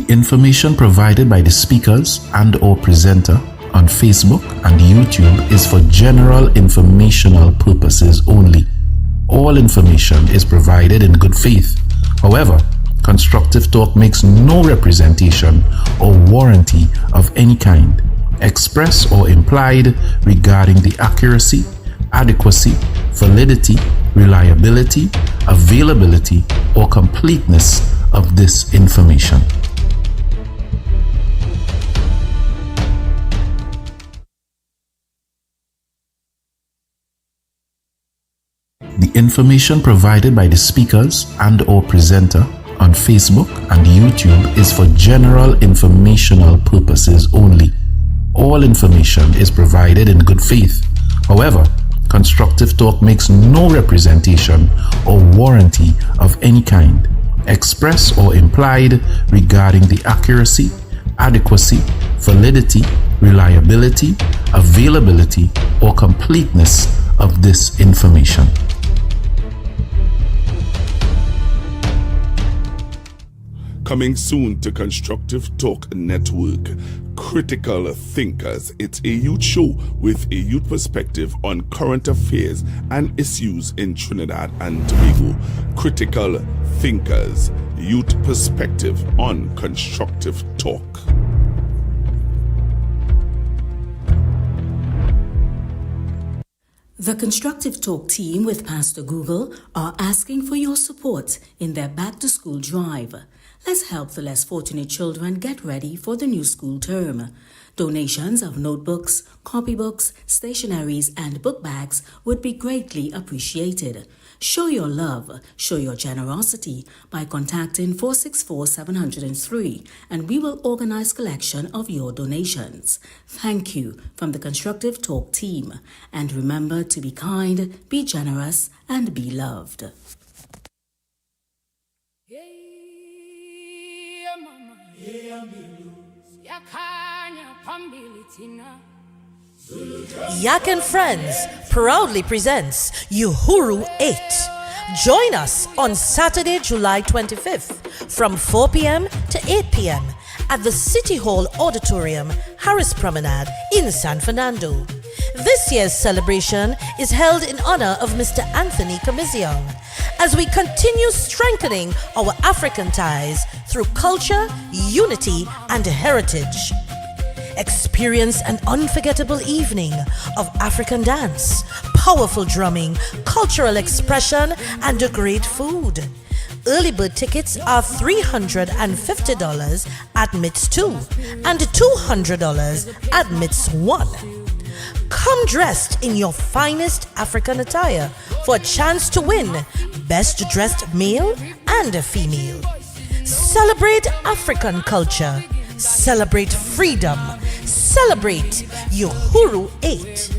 The information provided by the speakers and/or presenter on Facebook and YouTube is for general informational purposes only. All information is provided in good faith. However, Constructive Talk makes no representation or warranty of any kind, express or implied, regarding the accuracy, adequacy, validity, reliability, availability, or completeness of this information. The information provided by the speakers and/or presenter on Facebook and YouTube is for general informational purposes only. All information is provided in good faith. However, Constructive Talk makes no representation or warranty of any kind, express or implied, regarding the accuracy, adequacy, validity, reliability, availability, or completeness of this information. Coming soon to Constructive Talk Network, Critical Thinkers. It's a youth show with a youth perspective on current affairs and issues in Trinidad and Tobago. Critical Thinkers, youth perspective on Constructive Talk. The Constructive Talk team with Pastor Google are asking for your support in their back-to-school drive. Let's help the less fortunate children get ready for the new school term. Donations of notebooks, copybooks, stationeries, and book bags would be greatly appreciated. Show your love, show your generosity by contacting 464-703, and we will organize collection of your donations. Thank you from the Constructive Talk team. And remember to be kind, be generous, and be loved. Yak and Friends proudly presents Uhuru 8. Join us on Saturday, July 25th from 4 p.m. to 8 p.m. at the City Hall Auditorium, Harris Promenade in San Fernando. This year's celebration is held in honor of Mr. Anthony Kamiziong as we continue strengthening our African ties through culture, unity, and heritage. Experience an unforgettable evening of African dance, powerful drumming, cultural expression, and great food. Early bird tickets are $350 admits 2 and $200 admits 1. Come dressed in your finest African attire for a chance to win Best Dressed Male and Female. Celebrate African culture. Celebrate freedom. Celebrate Uhuru 8.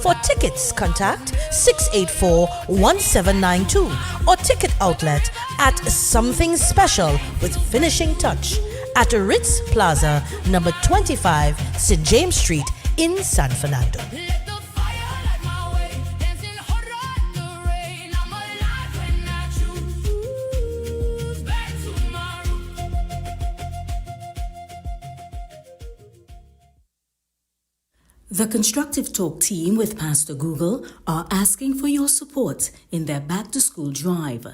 For tickets, contact 684-1792 or ticket outlet at Something Special with Finishing Touch at Ritz Plaza, number 25, St. James Street in San Fernando. The Constructive Talk team with Pastor Google are asking for your support in their back-to-school drive.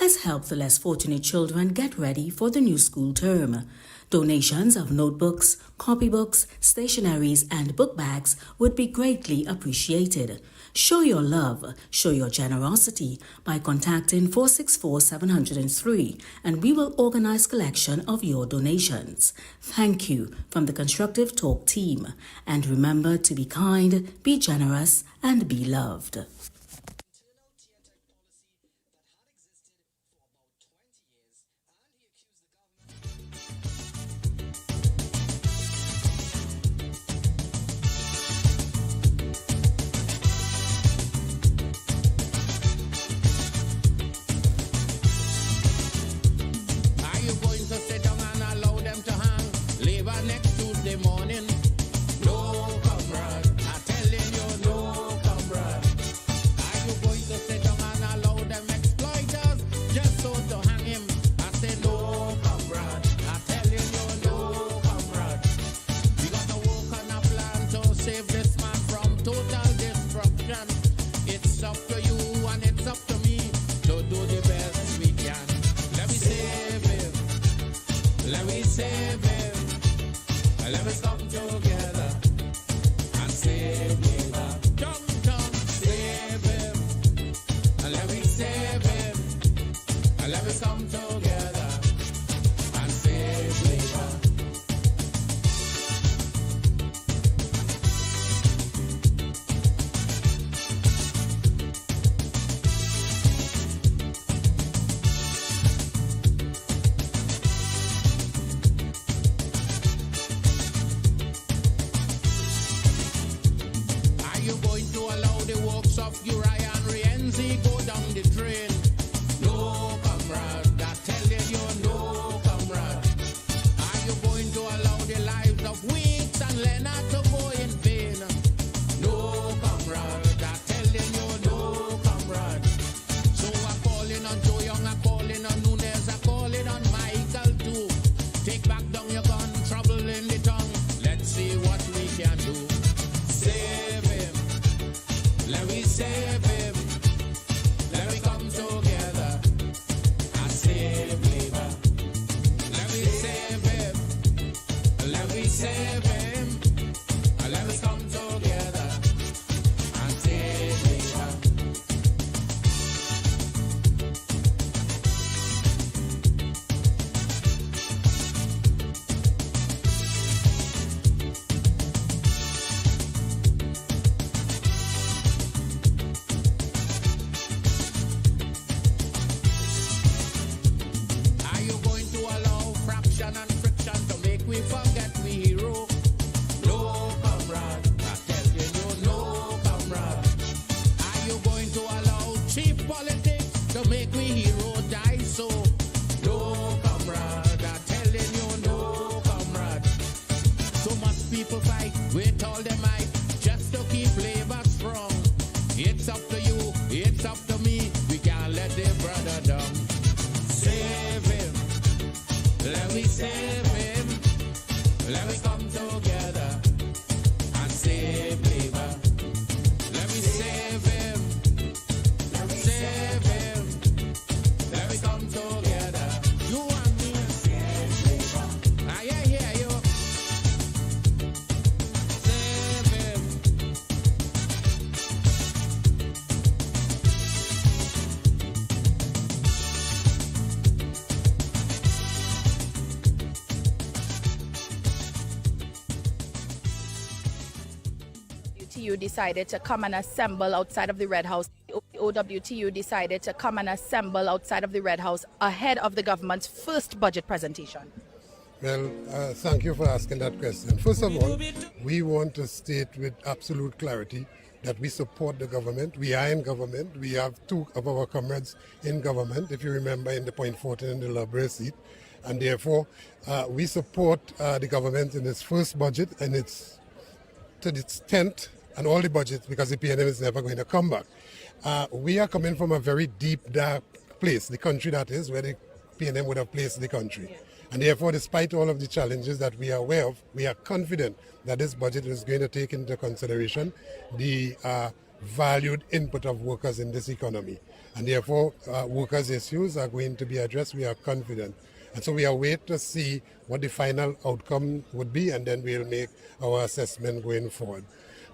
Let's help the less fortunate children get ready for the new school term. Donations of notebooks, copybooks, stationeries, and book bags would be greatly appreciated. Show your love, show your generosity by contacting 464-703, and we will organize collection of your donations. Thank you from the Constructive Talk team. And remember to be kind, be generous, and be loved. Let us come together and save labor. Downtown, save him. Let me save him. Let us come together and save labor. Are you going to allow the works of Uriah and Rienzi go down the drain? No, comrade, I'm telling you, no, comrade. Are you going to allow the lives of Weeks and Leonard to go in vain? No, comrade, I'm telling you, no, comrade. So I'm calling on Joe Young, I'm calling on Nunes, I'm calling on Michael too. Take back down your gun, trouble in the tongue. Let's see what we can do. Save him, let me save him. Let me come together and save labor. Let me save him, let me save him. Let me come together and save labor. Are you going to allow fraction and friction to make we forget we hero? No, comrade, I tell you, no, comrade. Are you going to allow cheap politics to make we hero die so? No, comrade, I telling you, no, comrade. So much people fight with all their might just to keep labor strong. It's up to you, it's up to me. We can't let the brother down. Save him, let me save him. Let me come together and save labor. Let me save him, save him. Let me come together. You and me, save labor. I hear you. Save him. OWTU decided to come and assemble outside of the Red House. OWTU decided to come and assemble outside of the Red House ahead of the government's first budget presentation. Well, thank you for asking that question. First of all, we want to state with absolute clarity that we support the government. We are in government. We have two of our comrades in government, if you remember, in the Point 14 and the Labre seat. And therefore, we support the government in its first budget and its to its 10th and all the budgets, because the PNM is never going to come back. We are coming from a very deep, dark place, the country that is, where the PNM would have placed the country. Yeah. And therefore, despite all of the challenges that we are aware of, we are confident that this budget is going to take into consideration the valued input of workers in this economy. And therefore, workers' issues are going to be addressed. We are confident. And so we are waiting to see what the final outcome would be, and then we'll make our assessment going forward.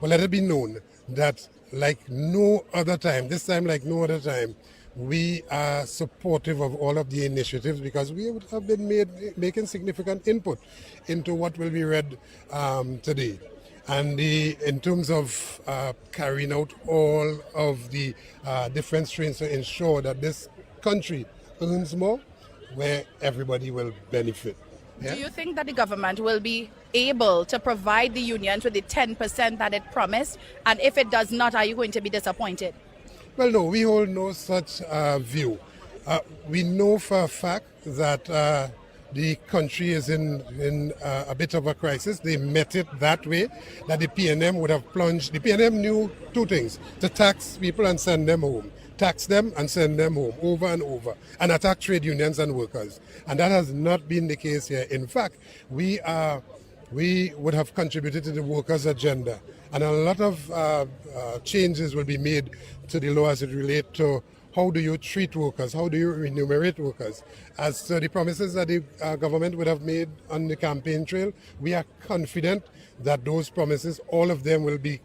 But let it be known that like no other time, this time like no other time, we are supportive of all of the initiatives, because we have been making significant input into what will be read today. And in terms of carrying out all of the different streams to ensure that this country earns more, where everybody will benefit. Yeah? Do you think that the government will be able to provide the unions with the 10% that it promised? And if it does not, are you going to be disappointed? Well, no, we hold no such view. We know for a fact that the country is in a bit of a crisis. They met it that way, that the PNM would have plunged. The PNM knew two things: to tax people and send them home. Tax them and send them home over and over, and attack trade unions and workers. And that has not been the case here. In fact, we would have contributed to the workers' agenda, and a lot of changes will be made to the law as it relates to how do you treat workers? How do you remunerate workers? As to the promises that the government would have made on the campaign trail, we are confident that those promises, all of them will be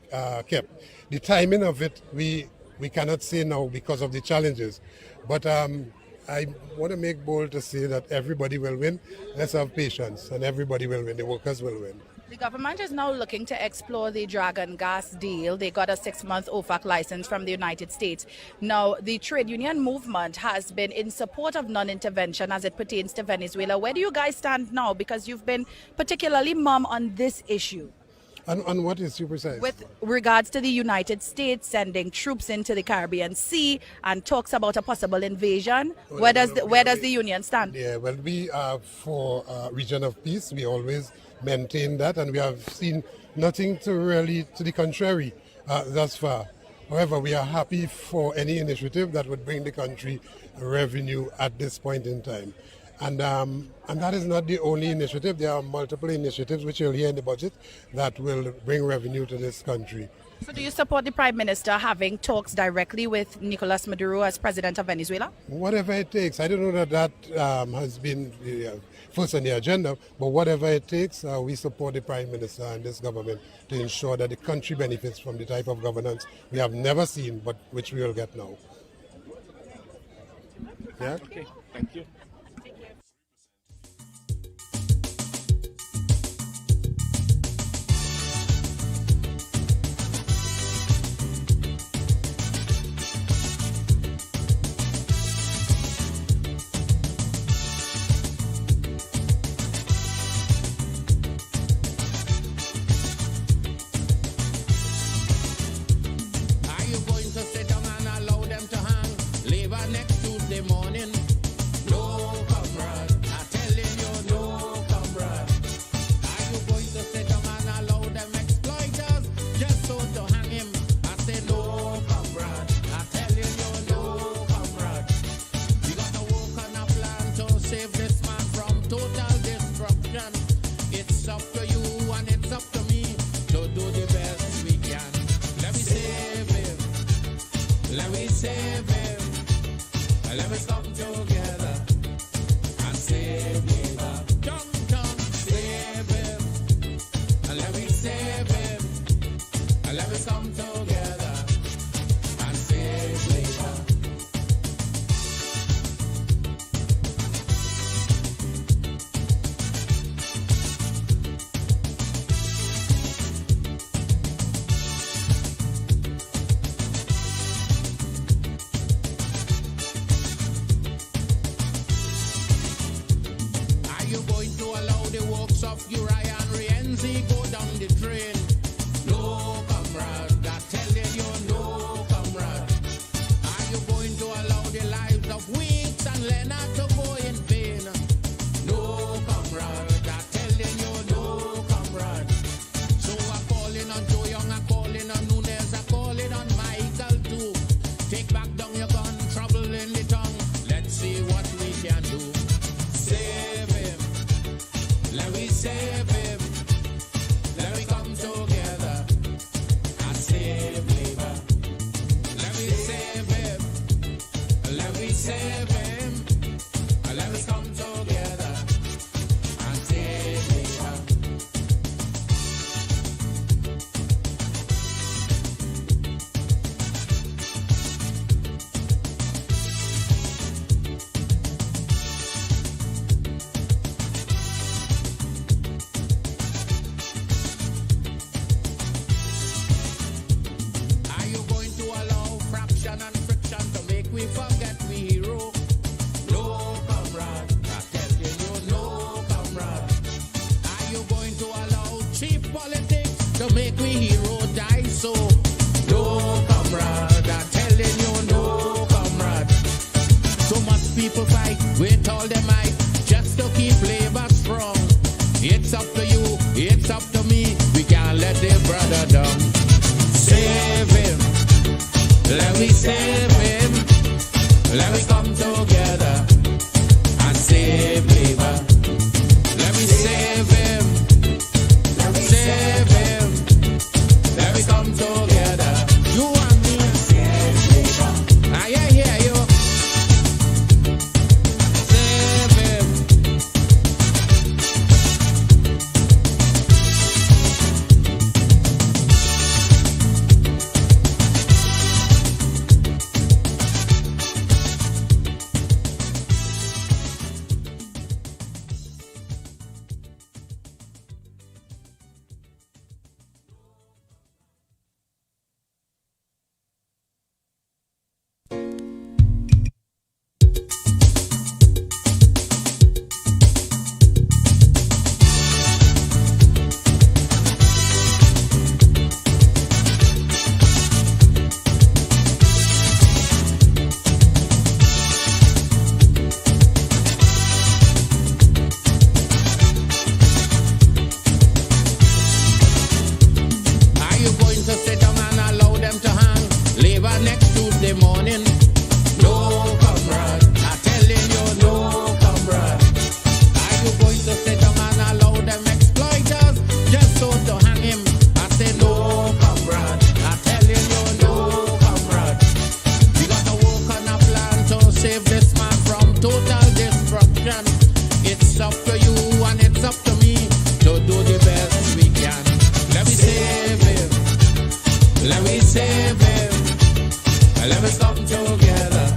kept. The timing of it, we cannot say now because of the challenges. But I want to make bold to say that everybody will win. Let's have patience, and everybody will win. The workers will win. The government is now looking to explore the Dragon Gas deal. They got a 6-month OFAC license from the United States. Now, the trade union movement has been in support of non-intervention as it pertains to Venezuela. Where do you guys stand now? Because you've been particularly mum on this issue. On what issue precise? With regards to the United States sending troops into the Caribbean Sea and talks about a possible invasion, where does the union stand? Yeah, well, we are for region of peace. We always maintain that, and we have seen nothing to the contrary thus far. However, we are happy for any initiative that would bring the country revenue at this point in time. And that is not the only initiative. There are multiple initiatives which you'll hear in the budget that will bring revenue to this country. So do you support the Prime Minister having talks directly with Nicolas Maduro as President of Venezuela? Whatever it takes. I don't know that has been first on the agenda, but whatever it takes, we support the Prime Minister and this government to ensure that the country benefits from the type of governance we have never seen, but which we will get now. Yeah? Okay, thank you. Are you going to sit down and allow them to hang? Labor next Tuesday morning. No, comrade. I'm telling you, no, comrade. Are you going to sit down and allow them exploiters just so to hang him? I say no, comrade. I'm telling you, no, comrade. We got to work on a plan to save this man from total destruction. It's up to you and it's up to me to do the best we can. Let me save him. Let me save him. Let us come together and save labor. Come, save him. Let me save him. Let us come together and save labor. Are you going to allow the works of Uriah and Rienzi go down the drain? No, comrade. I'm telling you, no, comrade. Are you going to allow the lives of Weeks and Leonard to go in vain? No, comrade. I'm telling you, no, comrade. So I'm calling on Joe Young, I'm calling on Nunes, I'm calling on Michael too. Take back down your gun, trouble in the tongue. Let's see what we can do. Save him. Let me save him. Let me come together and save labor. Let me save him. Let me save him. Let me come together and save labor. Are you going to allow fraction and friction to make we forget we hero? No, comrade. I'm telling you, no, comrade. Are you going to allow cheap politics to make we hero die so? No, comrade. I'm telling you, no, comrade. So much people fight with all their might just to keep labor strong. It's up to you, it's up to me. We can't let their brother down. Save him. Let me save him. Let me come together and save labor. Let me save him. Save him. Let me come together. You and me. I hear you. together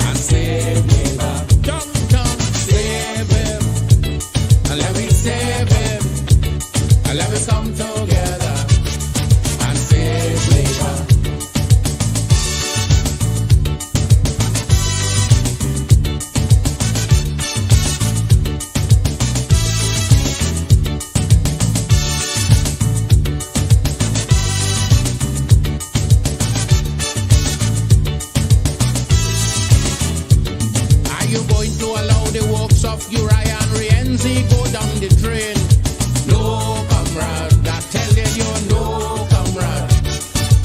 and save labor. Come, save him. And let me save him. And let me come together and save labor. Are you going to allow the works of Uriah and Rienzi go down the drain? No, comrade, I'm telling you, no, comrade.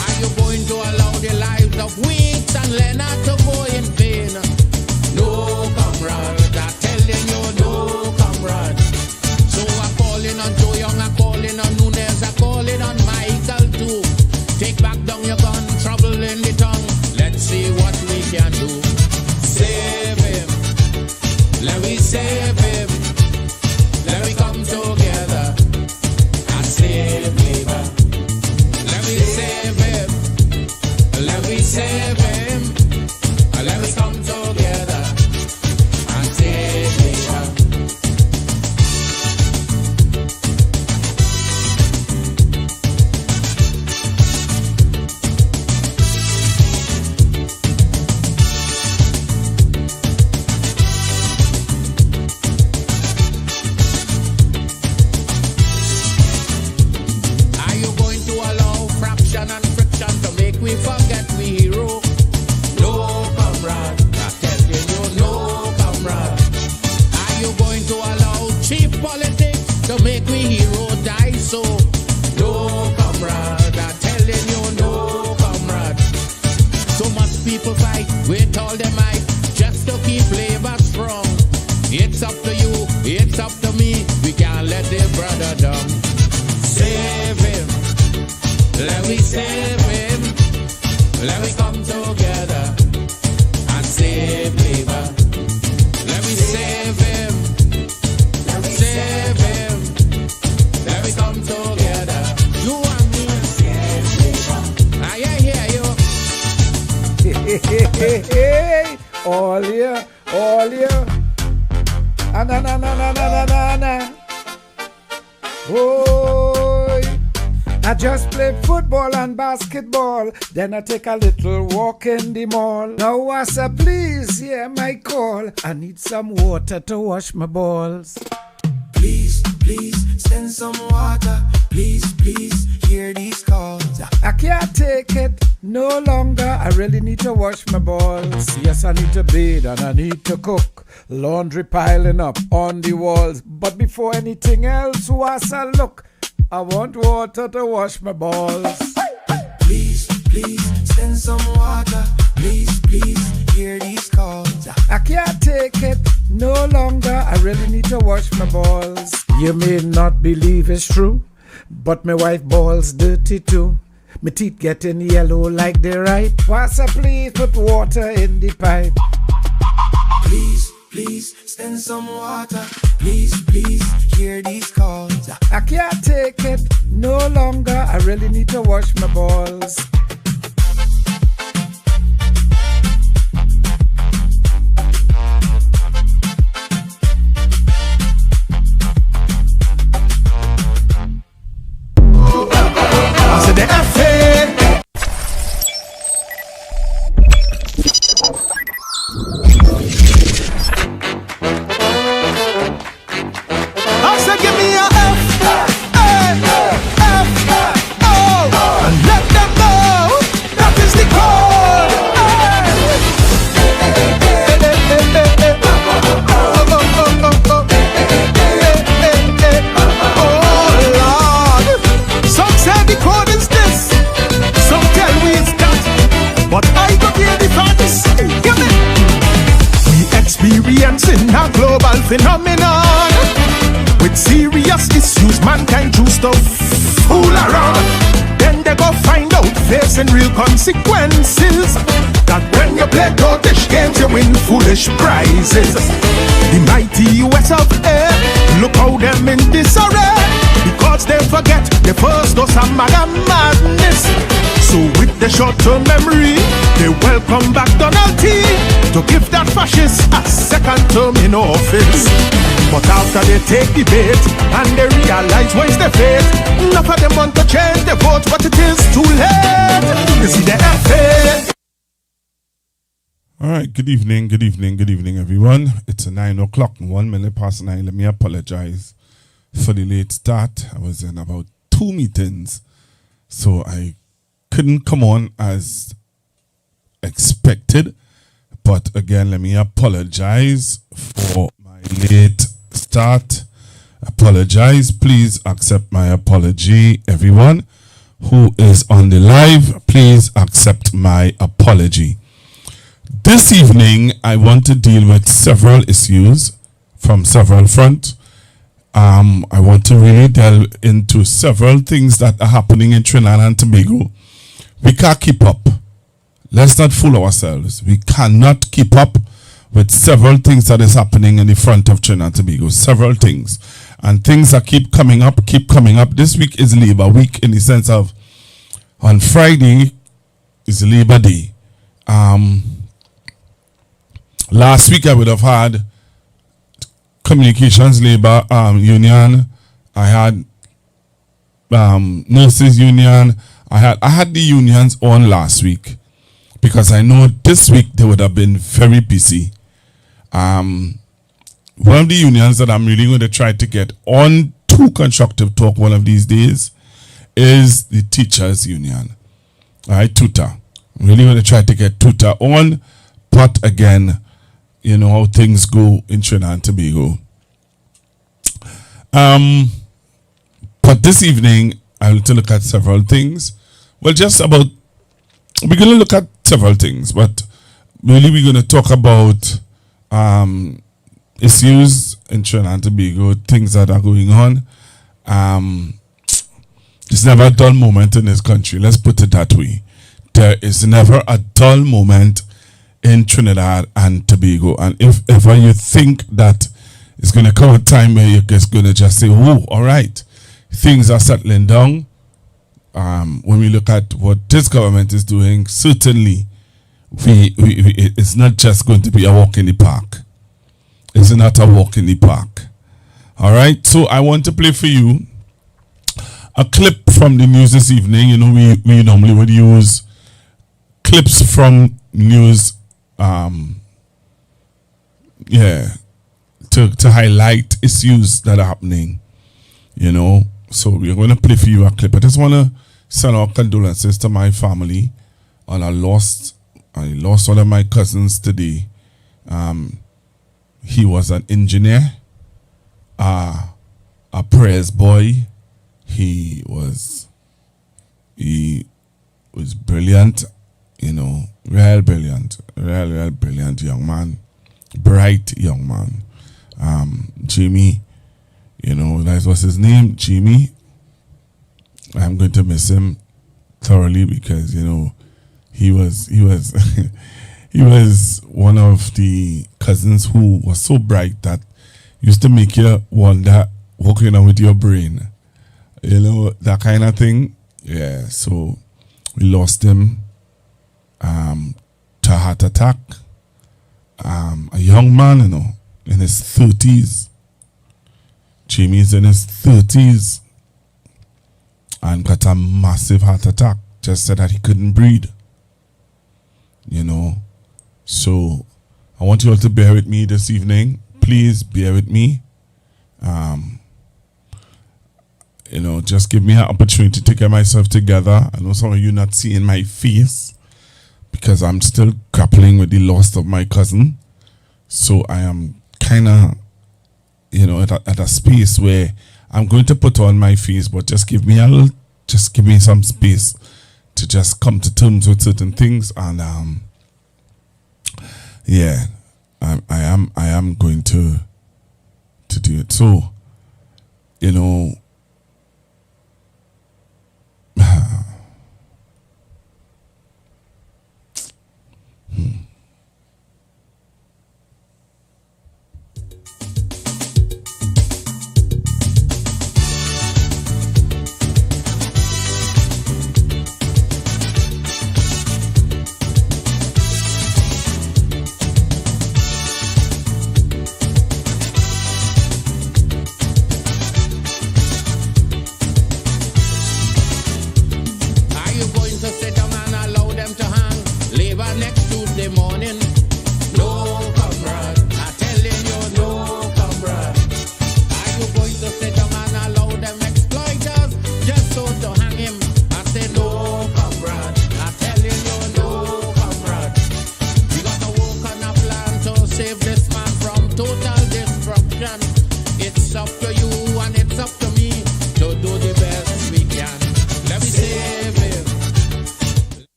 Are you going to allow the lives of Weeks and Leonard to go in vain? No, comrade, I'm telling you, no, comrade. So I'm calling on Joe Young, I'm calling on Nunes, I'm calling on Michael too. Take back down your gun, trouble in the tongue. Let's see what we can do. Save him, let me save him. Let me come together and save labor. Let me save him. Let me save him. Let me come together and save labor. Are you going to allow fraction and friction to make we forget we hero? No, comrade. I'm telling you, no, comrade. Are you going to allow cheap politics to make we hero die so? No, comrade. I'm telling you, no, comrade. So much people fight with all their might just to keep labor strong. It's up to you, it's up to me. We can't let their brother down. Save him. Let me save him. Let me come together and save labor. Let me save him. Let me save him. Let me come together. You and me. Save labor. I hear you. Hey, all here. Na. Boy, I just play football and basketball, then I take a little walk in the mall. Now, Wassa, please hear my call. I need some water to wash my balls. Please, send some water. Please, hear these calls. I can't take it no longer. I really need to wash my balls. Yes, I need to bathe and I need to cook. Laundry piling up on the walls. But before anything else, Wassa, look, I want water to wash my balls. Please, send some water. Please, hear these calls. I can't take it no longer. I really need to wash my balls. You may not believe it's true, but my wife balls dirty too. My teeth getting yellow like they ripe. Wassa, please put water in the pipe. Please, send some water. Please, hear these calls. I can't take it no longer. I really need to wash my balls. I said the F-A. I said give me a F, O, and let them know that is the code. Oh Lord, some say the code is this, some tell we it's that, but I go hear the facts. Give me. We experiencing a global phenomenon with serious issues mankind choose to fool around. Then they go find out facing real consequences, that when you play goatish games you win foolish prizes. The mighty US of A, look how them in disarray, because they forget the first dose of madness. So with the short-term memory, they welcome back Donald T to give that fascist a second term in office. But after they take the bait and they realize where's the fate, enough of them want to change the vote, but it is too late. You see the FA. All right, good evening, everyone. It's 9 o'clock, 1 minute past 9. Let me apologize for the late start. I was in about 2 meetings, so I couldn't come on as expected. But again, let me apologize for my late start. Apologize. Please accept my apology. Everyone who is on the live, please accept my apology. This evening, I want to deal with several issues from several fronts. I want to really delve into several things that are happening in Trinidad and Tobago. We can't keep up. Let's not fool ourselves. We cannot keep up with several things that is happening in the front of Trinidad and Tobago. Several things. And things that keep coming up. This week is Labor Week in the sense of on Friday is Labor Day. Last week I would have had Communications Labor Union. I had Nurses Union. I had the unions on last week because I know this week they would have been very busy. One of the unions that I'm really going to try to get on to Constructive Talk one of these days is the Teachers Union. All right, tutor. I'm really going to try to get tutor on, but again, you know how things go in Trinidad and Tobago. But this evening, I will look at several things. Well, we're going to look at several things, but really we're going to talk about issues in Trinidad and Tobago, things that are going on. There's never a dull moment in this country. Let's put it that way. There is never a dull moment in Trinidad and Tobago. And if ever you think that it's going to come a time where you're just going to just say, oh, all right, things are settling down. When we look at what this government is doing, certainly it's not just going to be a walk in the park. It's not a walk in the park. All right, so I want to play for you a clip from the news this evening. You know, we normally would use clips from news to highlight issues that are happening, you know. So we're going to play for you a clip. I just want to send our condolences to my family on I lost one of my cousins today. He was an engineer, a prayers boy. He was brilliant, you know, real brilliant young man, bright young man. Jimmy, you know, that was his name, Jimmy. I'm going to miss him thoroughly because, you know, he was he was one of the cousins who was so bright that used to make you wonder what's going on with your brain. You know, that kind of thing. Yeah, so we lost him to a heart attack. A young man, you know, in his 30s. Jimmy's in his 30s and got a massive heart attack. Just said that he couldn't breathe. You know, so I want you all to bear with me this evening. Please bear with me. You know, just give me an opportunity to get myself together. I know some of you not seeing my face because I'm still grappling with the loss of my cousin. So I am kind of, you know, at a space where I'm going to put on my face, but just give me some space to just come to terms with certain things. And yeah, I am going to do it. So, you know,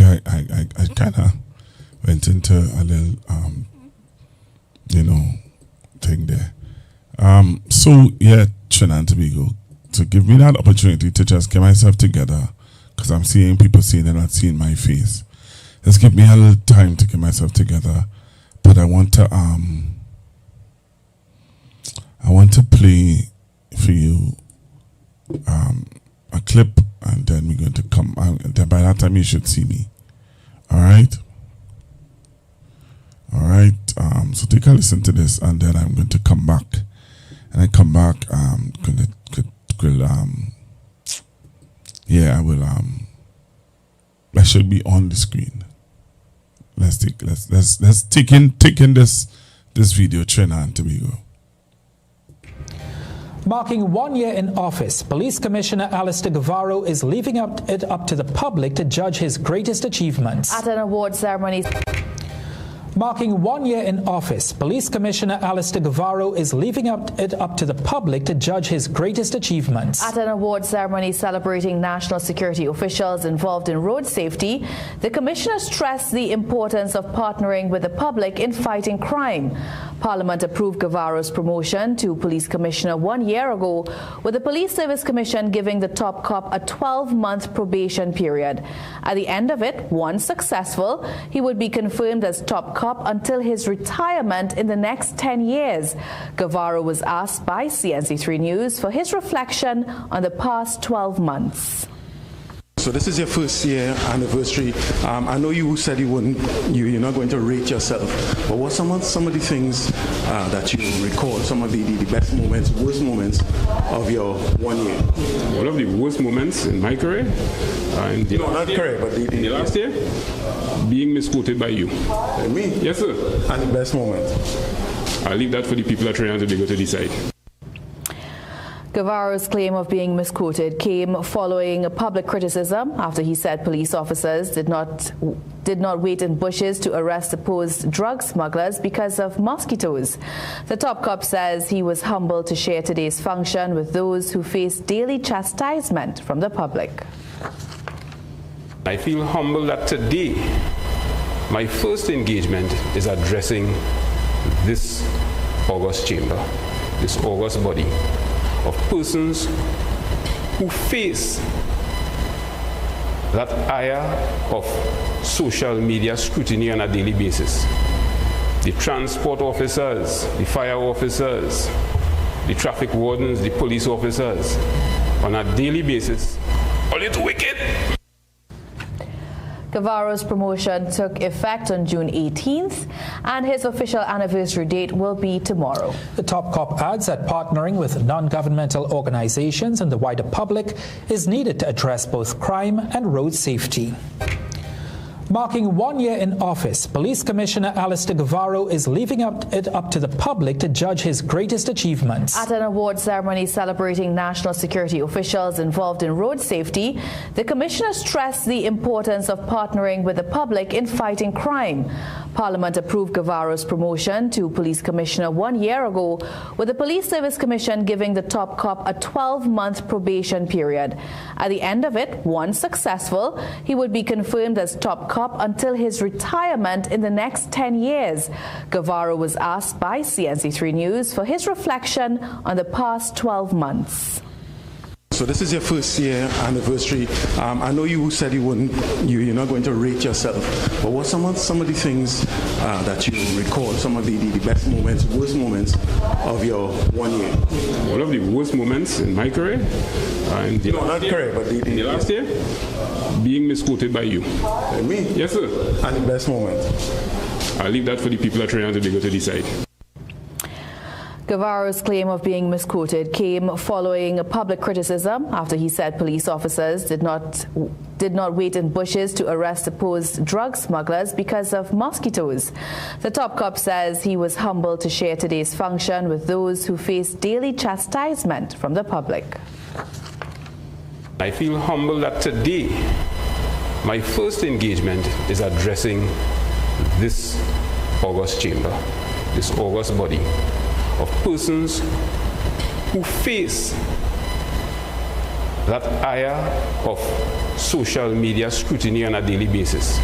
I kind of went into a little, thing there. So yeah, Trinidad and Tobago, to give me that opportunity to just get myself together, because I'm seeing people saying they're not seeing my face. Just give me a little time to get myself together. But I want to play for you a clip, and then we're going to come out, and then by that time you should see me. All right. So take a listen to this, and then I'm going to come back. And I come back, I will that should be on the screen. Let's take in this video, Trinidad and Tobago. Marking 1 year in office, Police Commissioner Alistair Guevara is leaving it up to the public to judge his greatest achievements. At an award ceremony. Marking 1 year in office, Police Commissioner Alistair Guevara is leaving it up to the public to judge his greatest achievements. At an award ceremony celebrating national security officials involved in road safety, the Commissioner stressed the importance of partnering with the public in fighting crime. Parliament approved Guevara's promotion to Police Commissioner 1 year ago, with the Police Service Commission giving the top cop a 12-month probation period. At the end of it, once successful, he would be confirmed as top cop until his retirement in the next 10 years. Guevara was asked by CNC3 News for his reflection on the past 12 months. So this is your first year anniversary. I know you said you're not going to rate yourself, but what some of the things that you recall, some of the best moments, worst moments of your 1 year? One of the worst moments in my career, in the last year, being misquoted by you. Me? Yes, sir. And the best moment? I'll leave that for the people at Trinidad and Tobago to decide. Guevara's claim of being misquoted came following public criticism after he said police officers did not wait in bushes to arrest supposed drug smugglers because of mosquitoes. The top cop says he was humbled to share today's function with those who face daily chastisement from the public. I feel humbled that today my first engagement is addressing this august chamber, this august body of persons who face that ire of social media scrutiny on a daily basis. The transport officers, the fire officers, the traffic wardens, the police officers, on a daily basis, are you too wicked? Guevara's promotion took effect on June 18th, and his official anniversary date will be tomorrow. The top cop adds that partnering with non-governmental organizations and the wider public is needed to address both crime and road safety. Marking 1 year in office, Police Commissioner Alistair Guevara is leaving it up to the public to judge his greatest achievements. At an award ceremony celebrating national security officials involved in road safety, the Commissioner stressed the importance of partnering with the public in fighting crime. Parliament approved Guevara's promotion to Police Commissioner 1 year ago, with the Police Service Commission giving the top cop a 12-month probation period. At the end of it, once successful, he would be confirmed as top cop until his retirement in the next 10 years. Guevara was asked by CNC3 News for his reflection on the past 12 months. So this is your first year anniversary. I know you said you're not going to rate yourself, but what some of the things that you recall, some of the best moments, worst moments of your 1 year? One of the worst moments in my career, in the last year, being misquoted by you. Me? Yes, sir. And the best moment? I'll leave that for the people at Trinidad and Tobago to decide. Guevara's claim of being misquoted came following public criticism after he said police officers did not wait in bushes to arrest supposed drug smugglers because of mosquitoes. The top cop says he was humbled to share today's function with those who face daily chastisement from the public. I feel humbled that today my first engagement is addressing this august chamber, this august body of persons who face that ire of social media scrutiny on a daily basis.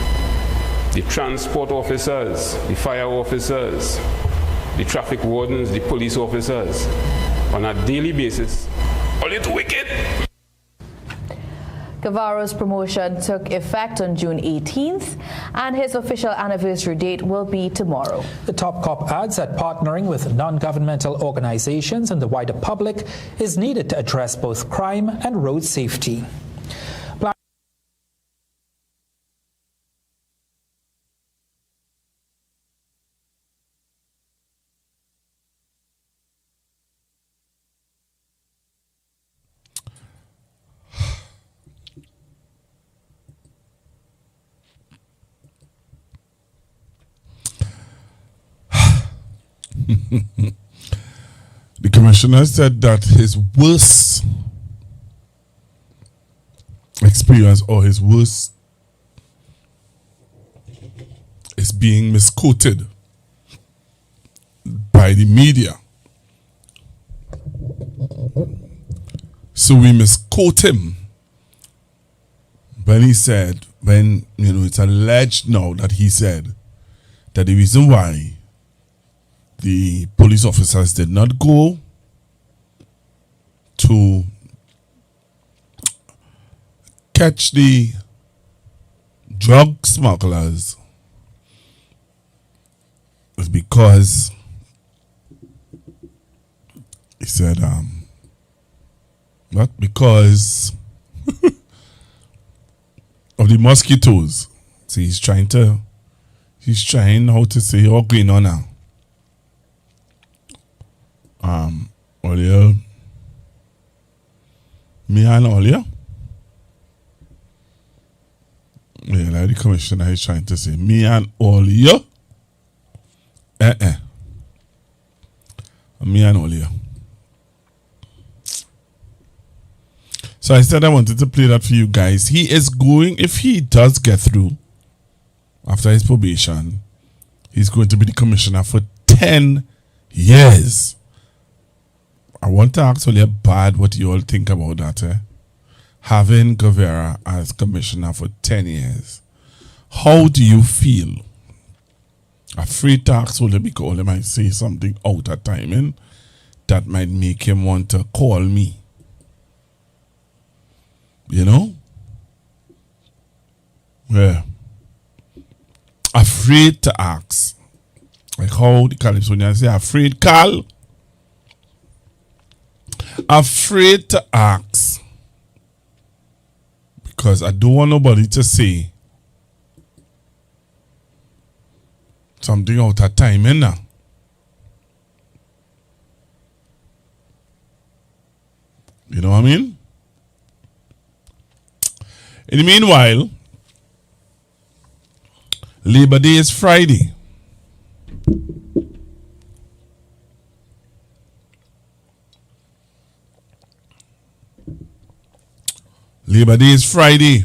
The transport officers, the fire officers, the traffic wardens, the police officers, on a daily basis, all it wicked. Guevaro's promotion took effect on June 18th, and his official anniversary date will be tomorrow. The top cop adds that partnering with non-governmental organizations and the wider public is needed to address both crime and road safety. The commissioner said that his worst experience or his worst is being misquoted by the media. So we misquote him when he said, it's alleged now that he said that the reason why the police officers did not go to catch the drug smugglers was because he said, not because of the mosquitoes. So he's trying how to say all going on now. Earlier, me and earlier, yeah, like the commissioner is trying to say, me and earlier, me and earlier. So I said I wanted to play that for you guys. He is going, if he does get through after his probation, he's going to be the commissioner for 10 years. I want to ask Olia Bad what you all think about that. Having Guevara as commissioner for 10 years. How do you feel? Afraid to ask Olia because Olia might say something out of timing that might make him want to call me. You know? Yeah. Afraid to ask. Like how the Calypsonians say, afraid Cal. Afraid to ask. Because I don't want nobody to say something out of time, now. You know what I mean? In the meanwhile, Labor Day is Friday. Labor Day is Friday.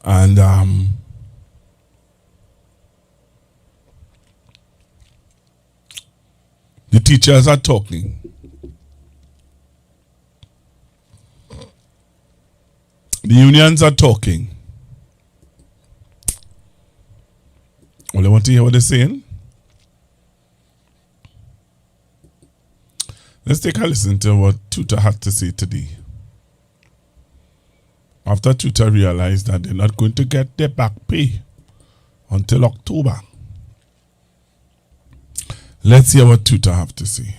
And the teachers are talking. The unions are talking. Well, I want to hear what they're saying. Let's take a listen to what Tutor had to say today. After Tutor realized that they're not going to get their back pay until October. Let's hear what Tutor have to say.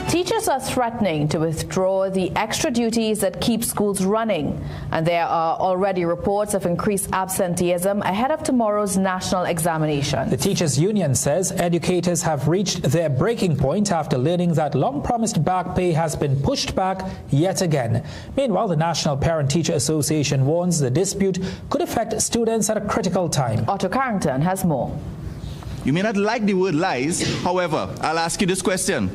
Teachers are threatening to withdraw the extra duties that keep schools running, and there are already reports of increased absenteeism ahead of tomorrow's national examination. The teachers' union says educators have reached their breaking point after learning that long-promised back pay has been pushed back yet again. Meanwhile, the National Parent-Teacher Association warns the dispute could affect students at a critical time. Otto Carrington has more. You may not like the word lies, however, I'll ask you this question.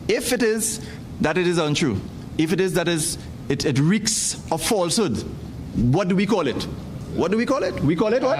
If it is that it is untrue, if it is that it it reeks of falsehood. What do we call it? What do we call it? We call it what?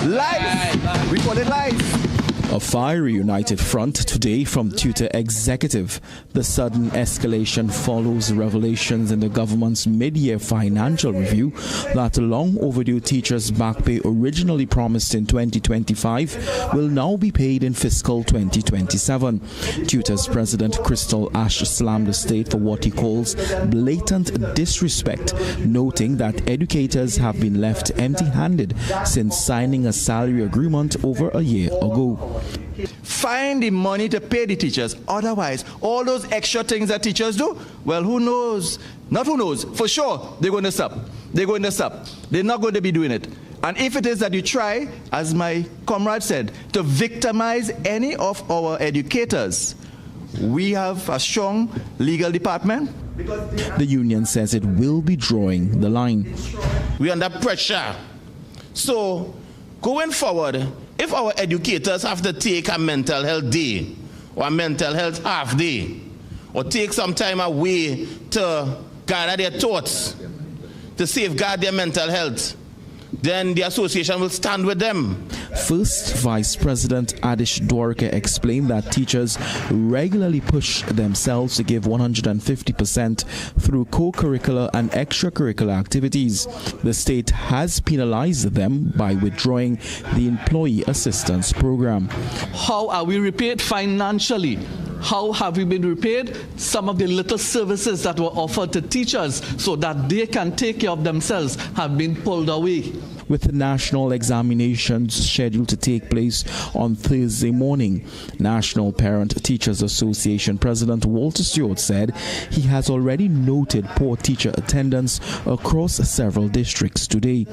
Lies. We call it lies. A fiery united front today from Tutor Executive. The sudden escalation follows revelations in the government's mid-year financial review that long overdue teachers' back pay originally promised in 2025 will now be paid in fiscal 2027. Tutor's President Crystal Ash slammed the state for what he calls blatant disrespect, noting that educators have been left empty-handed since signing a salary agreement over a year ago. Find the money to pay the teachers. Otherwise, all those extra things that teachers do, well, who knows? Not who knows. For sure, they're going to stop. They're going to stop. They're not going to be doing it. And if it is that you try, as my comrade said, to victimize any of our educators, we have a strong legal department. The union says it will be drawing the line. We're under pressure. So, going forward, if our educators have to take a mental health day or a mental health half day or take some time away to gather their thoughts, to safeguard their mental health, then the association will stand with them. First Vice President Adish Dwarka explained that teachers regularly push themselves to give 150% through co-curricular and extracurricular activities. The state has penalized them by withdrawing the Employee Assistance Program. How are we repaid financially? How have we been repaid? Some of the little services that were offered to teachers so that they can take care of themselves have been pulled away. With the national examinations scheduled to take place on Thursday morning, National Parent Teachers Association President Walter Stewart said he has already noted poor teacher attendance across several districts today,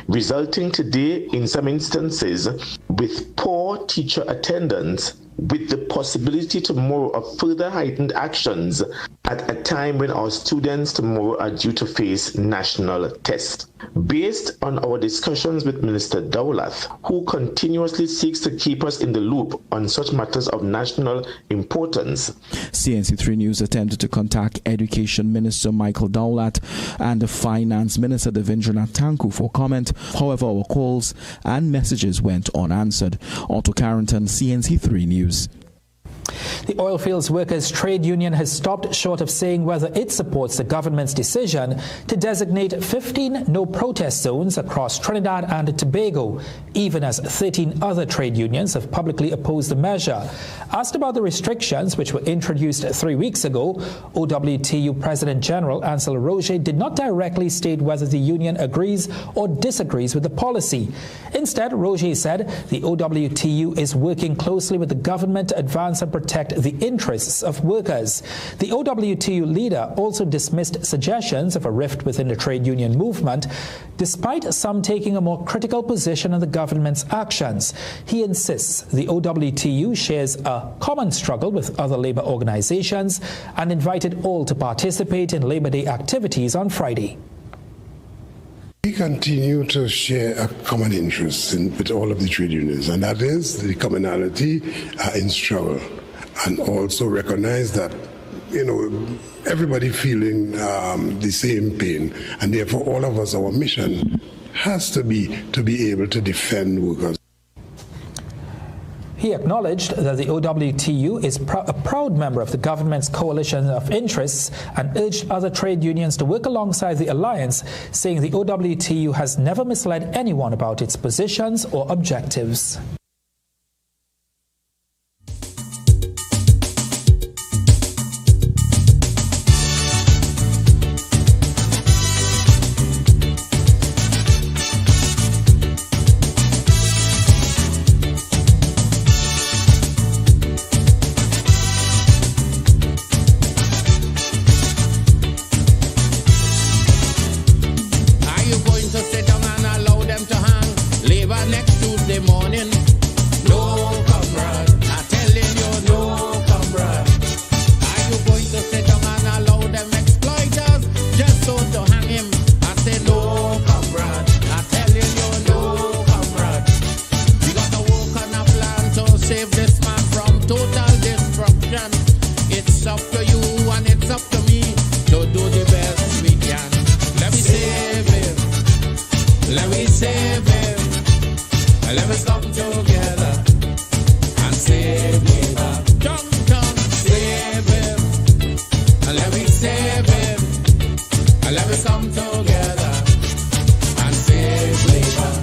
resulting today in some instances with poor teacher attendance, with the possibility tomorrow of further heightened actions at a time when our students tomorrow are due to face national tests. Based on our discussions with Minister Dowlath, who continuously seeks to keep us in the loop on such matters of national importance. CNC3 News attempted to contact Education Minister Michael Dowlath and Finance Minister Devindranath Tanku for comment. However, our calls and messages went unanswered. Otto Carrington, CNC3 News. The Oilfields Workers Trade Union has stopped short of saying whether it supports the government's decision to designate 15 no-protest zones across Trinidad and Tobago, even as 13 other trade unions have publicly opposed the measure. Asked about the restrictions which were introduced 3 weeks ago, OWTU President General Ansel Roger did not directly state whether the union agrees or disagrees with the policy. Instead, Roger said the OWTU is working closely with the government to advance and protect the interests of workers. The OWTU leader also dismissed suggestions of a rift within the trade union movement, despite some taking a more critical position on the government's actions. He insists the OWTU shares a common struggle with other labor organizations and invited all to participate in Labor Day activities on Friday. We continue to share a common interest with all of the trade unions, and that is the commonality in struggle, and also recognize that, everybody feeling the same pain, and therefore all of us, our mission has to be able to defend workers. He acknowledged that the OWTU is a proud member of the government's coalition of interests and urged other trade unions to work alongside the alliance, saying the OWTU has never misled anyone about its positions or objectives. Next Tuesday morning. save him. Let's come together and save labor. Come, save him. Let me save him. Let me come together and save labor.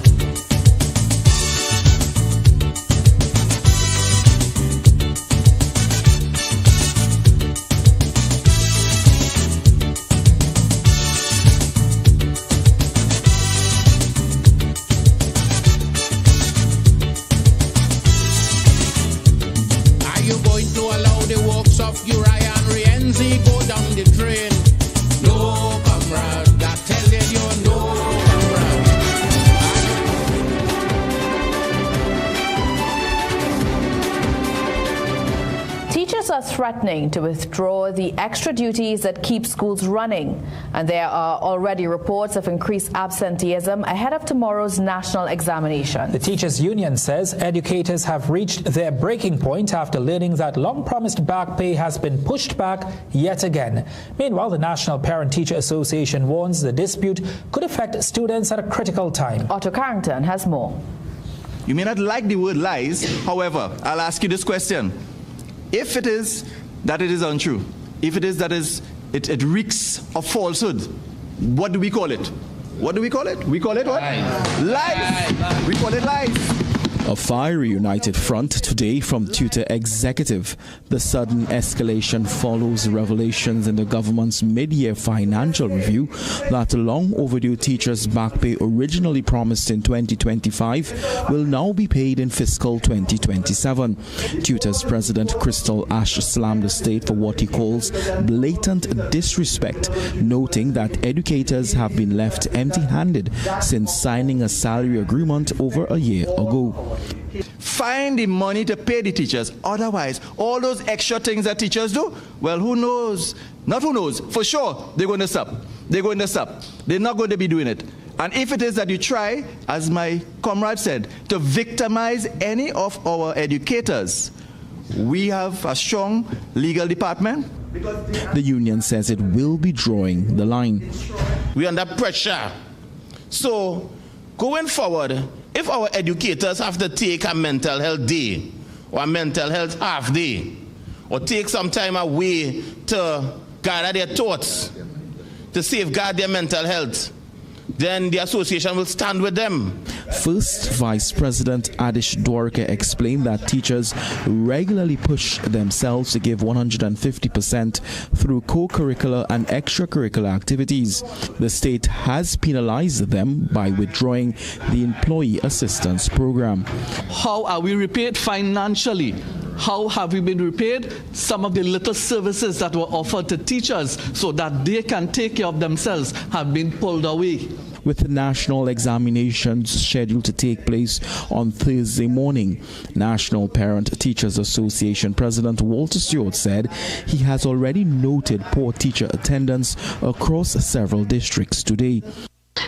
Of Uriah and Rienzi go down the drain. No, comrade, that telling you no, comrade. Teachers are threatening to withdraw the extra duties that keep schools running, and there are already reports of increased absenteeism ahead of tomorrow's national examination. The teachers' union says educators have reached their breaking point after learning that long-promised back pay has been pushed back yet again. Meanwhile, the National Parent-Teacher Association warns the dispute could affect students at a critical time. Otto Carrington has more. You may not like the word lies, however, I'll ask you this question. If it is that it is untrue, if it is that it reeks of falsehood, what do we call it? What do we call it? We call it what? Lies. We call it lies. A fiery united front today from Tutor Executive. The sudden escalation follows revelations in the government's mid-year financial review that long overdue teachers' back pay originally promised in 2025 will now be paid in fiscal 2027. Tutor's President Crystal Ash slammed the state for what he calls blatant disrespect, noting that educators have been left empty-handed since signing a salary agreement over a year ago. Find the money to pay the teachers. Otherwise, all those extra things that teachers do, well, who knows? Not who knows. For sure, they're going to stop. They're going to stop. They're not going to be doing it. And if it is that you try, as my comrade said, to victimize any of our educators, we have a strong legal department. The union says it will be drawing the line. We're under pressure. So, going forward, if our educators have to take a mental health day or a mental health half day or take some time away to gather their thoughts, to safeguard their mental health, then the association will stand with them. First Vice President Adish Dwarka explained that teachers regularly push themselves to give 150% through co-curricular and extracurricular activities. The state has penalized them by withdrawing the Employee Assistance Program. How are we repaid financially? How have we been repaid? Some of the little services that were offered to teachers so that they can take care of themselves have been pulled away. With the national examinations scheduled to take place on Thursday morning, National Parent Teachers Association President Walter Stewart said he has already noted poor teacher attendance across several districts today,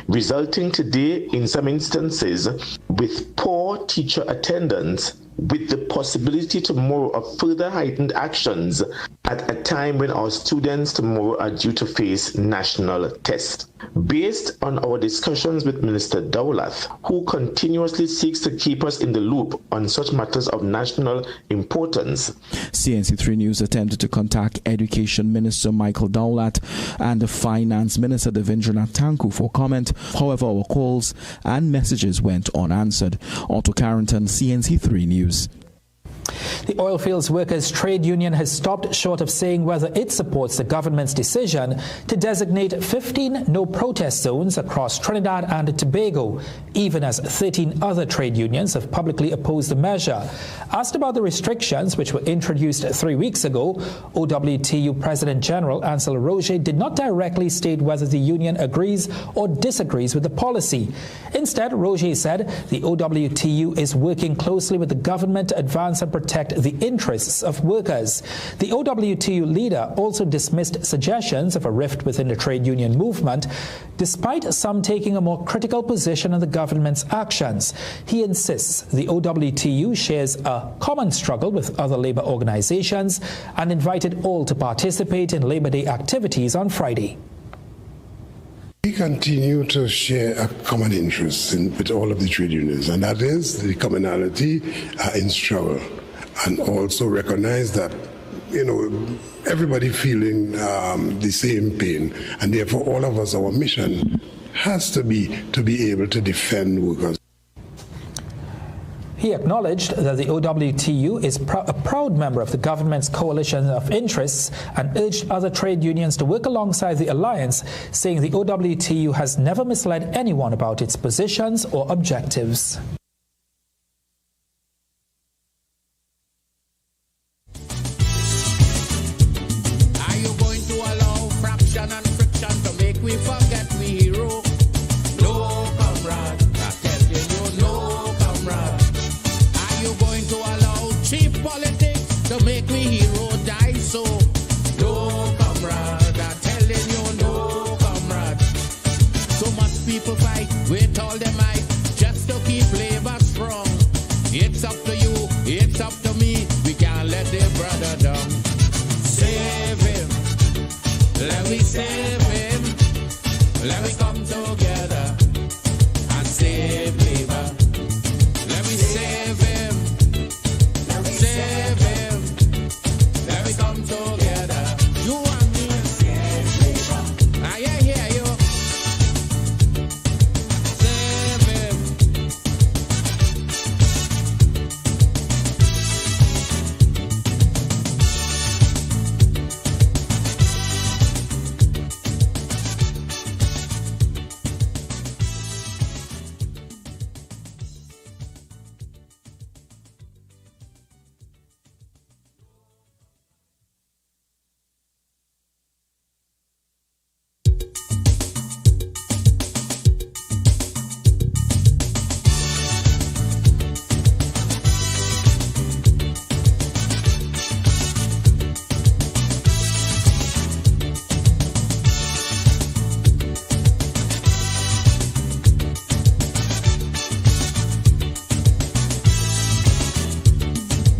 resulting today in some instances with poor teacher attendance, with the possibility tomorrow of further heightened actions at a time when our students tomorrow are due to face national tests. Based on our discussions with Minister Dowlath, who continuously seeks to keep us in the loop on such matters of national importance. CNC3 News attempted to contact Education Minister Michael Dowlath and the Finance Minister Devendranath Tanku for comment. However, our calls and messages went unanswered. Otto Carrington, CNC3 News. The Oilfields Workers Trade Union has stopped short of saying whether it supports the government's decision to designate 15 no-protest zones across Trinidad and Tobago, even as 13 other trade unions have publicly opposed the measure. Asked about the restrictions which were introduced 3 weeks ago, OWTU President General Ansel Roger did not directly state whether the union agrees or disagrees with the policy. Instead, Roger said the OWTU is working closely with the government to advance and protect the interests of workers. The OWTU leader also dismissed suggestions of a rift within the trade union movement, despite some taking a more critical position on the government's actions. He insists the OWTU shares a common struggle with other labor organizations and invited all to participate in Labor Day activities on Friday. We continue to share a common interest with all of the trade unions, and that is the commonality in struggle, and also recognize that, everybody feeling the same pain, and therefore all of us, our mission has to be able to defend workers. He acknowledged that the OWTU is a proud member of the government's coalition of interests and urged other trade unions to work alongside the alliance, saying the OWTU has never misled anyone about its positions or objectives. Are you going to allow fraction and friction to make we forget we hero? No, comrade, I tell you, no, comrade. Are you going to allow cheap politics to make me hero die so? No, comrade, I'm telling you, no, comrade. So much people fight with all their might just to keep labor strong. It's up to you, it's up to me, we can't let their brother down. Save him, let me save him, let me come together and save labor. Let me save him, save him, let me come together. You and me, save labor. I hear you. Save him.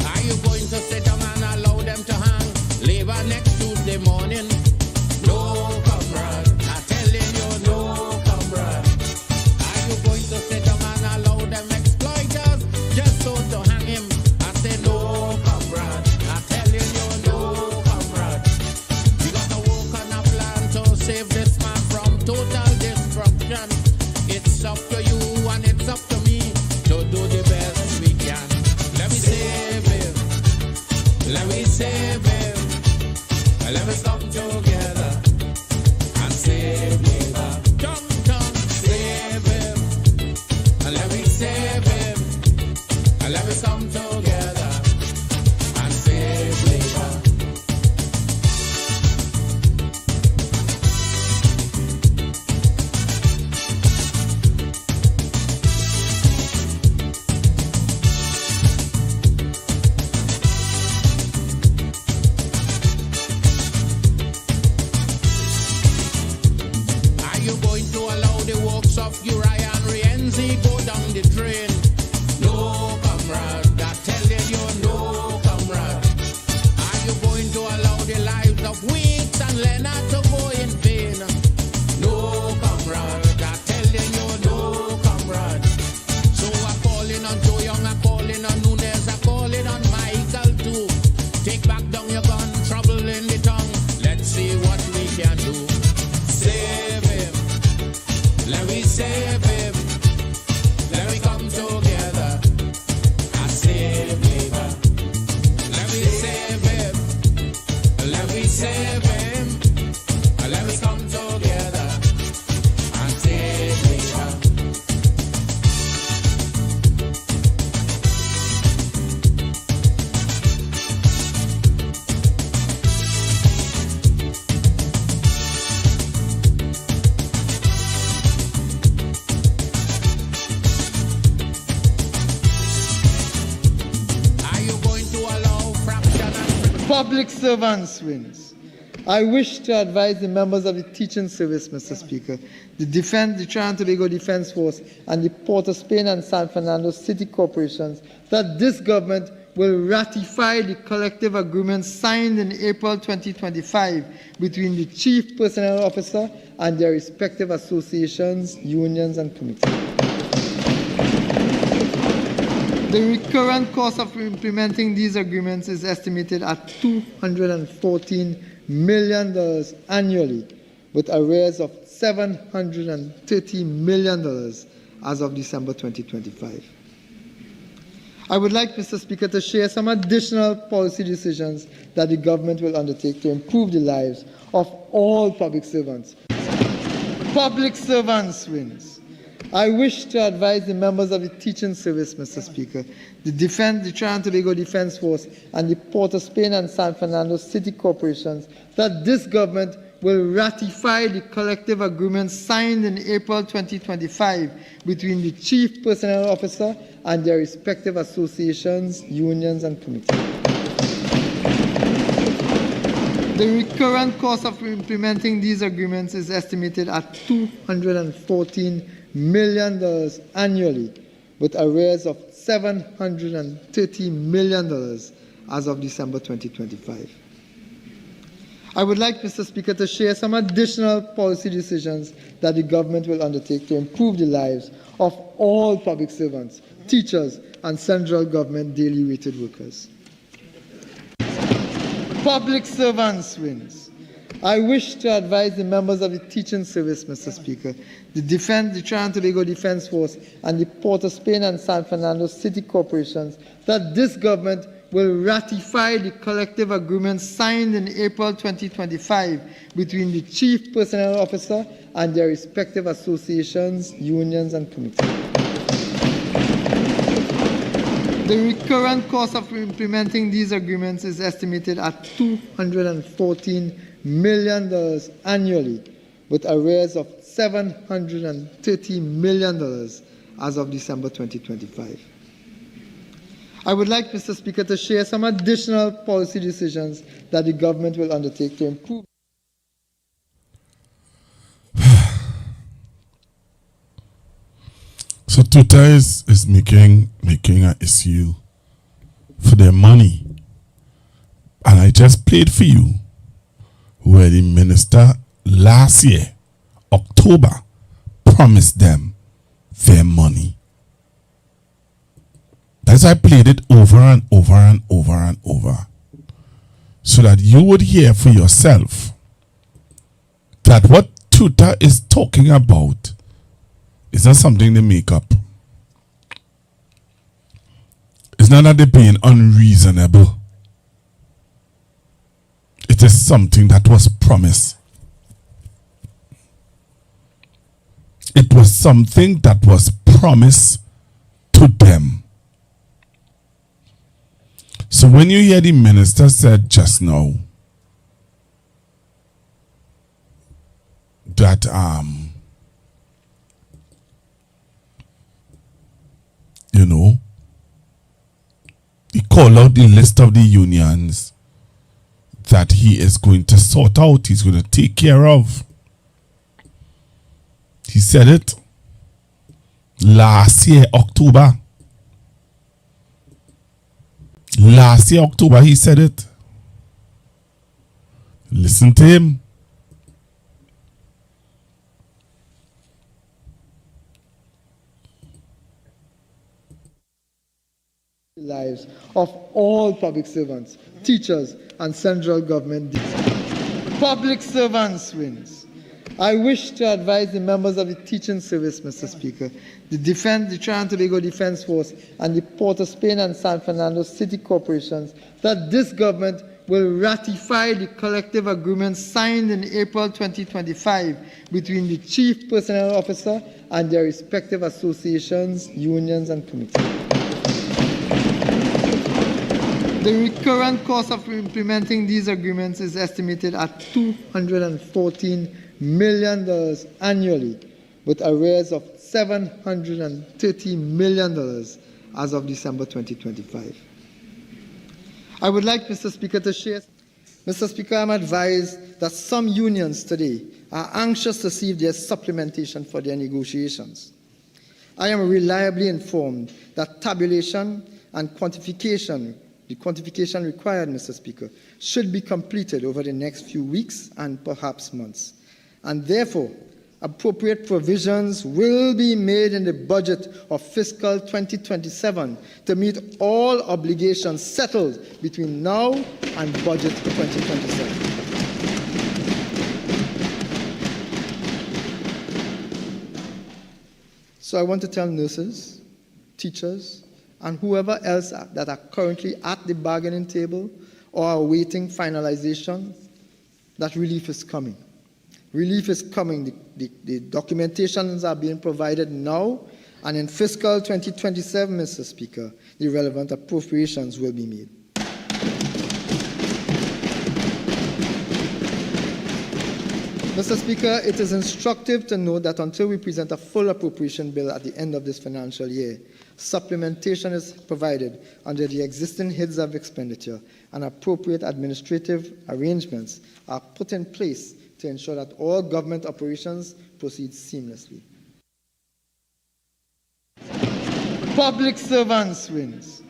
Are you going to sit down and allow them to hang labor next Tuesday morning? No, comrade, I'm telling you, no, comrade. Are you going to sit down and allow them exploiters just so to hang him? I say no, comrade, I'm telling you, no, comrade. We got to work on a plan to save this man from total destruction. It's up to you and it's up to me to do the best we can. Let me save him. Let me save him. Let us come together and save labor. Come, save him. Let me save him. Let us come together and save labor. Are you going to allow the works of Uriah and Rienzi go down the drain? No, comrade, I'm telling you, no, comrade. Are you going to allow the lives of Weeks and Leonard to go in vain? No, comrade, I'm telling you, no, comrade. So I'm calling on Joe Young, I'm calling on Nunes, I'm calling on Michael too. Take back down your gun, trouble in the tongue. Let's see what we can do. Save him. Let me save him. Let me come together and save labor. Let me save him. Let me save him. Let me come together and save labor. Are you going to allow fraction and Public servants wins. I wish to advise the members of the teaching service, Mr. Speaker, the Trinidad and Tobago Defense Force, and the Port of Spain and San Fernando City Corporations that this government will ratify the collective agreement signed in April 2025 between the Chief Personnel Officer and their respective associations, unions, and committees. The recurrent cost of implementing these agreements is estimated at $214 million annually, with arrears of $730 million as of December 2025. I would like, Mr. Speaker, to share some additional policy decisions that the government will undertake to improve the lives of all public servants. Public servants wins. I wish to advise the members of the teaching service, Mr. Speaker, the Trinidad and Tobago Defense Force, and the Port of Spain and San Fernando City Corporations that this government will ratify the collective agreement signed in April 2025 between the Chief Personnel Officer and their respective associations, unions, and committees. The recurrent cost of implementing these agreements is estimated at $214 million annually, with arrears of $730 million as of December 2025. I would like, Mr. Speaker, to share some additional policy decisions that the government will undertake to improve the lives of all public servants, teachers, and central government daily rated workers. Public servants wins. I wish to advise the members of the teaching service, Mr. Speaker, the Trinidad and Tobago Defense Force, and the Port of Spain and San Fernando City Corporations that this government will ratify the collective agreement signed in April 2025 between the Chief Personnel Officer and their respective associations, unions, and committees. The recurrent cost of implementing these agreements is estimated at $214 million annually, with arrears of $730 million as of December 2025. I would like, Mr. Speaker, to share some additional policy decisions that the government will undertake to improve. So Twitter is making an issue for their money. And I just played for you where the minister last year, October, promised them their money. That's why I played it over and over and over and over, so that you would hear for yourself that what Twitter is talking about is not something they make up. It's not that they're being unreasonable. It is something that was promised. It was something that was promised to them. So when you hear the minister said just now that he called out the list of the unions that he is going to sort out, he's going to take care of. He said it last year, October. Last year, October, he said it. Listen to him. Lives of all public servants, teachers, and central government. Public servants wins. I wish to advise the members of the teaching service, Mr. Speaker, the Trinidad and Tobago Defense Force, and the Port of Spain and San Fernando City Corporations that this government will ratify the collective agreement signed in April 2025 between the Chief Personnel Officer and their respective associations, unions, and committees. The recurrent cost of implementing these agreements is estimated at $214 million annually, with arrears of $730 million as of December 2025. I would like, Mr. Speaker, to share. Mr. Speaker, I'm advised that some unions today are anxious to see if there's supplementation for their negotiations. I am reliably informed that tabulation and quantification the quantification required, Mr. Speaker, should be completed over the next few weeks and perhaps months. And therefore, appropriate provisions will be made in the budget of fiscal 2027 to meet all obligations settled between now and budget 2027. So I want to tell nurses, teachers, and whoever else that are currently at the bargaining table or are awaiting finalization that relief is coming. Relief is coming. The documentations are being provided now, and in fiscal 2027, Mr. Speaker, the relevant appropriations will be made. Mr. Speaker, it is instructive to note that until we present a full appropriation bill at the end of this financial year, supplementation is provided under the existing heads of expenditure, and appropriate administrative arrangements are put in place to ensure that all government operations proceed seamlessly. Public servants wins.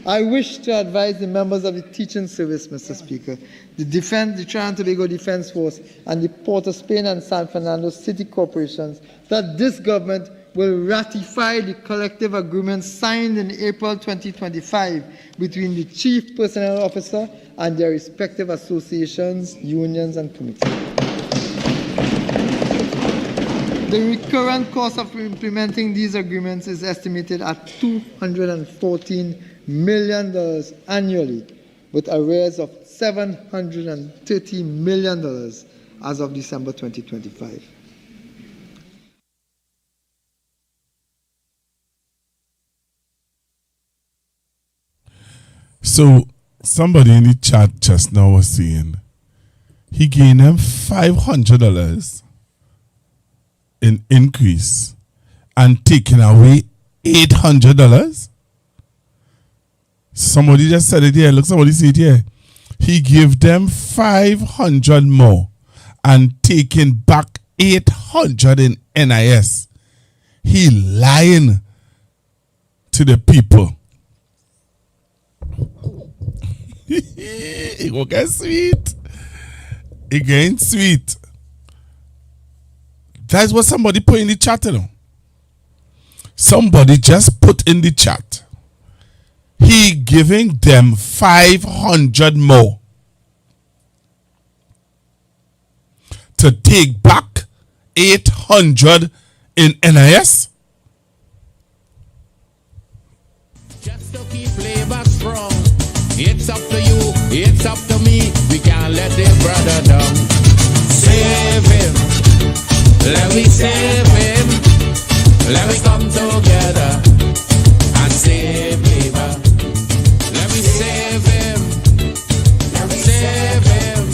I wish to advise the members of the teaching service, Mr. Speaker, the Trinidad and Tobago Defense Force, and the Port of Spain and San Fernando City Corporations that this government will ratify the collective agreement signed in April 2025 between the Chief Personnel Officer and their respective associations, unions, and committees. The recurrent cost of implementing these agreements is estimated at $214 million annually, with arrears of $730 million as of December 2025. So somebody in the chat just now was saying he gained them $500 in increase and taking away $800. Somebody just said it here. Look, somebody see it here. He gave them 500 more and taking back 800 in NIS. He lying to the people. It will get sweet. It getting sweet. That's what somebody put in the chat, you know. Somebody just put in the chat. He giving them 500 more to take back 800 in NIS. Just to keep labor strong. It's up to you, it's up to me. We can't let this brother down. Save him. Let me save him. Let me come together and save labor. Let me save him. Let me save him.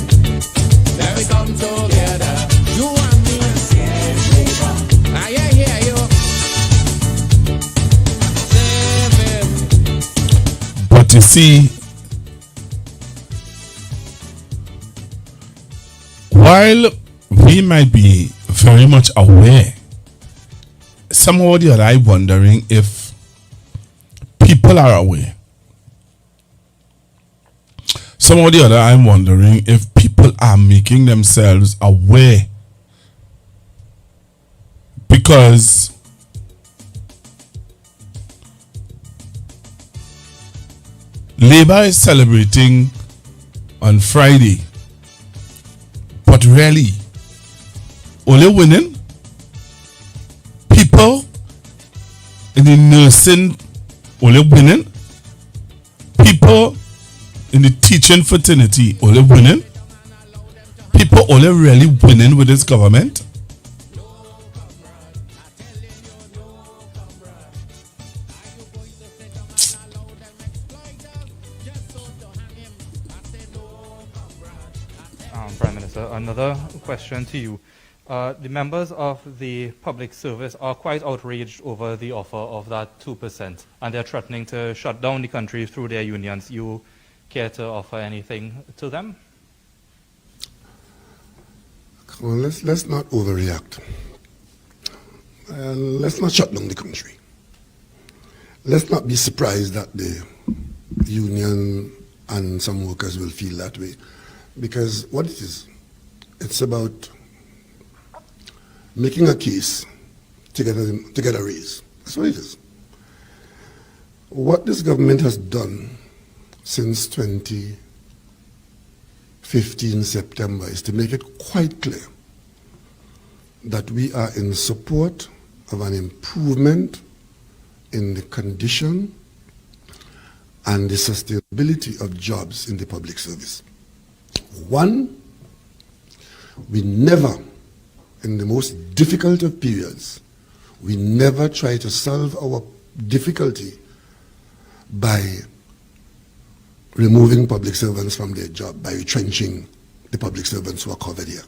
Let me come together. You and me. Save labor. I hear you. Save him. But you see, while we might be very much aware, somehow or the other, I'm wondering if people are aware. Somehow or the other, I'm wondering if people are making themselves aware. Because Labour is celebrating on Friday, but really, only winning people in the nursing, only winning people in the teaching fraternity, only winning people, only really winning with this government. Prime Minister, another question to you. The members of the public service are quite outraged over the offer of that 2%, and they're threatening to shut down the country through their unions. You care to offer anything to them? Come on, let's not overreact. Let's not shut down the country. Let's not be surprised that the union and some workers will feel that way. Because what it is, it's about making a case to get a raise. That's what it is. What this government has done since 2015 September is to make it quite clear that we are in support of an improvement in the condition and the sustainability of jobs in the public service. One, we never, in the most difficult of periods, we never try to solve our difficulty by removing public servants from their job, by retrenching the public servants who are covered here.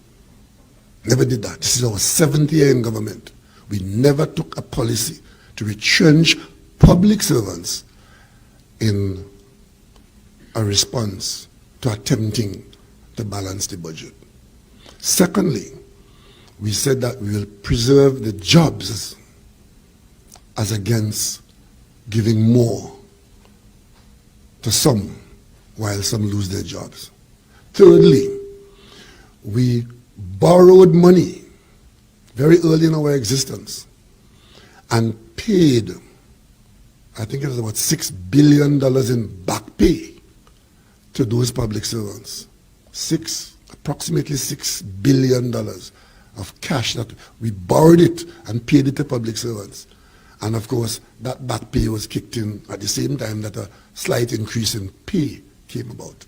Never did that. This is our 7th year in government. We never took a policy to retrench public servants in a response to attempting to balance the budget. Secondly, we said that we will preserve the jobs as against giving more to some while some lose their jobs. Thirdly, we borrowed money very early in our existence and paid, I think it was about $6 billion in back pay to those public servants. Approximately $6 billion of cash that we borrowed it and paid it to public servants. And of course, that back pay was kicked in at the same time that a slight increase in pay came about.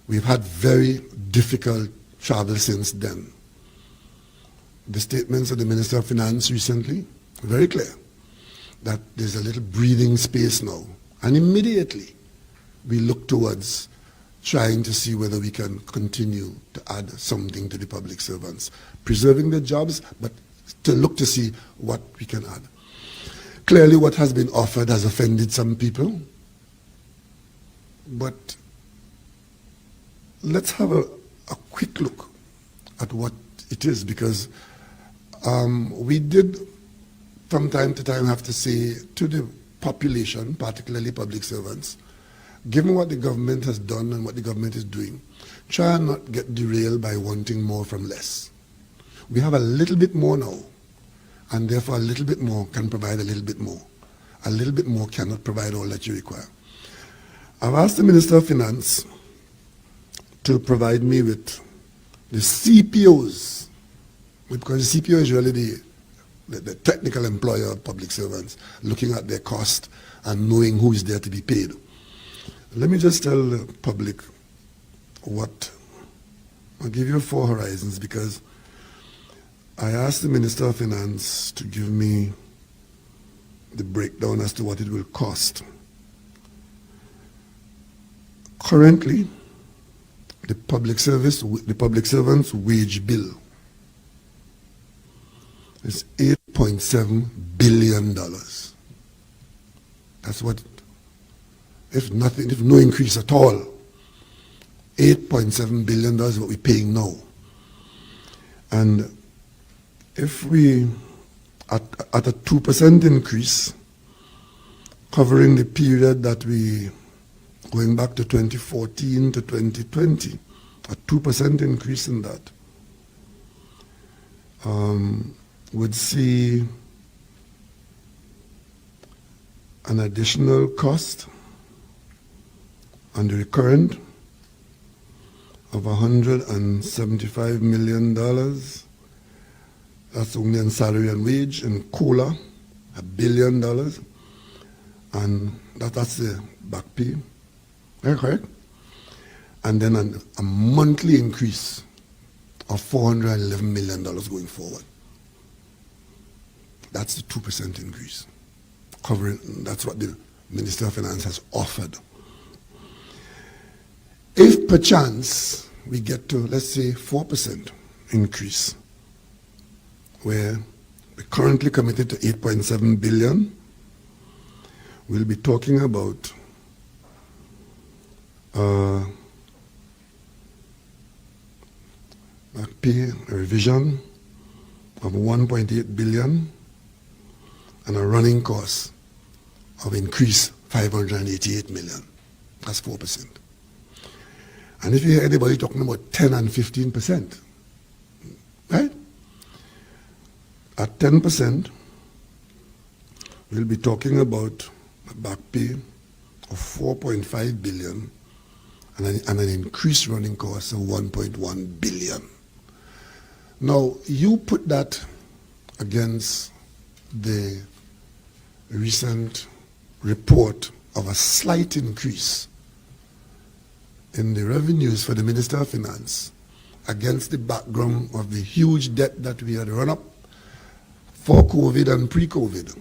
We've had very difficult travel since then. The statements of the Minister of Finance recently, very clear, that there's a little breathing space now. And immediately, we look towards trying to see whether we can continue to add something to the public servants, preserving their jobs, but to look to see what we can add. Clearly, what has been offered has offended some people, but let's have a quick look at what it is, because we did from time to time have to say to the population, particularly public servants, given what the government has done and what the government is doing, try and not get derailed by wanting more from less. We have a little bit more now, and therefore a little bit more can provide a little bit more. A little bit more cannot provide all that you require. I've asked the Minister of Finance to provide me with the CPOs, because the CPO is really the technical employer of public servants, looking at their cost and knowing who is there to be paid. Let me just tell the public what, I'll give you 4 horizons, because I asked the Minister of Finance to give me the breakdown as to what it will cost. Currently, the public servant's wage bill is $8.7 billion. That's what, if no increase at all, $8.7 billion is what we're paying now. And if we, at a 2% increase, covering the period that we, going back to 2014 to 2020, a 2% increase in that, would see an additional cost on the recurrent of $175 million. That's only in salary and wage. In COLA, $1 billion. And that's the back pay. Yeah, correct? And then a monthly increase of $411 million going forward. That's the 2% increase. Covering, that's what the Minister of Finance has offered. If perchance we get to, let's say, 4% increase, where we're currently committed to 8.7 billion, we'll be talking about back pay, a revision of 1.8 billion and a running cost of increase 588 million. as 4%. And if you hear anybody talking about 10 and 15%, right? At 10%, we'll be talking about a back pay of 4.5 billion and an increased running cost of 1.1 billion. Now, you put that against the recent report of a slight increase in the revenues for the Minister of Finance against the background of the huge debt that we had run up for COVID and pre-COVID.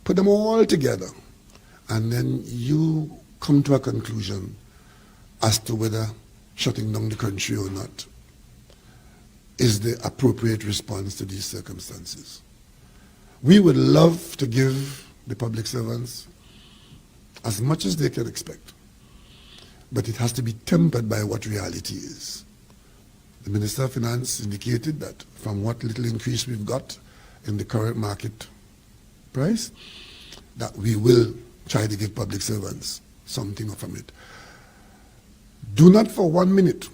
Put them all together, and then you come to a conclusion as to whether shutting down the country or not is the appropriate response to these circumstances. We would love to give the public servants as much as they can expect, but it has to be tempered by what reality is. The Minister of Finance indicated that from what little increase we've got in the current market price, that we will try to give public servants something from it. Do not for 1 minute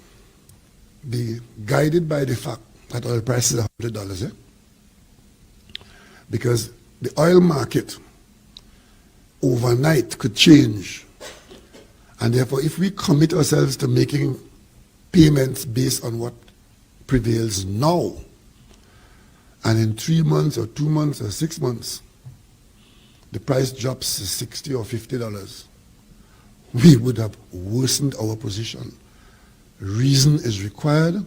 be guided by the fact that oil price is $100, because the oil market overnight could change, and therefore if we commit ourselves to making payments based on what prevails now, and in 3 months or 2 months or 6 months the price drops to $60 or $50, we would have worsened our position. Reason is required,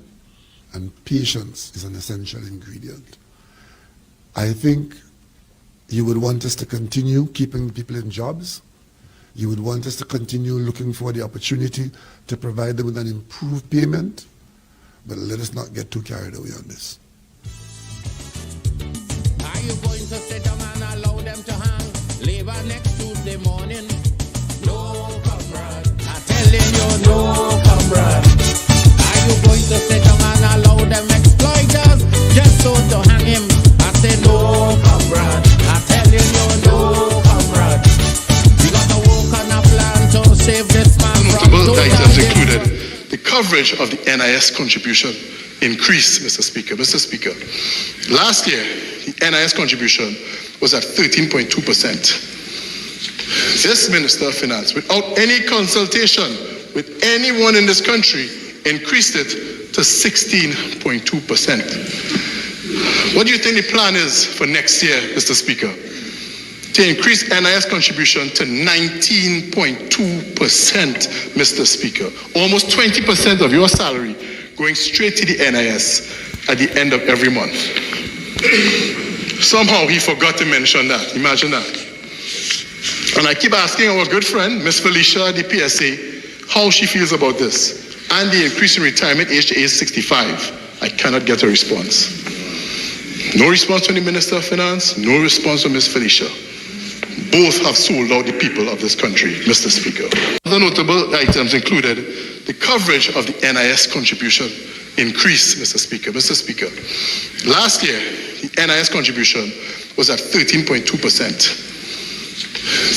and patience is an essential ingredient. I think you would want us to continue keeping people in jobs. You would want us to continue looking for the opportunity to provide them with an improved payment, but let us not get too carried away on this. Are you going to sit down and allow them to hang labor next Tuesday morning? No, comrade. I'm telling you, no, comrade. Are you going to sit down and allow them exploiters just so to hang him? I say no, comrade. I'm telling you, no, comrade. We got to work on a plan to save this man from notable items included the coverage of the NIS contribution increased, Mr. Speaker. Mr. Speaker, last year, the NIS contribution was at 13.2%. This Minister of Finance, without any consultation with anyone in this country, increased it to 16.2%. What do you think the plan is for next year, Mr. Speaker? To increase NIS contribution to 19.2%, Mr. Speaker. Almost 20% of your salary going straight to the NIS at the end of every month. Somehow he forgot to mention that. Imagine that. And I keep asking our good friend, Ms. Felicia, the PSA, how she feels about this. And the increase in retirement age to age 65. I cannot get a response. No response from the Minister of Finance, no response from Ms. Felicia. Both have sold out the people of this country, Mr. Speaker. Other notable items included the coverage of the NIS contribution increased, Mr. Speaker. Mr. Speaker, last year, the NIS contribution was at 13.2%.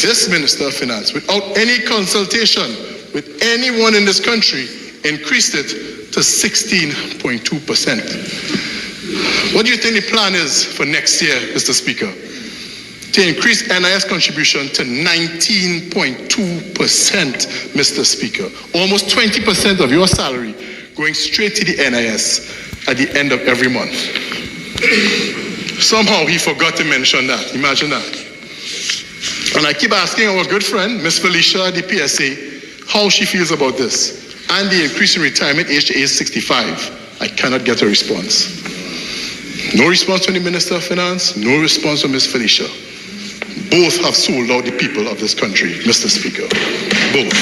This Minister of Finance, without any consultation with anyone in this country, increased it to 16.2%. What do you think the plan is for next year, Mr. Speaker? To increase NIS contribution to 19.2%, Mr. Speaker. Almost 20% of your salary going straight to the NIS at the end of every month. Somehow he forgot to mention that. Imagine that. And I keep asking our good friend, Ms. Felicia, the PSA, how she feels about this. And the increase in retirement age to age 65. I cannot get a response. No response from the Minister of Finance, no response from Ms. Felicia. Both have sold out the people of this country, Mr. Speaker. Both.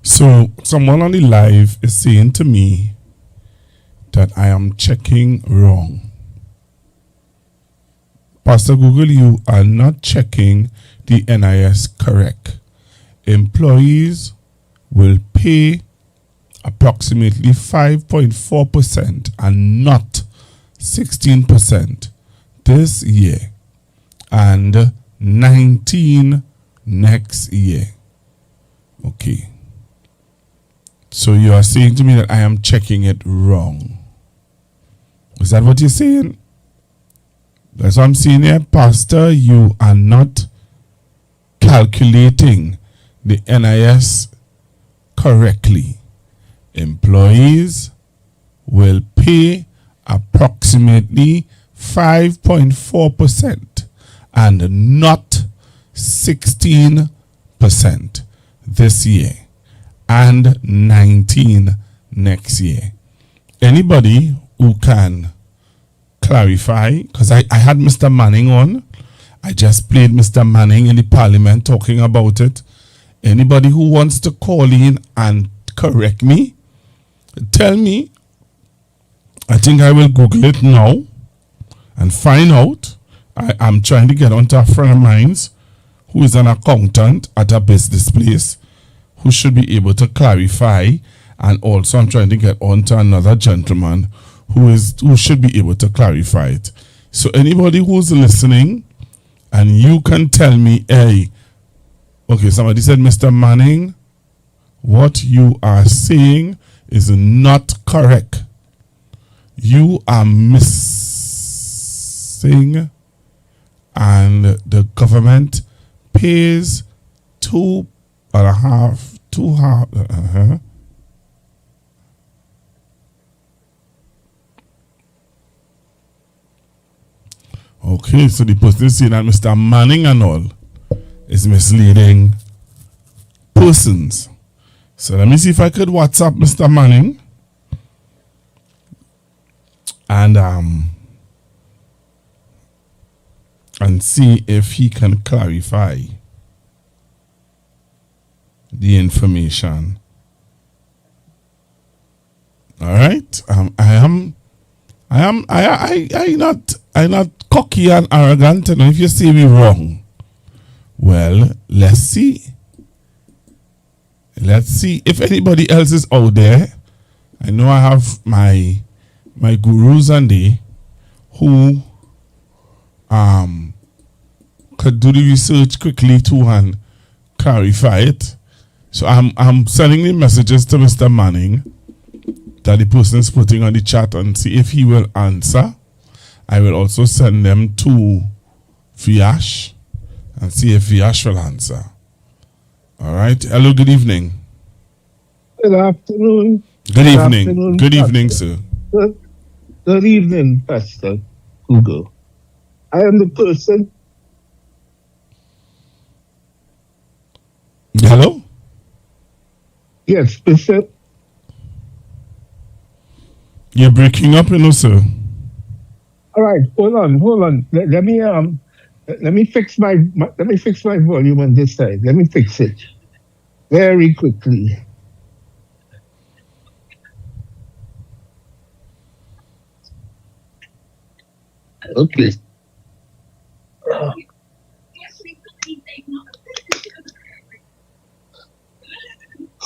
So someone on the live is saying to me that I am checking wrong. Pastor Google, you are not checking the NIS correct. Employees will pay approximately 5.4% and not 16% this year, and 19% next year. Okay. So you are saying to me that I am checking it wrong. Is that what you're saying? That's what I'm saying here, Pastor. You are not calculating the NIS correctly. Employees will pay approximately 5.4% and not 16% this year and 19% next year. Anybody who can clarify, because I had Mr. Manning on. I just played Mr. Manning in the parliament talking about it. Anybody who wants to call in and correct me, tell me. I think I will Google it now and find out. I'm trying to get onto a friend of mine who is an accountant at a business place who should be able to clarify, and also I'm trying to get onto another gentleman who should be able to clarify it. So anybody who's listening and you can tell me, hey, okay, somebody said, Mr. Manning, what you are saying is not correct. You are missing, and the government pays 2.5. Okay, so the person saying that Mr. Manning and all is misleading persons. So let me see if I could WhatsApp Mr. Manning and see if he can clarify the information. All right. I'm not cocky and arrogant, and if you see me wrong, well, let's see. Let's see if anybody else is out there. I know I have my gurus and they who could do the research quickly too and clarify it. So I'm sending the messages to Mr. Manning that the person is putting on the chat and see if he will answer. I will also send them to Viash and see if Viash will answer. All right. Hello, good evening. Good afternoon. Good evening. Good evening, sir. Good evening, Pastor Google. I am the person. Hello? Yes, Bishop. You're breaking up, sir. All right, hold on. Let me fix my volume on this side. Let me fix it very quickly. Okay.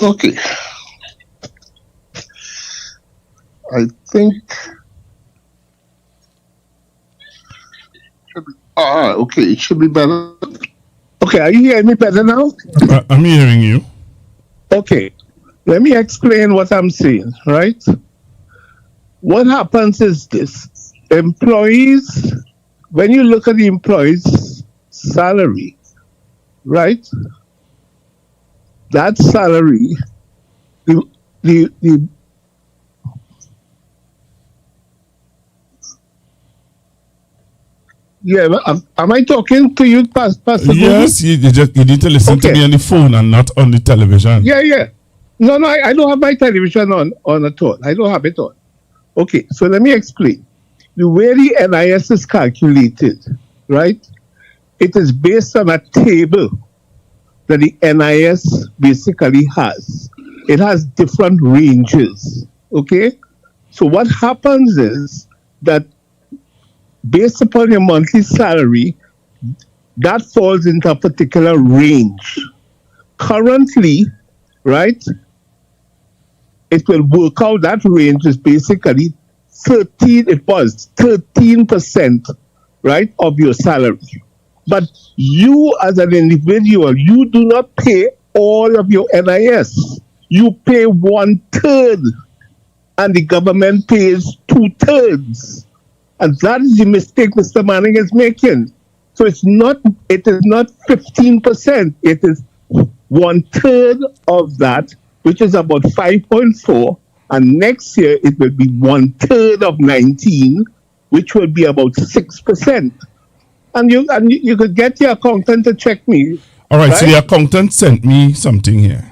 Okay. I think. Okay, it should be better. Okay, are you hearing me better now? I'm hearing you. Okay, let me explain what I'm saying, right? What happens is this. Employees, when you look at the employee's salary, right? That salary, yeah, am I talking to you, Pastor? Yes, you need to listen to me on the phone and not on the television. Yeah. No, I don't have my television on at all. I don't have it on. Okay, so let me explain. The way the NIS is calculated, right? It is based on a table that the NIS basically has. It has different ranges, okay? So what happens is that based upon your monthly salary, that falls into a particular range. Currently, right, it will work out, that range is basically 13%, right, of your salary. But you as an individual, you do not pay all of your NIS. You pay 1/3 and the government pays 2/3. And that is the mistake Mr. Manning is making. So it is not 15%, it is 1/3 of that, which is about 5.4, and next year it will be 1/3 of 19, which will be about 6%. And you could get your accountant to check me. All right, so the accountant sent me something here.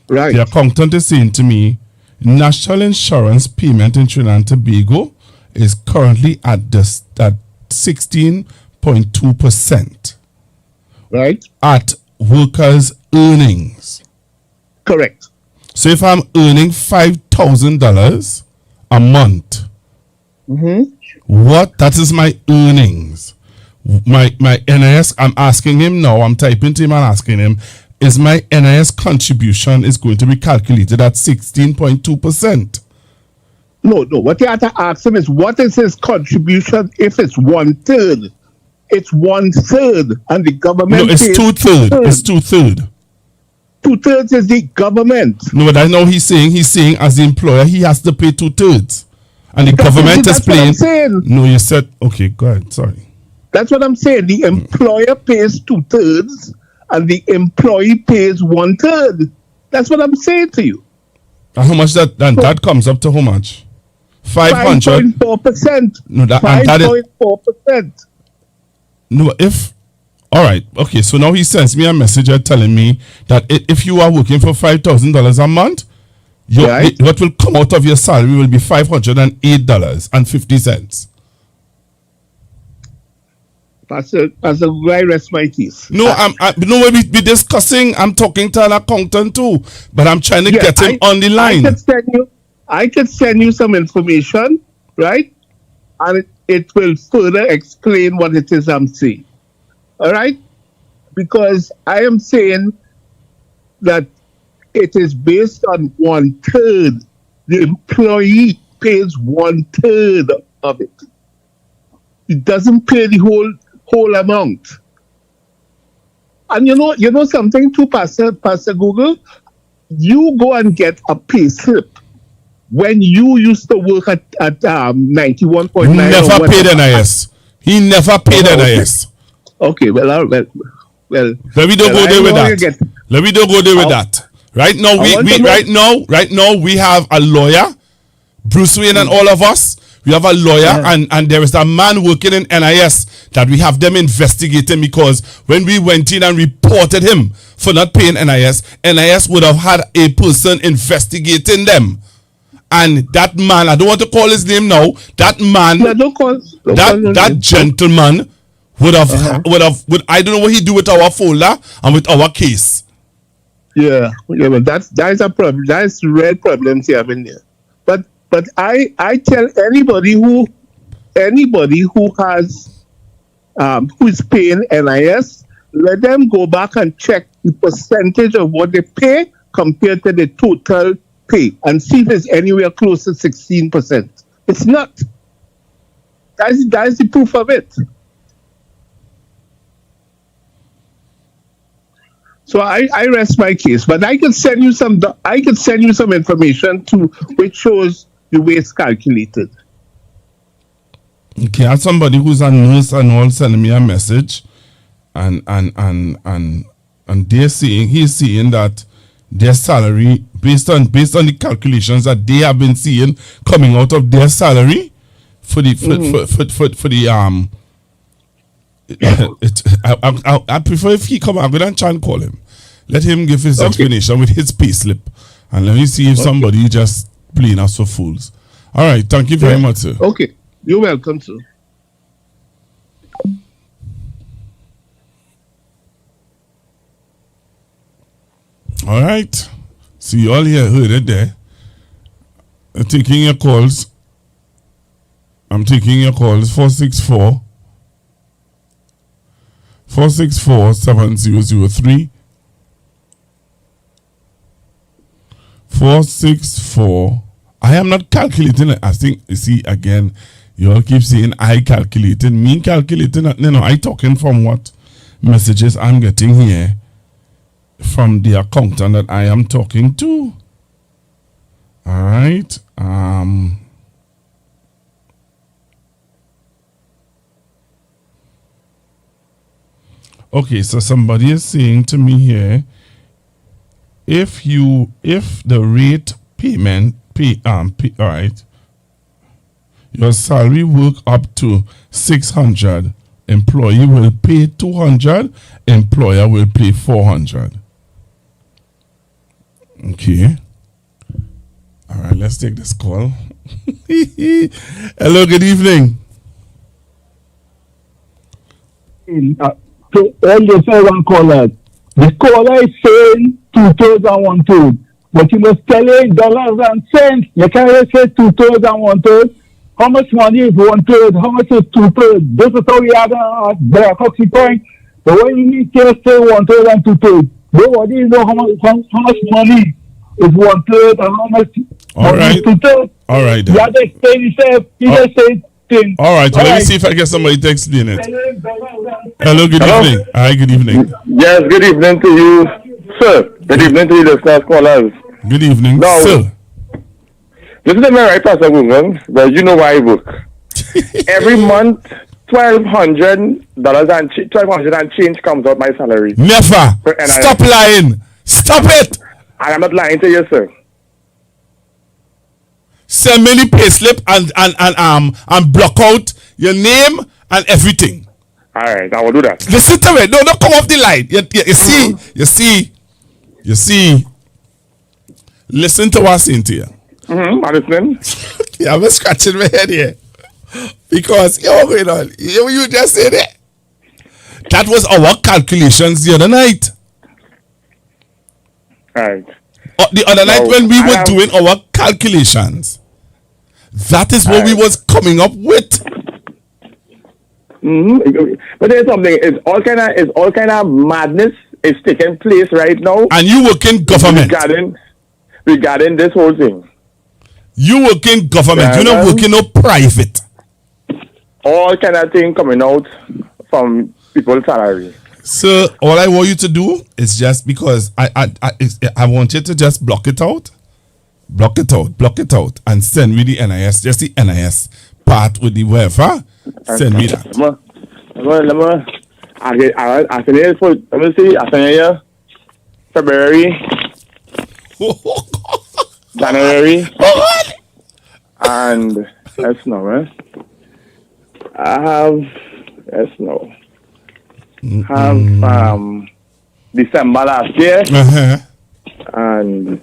Right. The accountant is saying to me, national insurance payment in Trinidad and Tobago is currently at 16.2%. Right. At workers' earnings. Correct. So if I'm earning $5,000 a month, that is my earnings. My NIS, I'm asking him now, I'm typing to him and asking him, is my NIS contribution is going to be calculated at 16.2%? No. What you have to ask him is, what is his contribution if it's 1/3? It's 1/3, and the government. No, it's 2/3. It's 2/3. 2/3 is the government. No, but I know he's saying as the employer he has to pay 2/3, and the government is paying. No, you said okay. Go ahead. Sorry. That's what I'm saying. The employer pays 2/3, and the employee pays 1/3. That's what I'm saying to you. And how much that comes up to how much? 5.4%. No, that 5.4%. No, all right, okay. So now he sends me a message telling me that if you are working for $5,000 a month, what will come out of your salary will be $508.50. Pastor, why rest my case? No, we're discussing. I'm talking to an accountant too, but I'm trying to get him on the line. I could send you some information, right? And it will further explain what it is I'm saying. All right? Because I am saying that it is based on 1/3. The employee pays 1/3 of it. It doesn't pay the whole amount. And you know something too, Pastor Google? You go and get a pay slip when you used to work at 91.9. Never paid NIS. He never paid NIS. Okay, well. Let me don't go there with that. Right now we have a lawyer, Bruce Wayne and all of us. We have a lawyer, and there is a man working in NIS that we have them investigating, because when we went in and reported him for not paying NIS would have had a person investigating them. And that man, I don't want to call his name now, that man, that gentleman would have, I don't know what he do with our folder and with our case. Yeah, but that's a problem. That's real problems you have in there. But I tell anybody who has who is paying NIS, let them go back and check the percentage of what they pay compared to the total pay and see if it's anywhere close to 16%. It's not. That's the proof of it. So I rest my case, but I can send you some information too, which shows the way it's calculated. Okay, I have somebody who's a nurse and all sending me a message, and he's saying that their salary, based on the calculations that they have been seeing coming out of their salary for the I prefer if he come. I'm gonna try and call him. Let him give his explanation with his payslip, and let me see if somebody just playing us for fools. All right, thank you very much, sir. Okay, you're welcome, sir. All right, see you all here. Heard it there. I'm taking your calls. 464. 464-7003. 464 I am not calculating it. I think, you see, again, you all keep saying I calculated. Me calculating, I talking from what messages I'm getting here from the accountant that I am talking to. All right. Okay, so somebody is saying to me here, if the rate payment all right, your salary work up to 600, employee will pay 200, employer will pay 400. Okay. All right, let's take this call. Hello, good evening. To all the seven callers, the caller is saying 2/3 and 1/3, but you must tell him dollars and cents. You can't say 2/3 and 1/3. How much money is 1/3? How much is 2/3? This is how we have a Coxy point. But when you need to say 1/3 and 2/3, nobody knows how much money is 1/3 and how much money is 2/3. All right. You have to explain yourself. You just say things. All right, well, let me see if I get somebody to explain it. Hello, good evening. Hi, good evening. Yes, good evening to you, sir. Good evening to you, listeners, callers. Good evening, sir. This is a very right person, woman, but you know why I work. Every month, $1,200 and $1,200 and change comes out my salary. Never. Stop lying. Stop it. And I'm not lying to you, sir. Send me the payslip and block out your name and everything. All right, I will do that. Listen to me. No, don't come off the line. You see. Listen to what I'm saying to you. I'm listening. Yeah, I'm scratching my head here. Because, what's going on? You just said it. That was our calculations the other night. All right. The other night when we were doing our calculations, that is what we was coming up with. But there's something. It's all kind of madness is taking place right now. And you work in government regarding this whole thing. You work in government. You're not working no private. All kind of thing coming out from people's salary. So all I want you to do is just because I want you to just block it out, and send me the NIS, just the NIS part with the whatever. Send me that. Let me see. I send you February, January, and that's no, man. I have that's no. Have December last year, and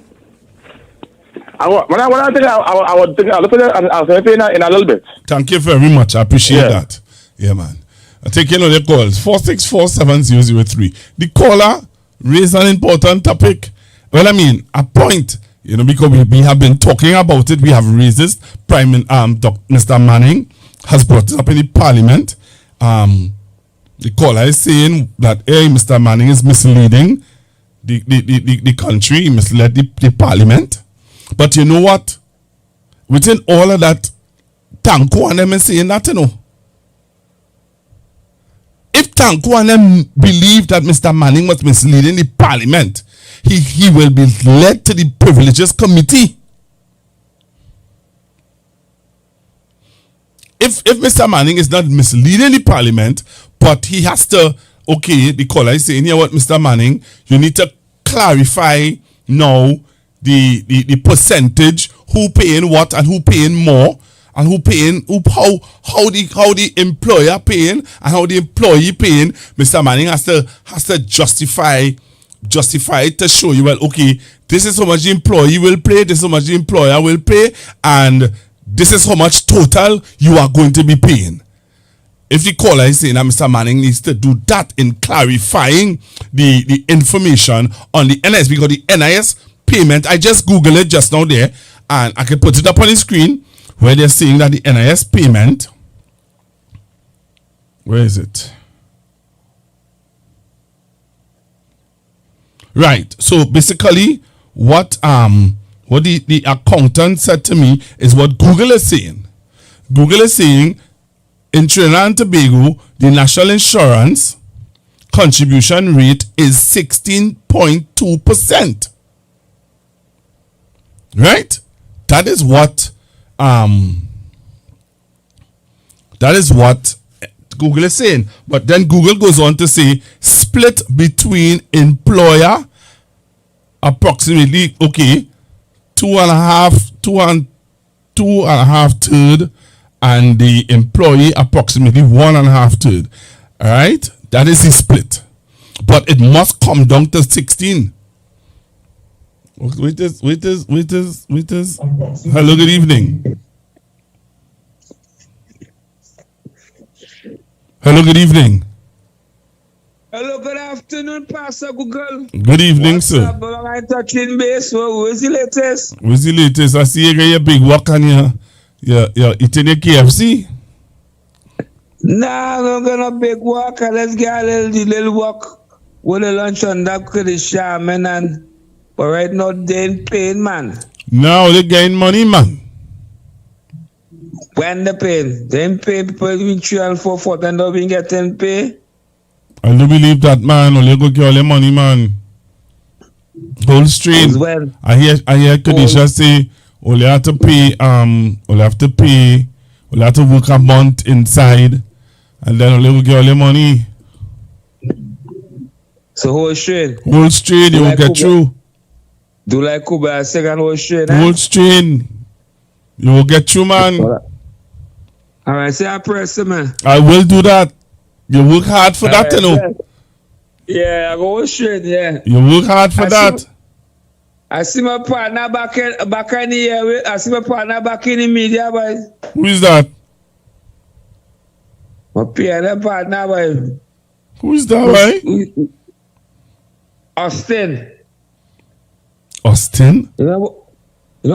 I look at it, I'll say it in a little bit. Thank you very much. I appreciate that. Yeah, man. I take in on your calls. 4647003. The caller raised an important topic. Well, I mean, a point. Because we have been talking about it. We have raised this. Mr. Manning has brought it up in the parliament. The caller is saying that, hey, Mr. Manning is misleading the country, he misled the parliament. But you know what? Within all of that, Tanko and them is saying that, If Tanko and them believe that Mr. Manning was misleading the parliament, he will be led to the privileges committee. If Mr. Manning is not misleading the parliament, but he has to, the caller is saying here, what, Mr. Manning, you need to clarify now the percentage, who paying what and who paying more, and how the employer paying and how the employee paying. Mr. Manning has to justify it to show you, well, this is how much the employee will pay, this is how much the employer will pay, and this is how much total you are going to be paying. If the caller is saying that Mr. Manning needs to do that in clarifying the information on the NIS, because the NIS payment, I just Googled it just now there, and I can put it up on the screen where they're saying that the NIS payment, where is it? Right. So basically, what What the accountant said to me is what Google is saying. Google is saying in Trinidad and Tobago, the national insurance contribution rate is 16.2%. Right? That is what Google is saying. But then Google goes on to say split between employer approximately 2.5 third, and the employee approximately 1.5 third. All right, that is the split, but it must come down to 16. Wait. Hello, good evening. Hello, good evening. Hello, good afternoon, Pastor Google. Good evening, What's sir. Up, I'm touching base. Where's the latest? Where's the latest? I see you got your big walk on you're eating your KFC. Nah, I'm gonna big walk. Let's get a little walk with a lunch on that with the shaman and but right now they ain't paying, man. Now they getting money, man. When they paying? They ain't paying people between 3 and 4 and they'll be getting pay. I don't believe that, man. Only go get all the money, man. Whole stream. Well. I hear Kadisha say only have to pay only have to work a month inside and then only go get all the money. So whole strain. Whole strain you will get through. Do like Kuba second whole strain. Whole strain. You will get through, man. Alright, say I press it, man. I will do that. You work hard for that, you know. Yeah, I go straight, yeah. You work hard for that. I see my partner back in the year. I see my partner back in the media, boy. Who is that? My partner, boy. Who is that, boy? Austin. Austin? You know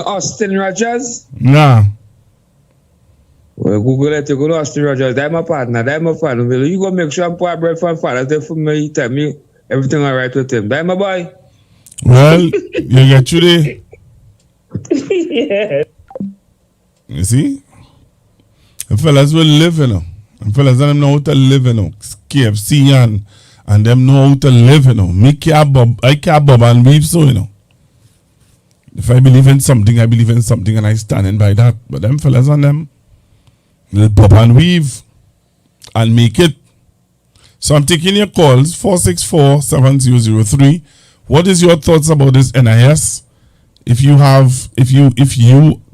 Austin Rogers? Nah. Well, Google it, you go to Austin Rogers. That's my partner. That's my father. You go make sure I'm poor bread for father. For me, tell me everything all right with him. That's my boy. Well, you get through there. Yeah. You see? The fellas will live, you know. The fellas don't know how to live, you know. KFC and them know how to live, you know. Me can't bob and weave so, you know. If I believe in something, I believe in something and I stand in by that. But them fellas on them, they'll bob and weave and make it. So I'm taking your calls, 464-7003. What is your thoughts about this NIS? If you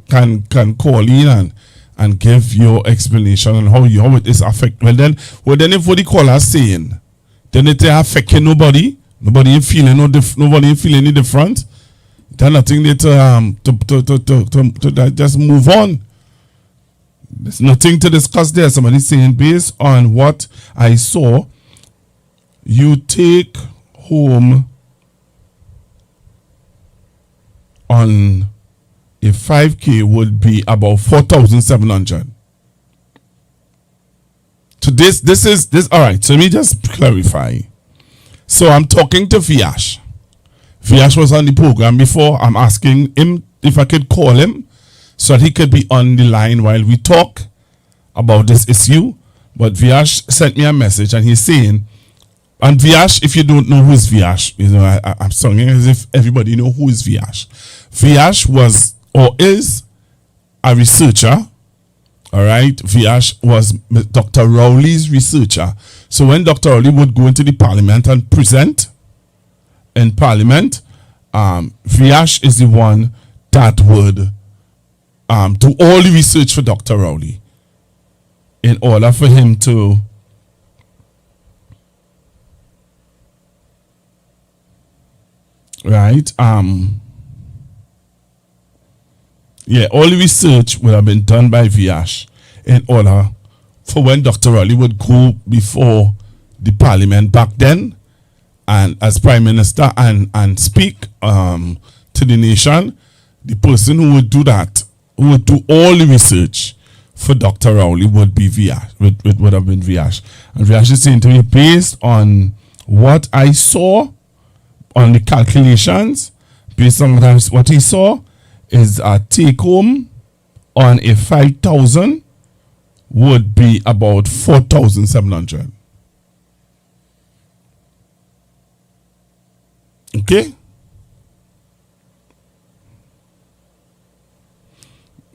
can call in and give your explanation on how it is affect. Well then if what the caller is saying, then it ain't affecting nobody. Nobody ain't feeling nobody ain't feeling any different. There's nothing there to just move on. There's nothing to discuss there. Somebody saying based on what I saw, you take home on a 5K would be about 4,700. So this all right. So let me just clarify. So I'm talking to Viash. Viash was on the program before. I'm asking him if I could call him so that he could be on the line while we talk about this issue. But Viash sent me a message and he's saying, and Viash, if you don't know who is Viash, you know, I'm sounding as if everybody know who is Viash. Viash was or is a researcher. All right, Viash was Dr. Rowley's researcher. So when Dr. Rowley would go into the parliament and present in parliament, Viash is the one that would do all the research for Dr. Rowley in order for him to right all the research would have been done by Viash in order for when Dr. Rowley would go before the parliament back then and as prime minister and speak to the nation. The person who would do that, who would do all the research for Dr. Rowley would be Viash, would have been Viash. And Viash is saying to me, based on what I saw, on the calculations, based on what he saw, is a take home on a 5,000 would be about 4,700. Okay?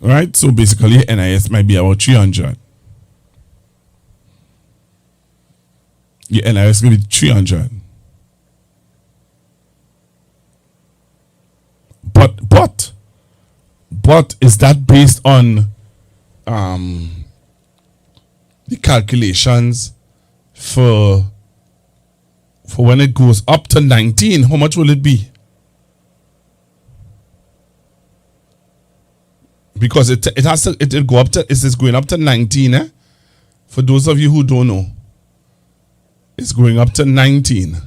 Right? So basically NIS might be about 300. Yeah, NIS will be 300. But is that based on the calculations for when it goes up to 19? How much will it be? Because it has to it go up to, it's going up to 19, eh? For those of you who don't know, it's going up to 19.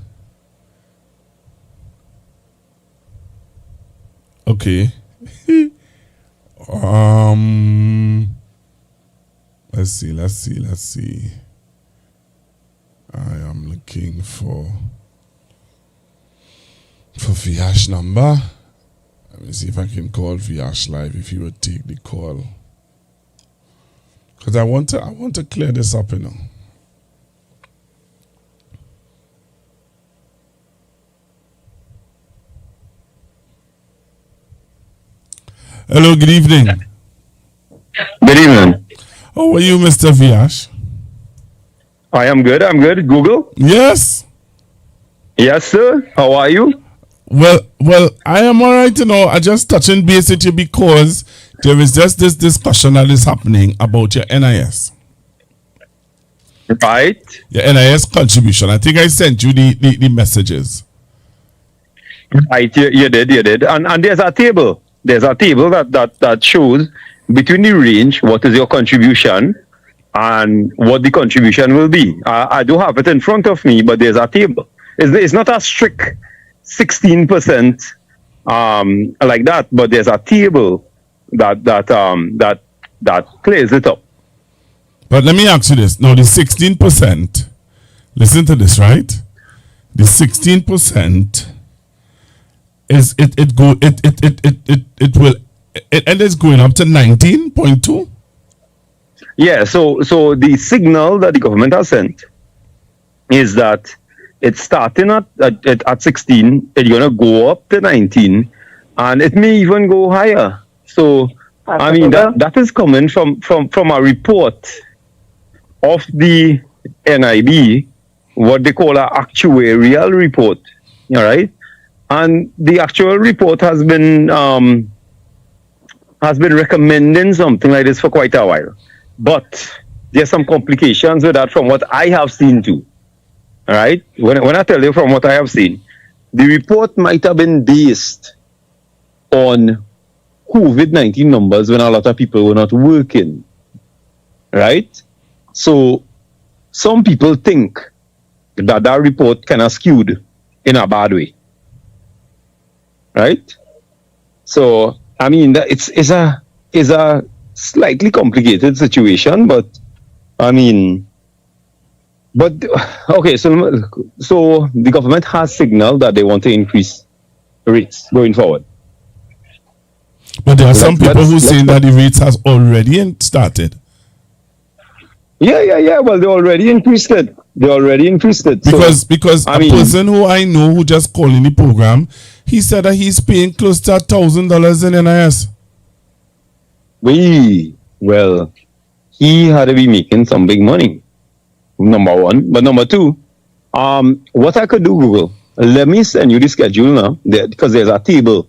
Okay. Let's see. I am looking for Viash number. Let me see if I can call Viash live if he would take the call. Because I want to clear this up, you know. Hello, good evening. Good evening. How are you, Mr. Viash? I am good. I'm good. Google? Yes. Yes, sir. How are you? Well, I am all right, you know. I just touching base with you because there is just this discussion that is happening about your NIS. Right. Your NIS contribution. I think I sent you the messages. Right, you did. And there's a table. There's a table that shows between the range what is your contribution and what the contribution will be. I do have it in front of me, but there's a table. It's not a strict 16% like that, but there's a table that clears it up. But let me ask you this. Now the 16%, listen to this, right? The 16% is it is going up to 19.2. Yeah, so the signal that the government has sent is that it's starting at 16, it's gonna go up to 19, and it may even go higher. So I mean that is coming from a report of the NIB, what they call an actuarial report. All right. And the actual report has been recommending something like this for quite a while. But there's some complications with that from what I have seen too. All right? When I tell you from what I have seen, the report might have been based on COVID-19 numbers when a lot of people were not working. Right? So some people think that report kind of skewed in a bad way. Right? So I mean that it's a slightly complicated situation, but I mean, okay. So the government has signaled that they want to increase rates going forward. But there are some people who say that the rates has already started. Yeah. Well, they already increased it. Because a person who I know who just called in the program, he said that he's paying close to $1,000 in NIS. Well, he had to be making some big money. Number one, but number two, what I could do, Google, let me send you the schedule now, because there's a table.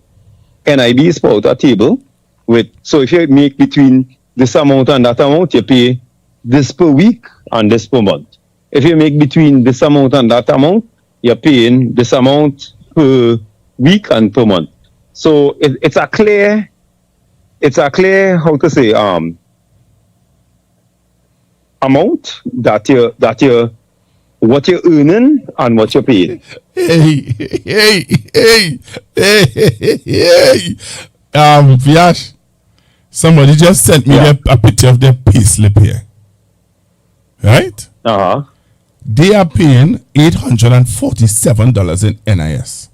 NIB is put out a table with. So if you make between this amount and that amount, you pay this per week and this per month. If you make between this amount and that amount, you're paying this amount per week and per month. So it's a clear, how to say, amount that you're what you're earning and what you're paying. Hey. Viash, somebody just sent me a picture of their pay slip here. Right? They are paying $847 in NIS.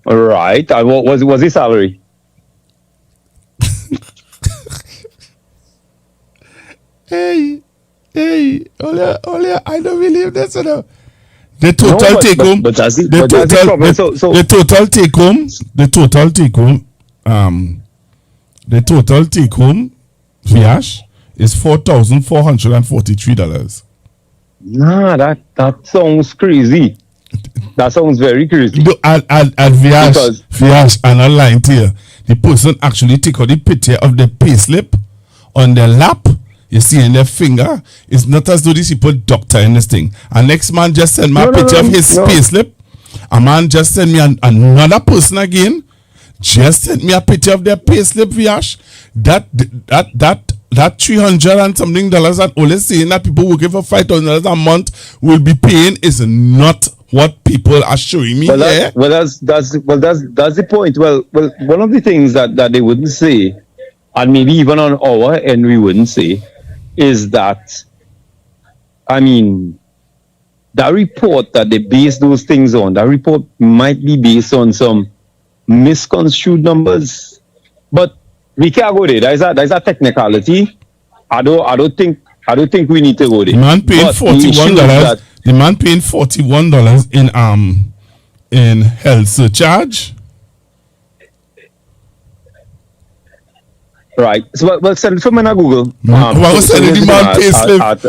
All right. And what was his salary? I don't believe this. The total take home. But that's the problem. The total take home. The total take home, Viash, is $4,443. Nah, that sounds crazy. That sounds very crazy. At Viash, I'm not lying to you. The person actually take out the picture of the payslip on their lap. You see in their finger. It's not as though these people doctor in this thing. And next man just sent me a picture of his payslip. A man just sent me another person again. Just sent me a picture of their payslip, Viash. That $300 and something that only saying that people working for $5,000 a month will be paying is not what people are showing me here. That's the point. Well, one of the things that they wouldn't say, and maybe even on our end we wouldn't say, is that, I mean, that report that they base those things on, that report might be based on some misconstrued numbers, but we can't go there. There's a technicality. I don't think we need to go there. The man paying $41. The man paying $41 in health surcharge. Right. So, well, send it from me on Google. What was sending the man payslip? What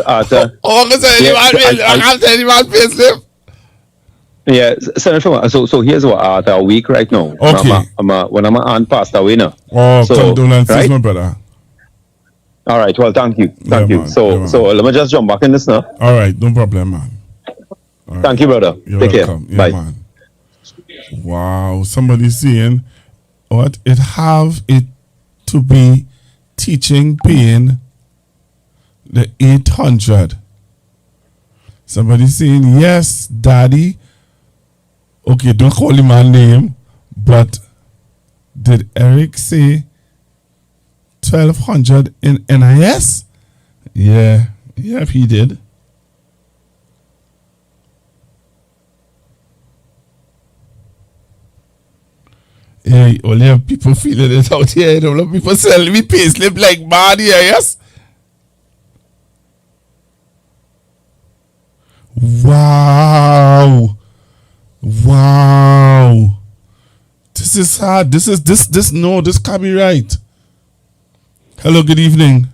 was sending the man payslip? Yeah, Senator. So here's what a week right now. Okay. When my aunt passed away now. Oh, so, condolences, right? my brother. All right. Well, thank you. Man. So let me just jump back in this now. All right, no problem, man. Right. Thank you, brother. You're Take welcome. care. Yeah, Bye. Man. Wow, somebody saying what it have it to be teaching paying the 800. Somebody saying yes, daddy. Okay, don't call him my name, but did Eric say 1,200 in NIS? Yeah, he did. Hey, only have people feeling it out here. You don't know people selling me payslip like mad here, yes? Wow. This is hard. This can't be right. Hello, good evening.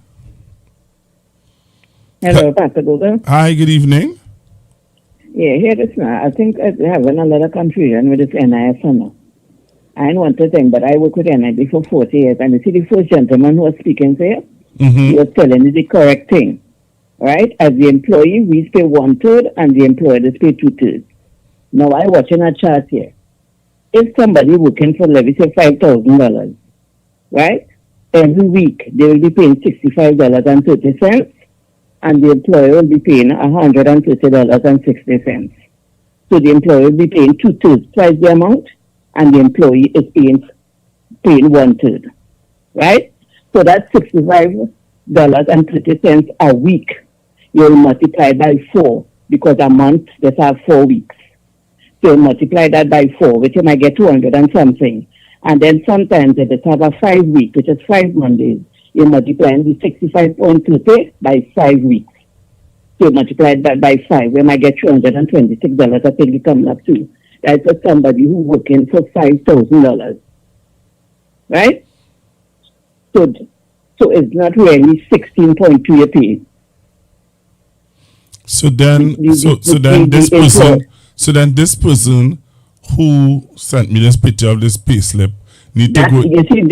Hello, Pastor Google. Hi, good evening. Yeah, here this now. I think I have a lot of confusion with this NIS now. I don't want to think, but I work with NIS for 40 years, and you see the first gentleman who was speaking here, he was telling you the correct thing, right? As the employee, we pay 1/3, and the employer is pay 2/3. Now, I watching a chart here. If somebody working for, let me say, $5,000, right? Every week, they will be paying $65.30, and the employer will be paying $130.60. So the employer will be paying 2/3, twice the amount, and the employee is paying 1/3, right? So that's $65.30 a week. You'll multiply by 4 because a month just have 4 weeks. So you multiply that by 4, which you might get 200 and something. And then sometimes if it's have a 5 week, which is 5 Mondays, you multiply the 65.30 by 5 weeks. So you multiply that by 5, we might get $226 I think it comes up to. That's for somebody who's working for $5,000, right? So it's not really 16.2 you pay. So then this person who sent me this picture of this payslip need to go. You see,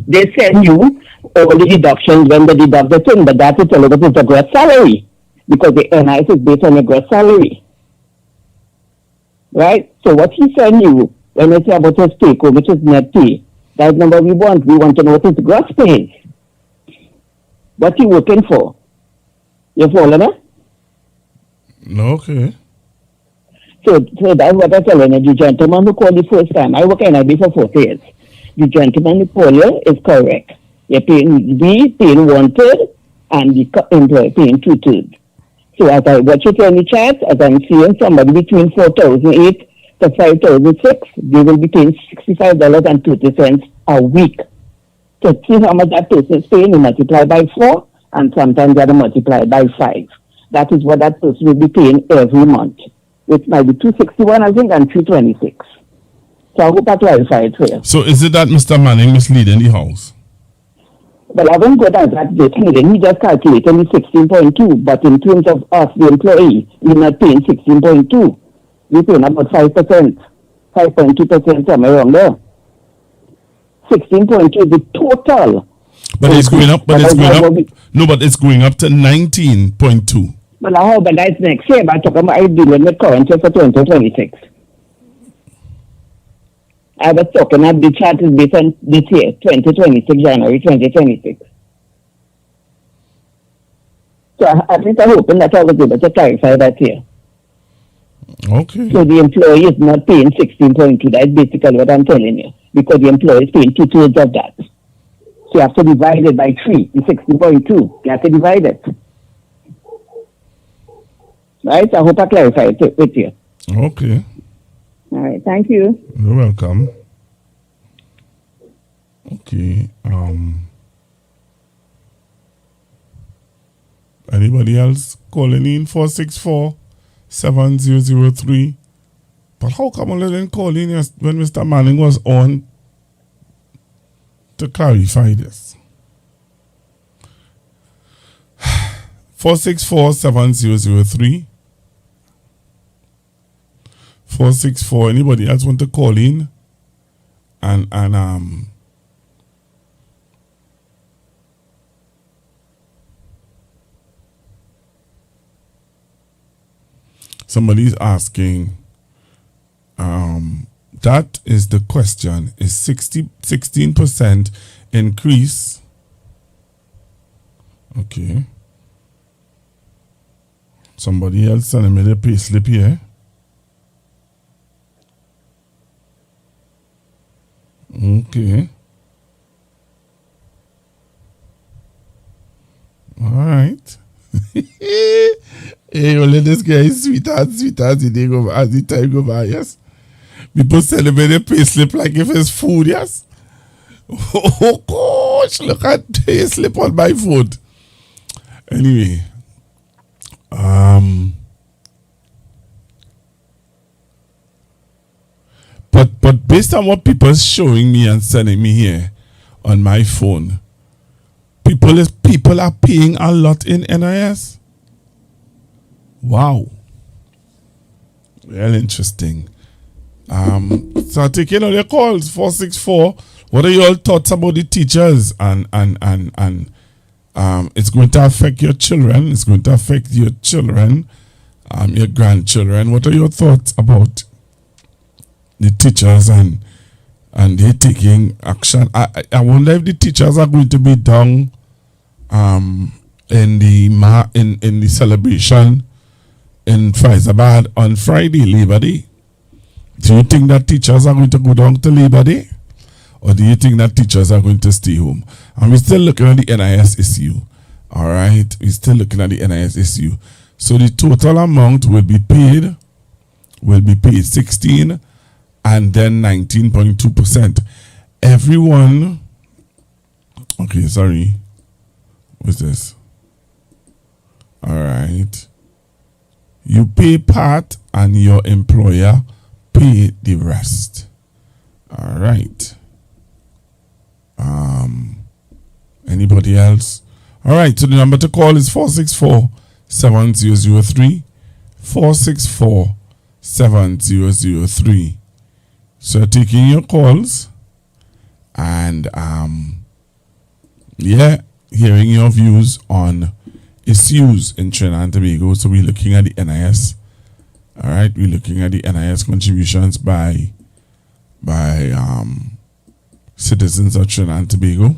they send you all the deductions when they deduct the thing, but that is a little bit of gross salary because the NIS is based on your gross salary. Right? So what he sent you, when I say about his take home, which is net pay, that's number we want. We want to know what his gross pay is. What he working for? You follow me? No, okay. So that's what I'm telling you. The gentleman who called the first time, I work in IB for 40 years. The gentleman who called you is correct. You're paying 1/3 and the employer paying 2/3. So as I watch it on the chart, as I'm seeing somebody between 4,008 to 5,006, they will be paying $65.30 a week. So see how much that person is paying, you multiply by 4, and sometimes you have to multiply by 5. that is what that person will be paying every month. It might be 261, I think, and 326. So I hope I clarify it for you. So is it that Mr. Manning misleading the house? Well, I won't go down that misleading. He just calculated only 16.2, but in terms of us, the employee, we're not paying 16.2. We're paying about 5%, 5.2%, somewhere around there. 16.2 is the total. But it's going up, but it's going up. No, but it's going up to 19.2. Well, I hope that's next year, but I'm talking about dealing with current year for 2026. I was talking about the chart is based on this year, 2026, January 2026. So at least I'm hoping that I was able to clarify that here. Okay. So the employee is not paying 16.2. That's basically what I'm telling you. Because the employee is paying 2/3 of that. So you have to divide it by 3, the 16.2. You have to divide it. Right? I hope I clarified it with you. Okay. All right. Thank you. You're welcome. Okay. Anybody else calling in 464-7003? But how come I didn't call in when Mr. Manning was on to clarify this? 464-7003. 464. Anybody else want to call in? And somebody's asking, that is the question, is 16% increase? Okay. Somebody else sending me the pay slip here. Okay. All right. Hey, only this guy is sweet as the day go by, as the time go by, yes. People celebrate the pay slip like if it's food, yes. Oh gosh, look at pay slip on my food. Anyway, but based on what people are showing me and sending me here on my phone, people are paying a lot in NIS. Wow. Well, interesting. So taking all your calls, 464. What are your thoughts about the teachers? And it's going to affect your children. It's going to affect your children, your grandchildren. What are your thoughts about the teachers and they taking action? I wonder if the teachers are going to be down in the celebration in Faizabad on Friday, Labor Day. Do you think that teachers are going to go down to Labor Day? Or do you think that teachers are going to stay home? And we're still looking at the NIS issue. All right? We're still looking at the NIS issue. So the total amount will be paid 16 and then 19.2%. Everyone, okay, sorry. What's this? All right. You pay part and your employer pay the rest. All right. Anybody else? All right. So the number to call is 464-7003. 464-7003. So taking your calls and hearing your views on issues in Trinidad and Tobago. So we're looking at the NIS. All right, we're looking at the NIS contributions by citizens of Trinidad and Tobago.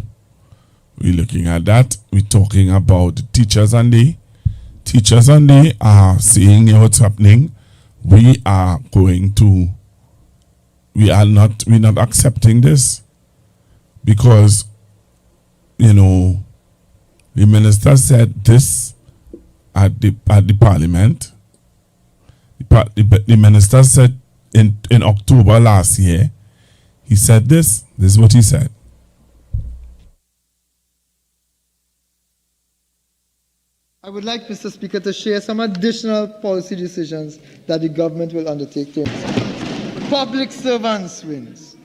We're looking at that. We're talking about the teachers and they. Teachers and they are seeing what's happening. We're not accepting this because, you know, the minister said this at the parliament. The minister said in October last year, he said this. This is what he said. I would like, Mr. Speaker, to share some additional policy decisions that the government will undertake to public servants wins.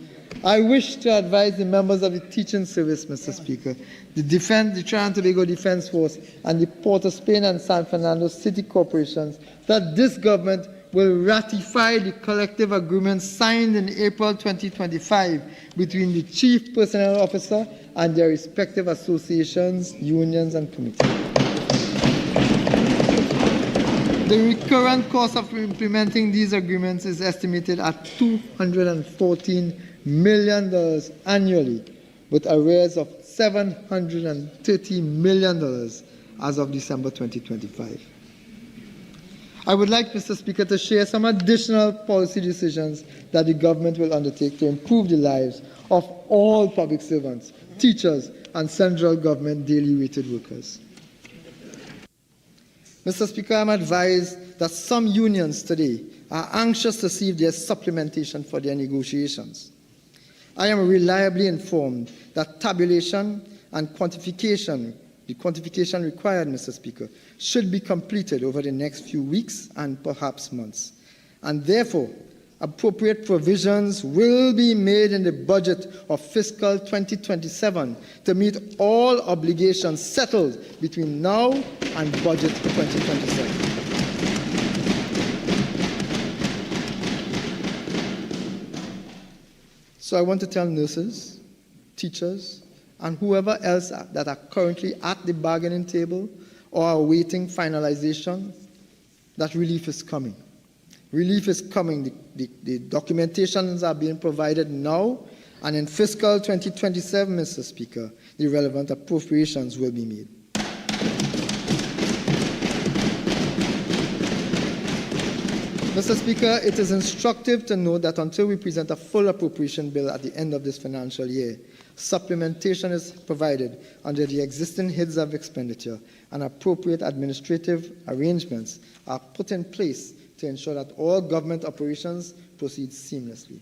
I wish to advise the members of the teaching service, Mr. Speaker, the Trinidad and Tobago Defence Force, and the Port of Spain and San Fernando City Corporations that this government will ratify the collective agreement signed in April 2025 between the Chief Personnel Officer and their respective associations, unions, and committees. The recurrent cost of implementing these agreements is estimated at $214 million annually, with arrears of $730 million as of December 2025. I would like, Mr. Speaker, to share some additional policy decisions that the government will undertake to improve the lives of all public servants, teachers, and central government daily rated workers. Mr. Speaker, I am advised that some unions today are anxious to see if there is supplementation for their negotiations. I am reliably informed that tabulation and quantification, the quantification required, Mr. Speaker, should be completed over the next few weeks and perhaps months. And therefore, appropriate provisions will be made in the budget of fiscal 2027 to meet all obligations settled between now and budget 2027. So I want to tell nurses, teachers, and whoever else that are currently at the bargaining table or are awaiting finalization that relief is coming. Relief is coming. The documentations are being provided now, and in fiscal 2027, Mr. Speaker, the relevant appropriations will be made. Mr. Speaker, it is instructive to note that until we present a full appropriation bill at the end of this financial year, supplementation is provided under the existing heads of expenditure, and appropriate administrative arrangements are put in place to ensure that all government operations proceed seamlessly.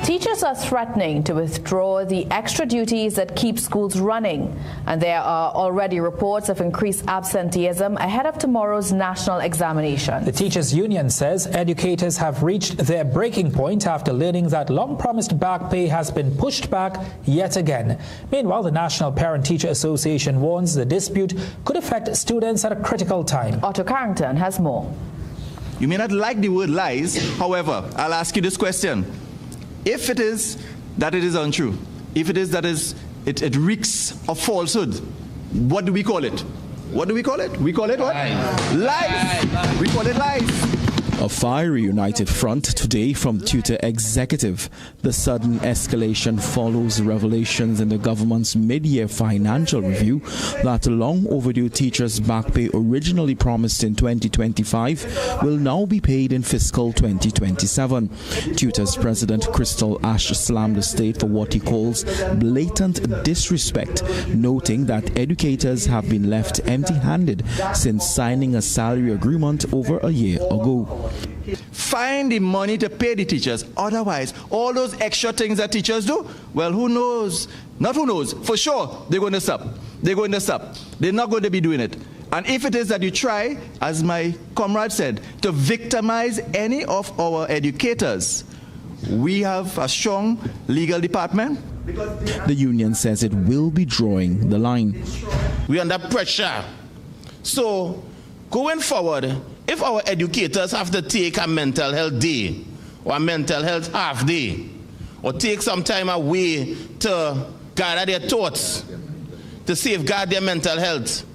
Teachers are threatening to withdraw the extra duties that keep schools running, and there are already reports of increased absenteeism ahead of tomorrow's national examination. The teachers' union says educators have reached their breaking point after learning that long-promised back pay has been pushed back yet again. Meanwhile, the National Parent-Teacher Association warns the dispute could affect students at a critical time. Otto Carrington has more. You may not like the word lies, however, I'll ask you this question. If it is that it is untrue, if it is that it reeks of falsehood, what do we call it? What do we call it? We call it what? Lies. We call it lies. A fiery united front today from Tutor Executive. The sudden escalation follows revelations in the government's mid-year financial review that long overdue teachers' back pay originally promised in 2025 will now be paid in fiscal 2027. Tutor's President Crystal Ash slammed the state for what he calls blatant disrespect, noting that educators have been left empty-handed since signing a salary agreement over a year ago. Find the money to pay the teachers. Otherwise, all those extra things that teachers do, well, who knows? Not who knows. For sure, they're going to stop. They're going to stop. They're not going to be doing it. And if it is that you try, as my comrade said, to victimize any of our educators, we have a strong legal department. The union says it will be drawing the line. We're under pressure. So, going forward, if our educators have to take a mental health day or a mental health half day or take some time away to gather their thoughts, to safeguard their mental health,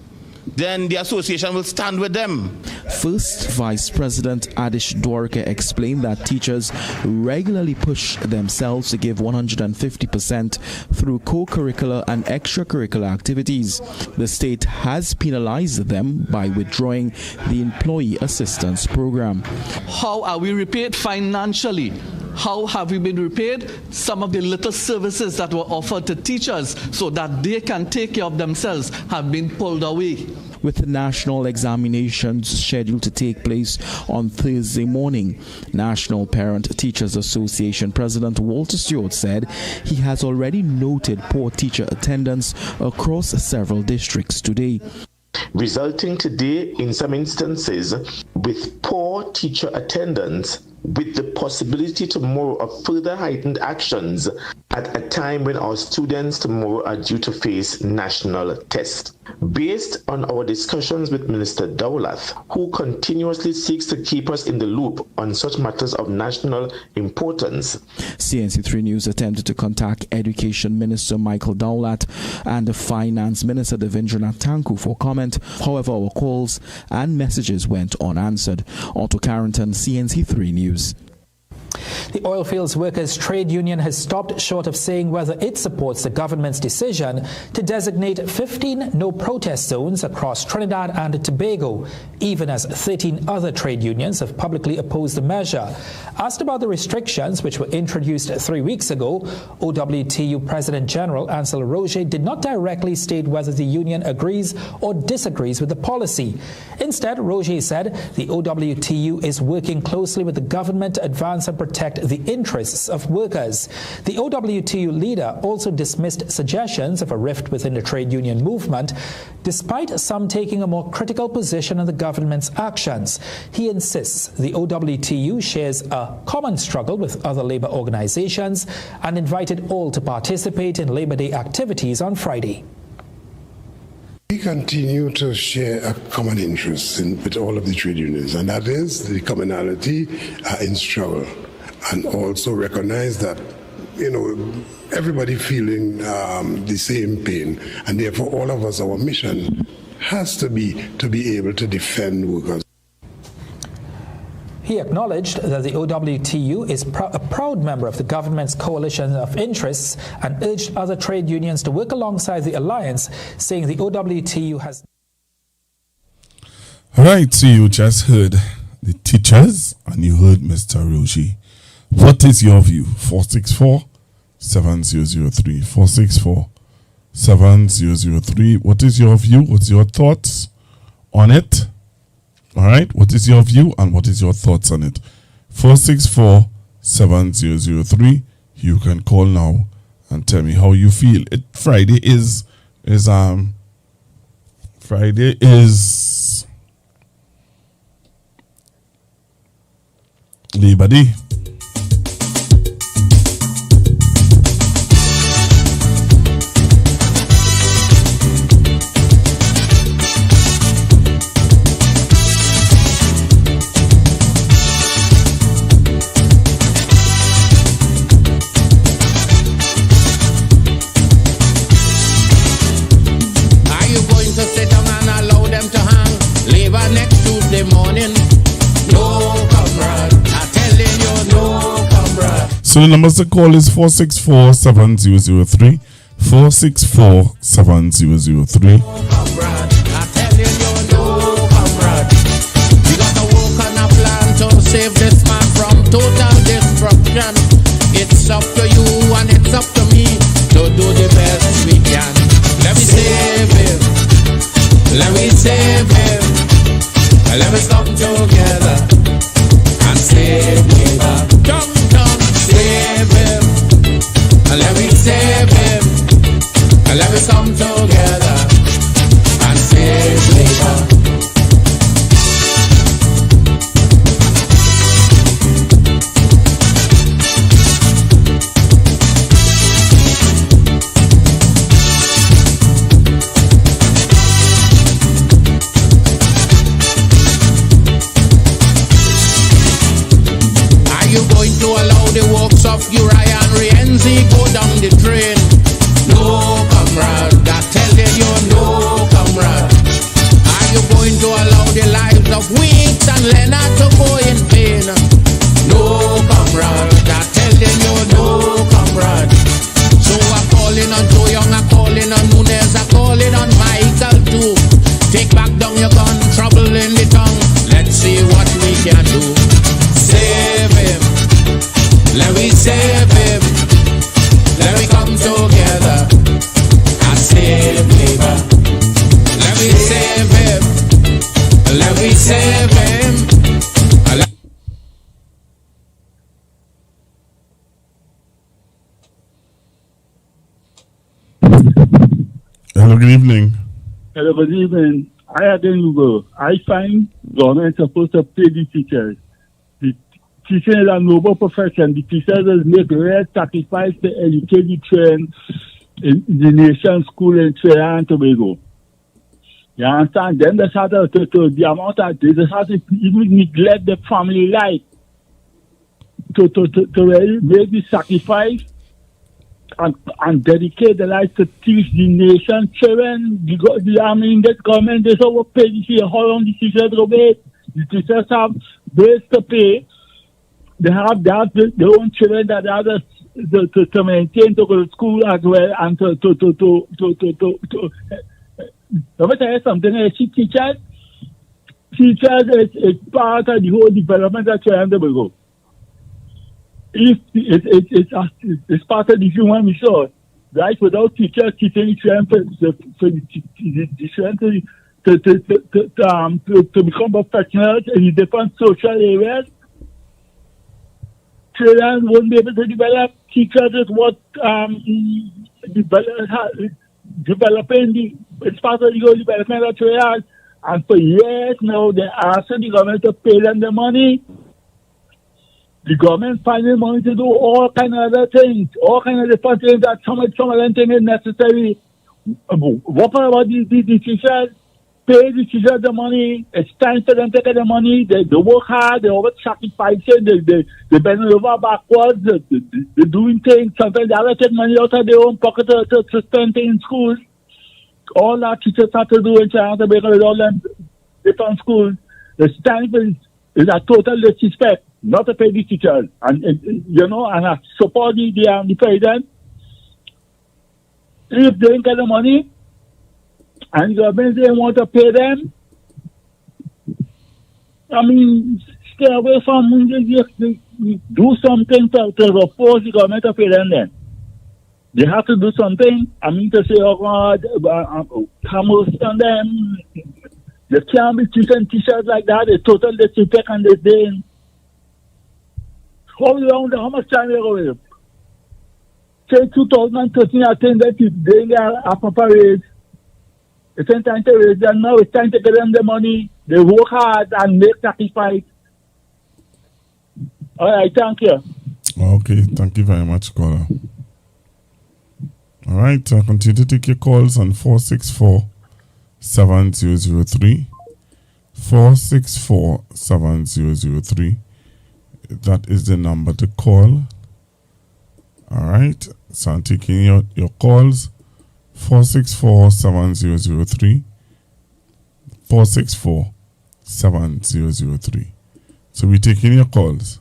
then the association will stand with them. First Vice President Adish Dwarka explained that teachers regularly push themselves to give 150% through co-curricular and extracurricular activities. The state has penalized them by withdrawing the Employee Assistance Program. How are we repaid financially? How have we been repaid? Some of the little services that were offered to teachers so that they can take care of themselves have been pulled away. with the national examinations scheduled to take place on Thursday morning. National Parent Teachers Association President Walter Stewart said he has already noted poor teacher attendance across several districts today, resulting today in some instances with poor teacher attendance, with the possibility tomorrow of further heightened actions at a time when our students tomorrow are due to face national tests. Based on our discussions with Minister Dowlath, who continuously seeks to keep us in the loop on such matters of national importance. CNC3 News attempted to contact Education Minister Michael Dowlath and the Finance Minister Devendranath Tanku for comment. However, our calls and messages went unanswered. Otto Carrington, CNC3 News. The Oilfields Workers Trade Union has stopped short of saying whether it supports the government's decision to designate 15 no-protest zones across Trinidad and Tobago, even as 13 other trade unions have publicly opposed the measure. Asked about the restrictions which were introduced 3 weeks ago, OWTU President General Ansel Roger did not directly state whether the union agrees or disagrees with the policy. Instead, Roger said the OWTU is working closely with the government to advance and protect the interests of workers. The OWTU leader also dismissed suggestions of a rift within the trade union movement, despite some taking a more critical position on the government's actions. He insists the OWTU shares a common struggle with other labor organizations and invited all to participate in Labor Day activities on Friday. We continue to share a common interest with all of the trade unions, and that is the commonality in struggle, and also recognize that, everybody feeling the same pain, and therefore all of us, our mission has to be able to defend workers. He acknowledged that the OWTU is a proud member of the government's coalition of interests and urged other trade unions to work alongside the alliance, saying the OWTU has... All right, so you just heard the teachers and you heard Mr. Roshi. What is your view? 464-7003. 464-7003. What is your view? What's your thoughts on it? All right, what is your view and what is your thoughts on it? 464-7003. You can call now and tell me how you feel. Friday is Labor Day. So the numbers to call is 464-7003. 464-7003. Save this man from total destruction. It's up to you and it's up to me to do the best we can. Let me save him. Let me save him. Let me come together and save labor. Come, save him. Let me save him. Let me come together and save labor. Of Uriah and Rienzi go down the drain. No, comrade, I'm telling you, no, comrade. Are you going to allow the lives of Weeks and Leonard to go in pain? No, comrade, I'm telling you, no, comrade. So I'm calling on Joe Young, I'm calling on Nunez, I'm calling on Michael too. Take back down your gun, trouble in the tongue. Let's see what we can do. Save him. Let me save him. Let me come together and save labor. Let me save him. good evening. Hello, good evening. I again go. I find government supposed to pay the teachers. The teaching is a noble profession. The teachers make real sacrifice to educate the children in the nation school in Trinidad and Tobago. You understand? Then they start to the amount that they start to even neglect the family life to really make the sacrifice and dedicate the life to teach the nation children. This government is overpaid this year. How long the teachers go pay? The teachers have bills to pay. They have their own children that they have to maintain to go to school as well and let me tell you something. Teachers is part of the whole development of Trinidad and Tobago. If it's part of the human resource, right? Without teachers teaching children for the children to become professionals in the different social areas, children won't be able to develop. Teachers is what developing it's part of the whole development of Trinidad. And for years now, they asked the government to pay them the money. The government finding money to do all kind of other things, all kind of different things that some of them think is necessary. What about the teachers? Pay the teachers the money. It's time for them to get the money. They work hard. They over sacrificing. They bend over backwards. They're doing things. Sometimes they have to take money out of their own pocket to spend things in schools. All that teachers have to do in Trinidad with all them different schools. It's time for is a total disrespect not to pay the teachers. And I support the president. If they don't get the money, and the government they want to pay them, stay away from do something to oppose the government to pay them then. They have to do something. To say, oh God, come on them. They can't be teaching teachers like that. They total disrespect and they saying, how much time they go with? Say 2013, I think that they get a proper raise. It's time to raise them now. It's time to get them the money. They work hard and make sacrifice. All right, thank you. Okay, thank you very much, caller. All right, continue to take your calls on 464-7003. 464-7003. That is the number to call. All right, so I'm taking your calls. 464-7003. 464-7003. So we're taking your calls.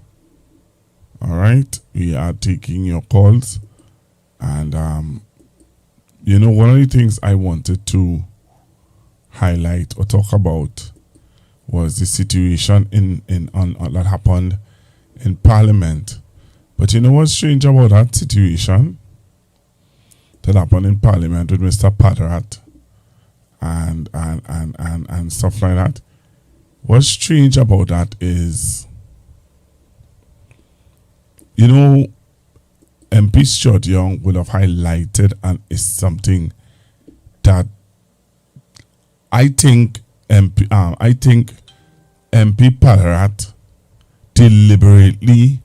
All right, we are taking your calls. And, one of the things I wanted to highlight or talk about was the situation that happened in Parliament. But you know what's strange about that situation that happened in Parliament with Mr. Padarat and stuff like that? What's strange about that is, MP Stuart Young would have highlighted, and is something that I think MP Padarat deliberately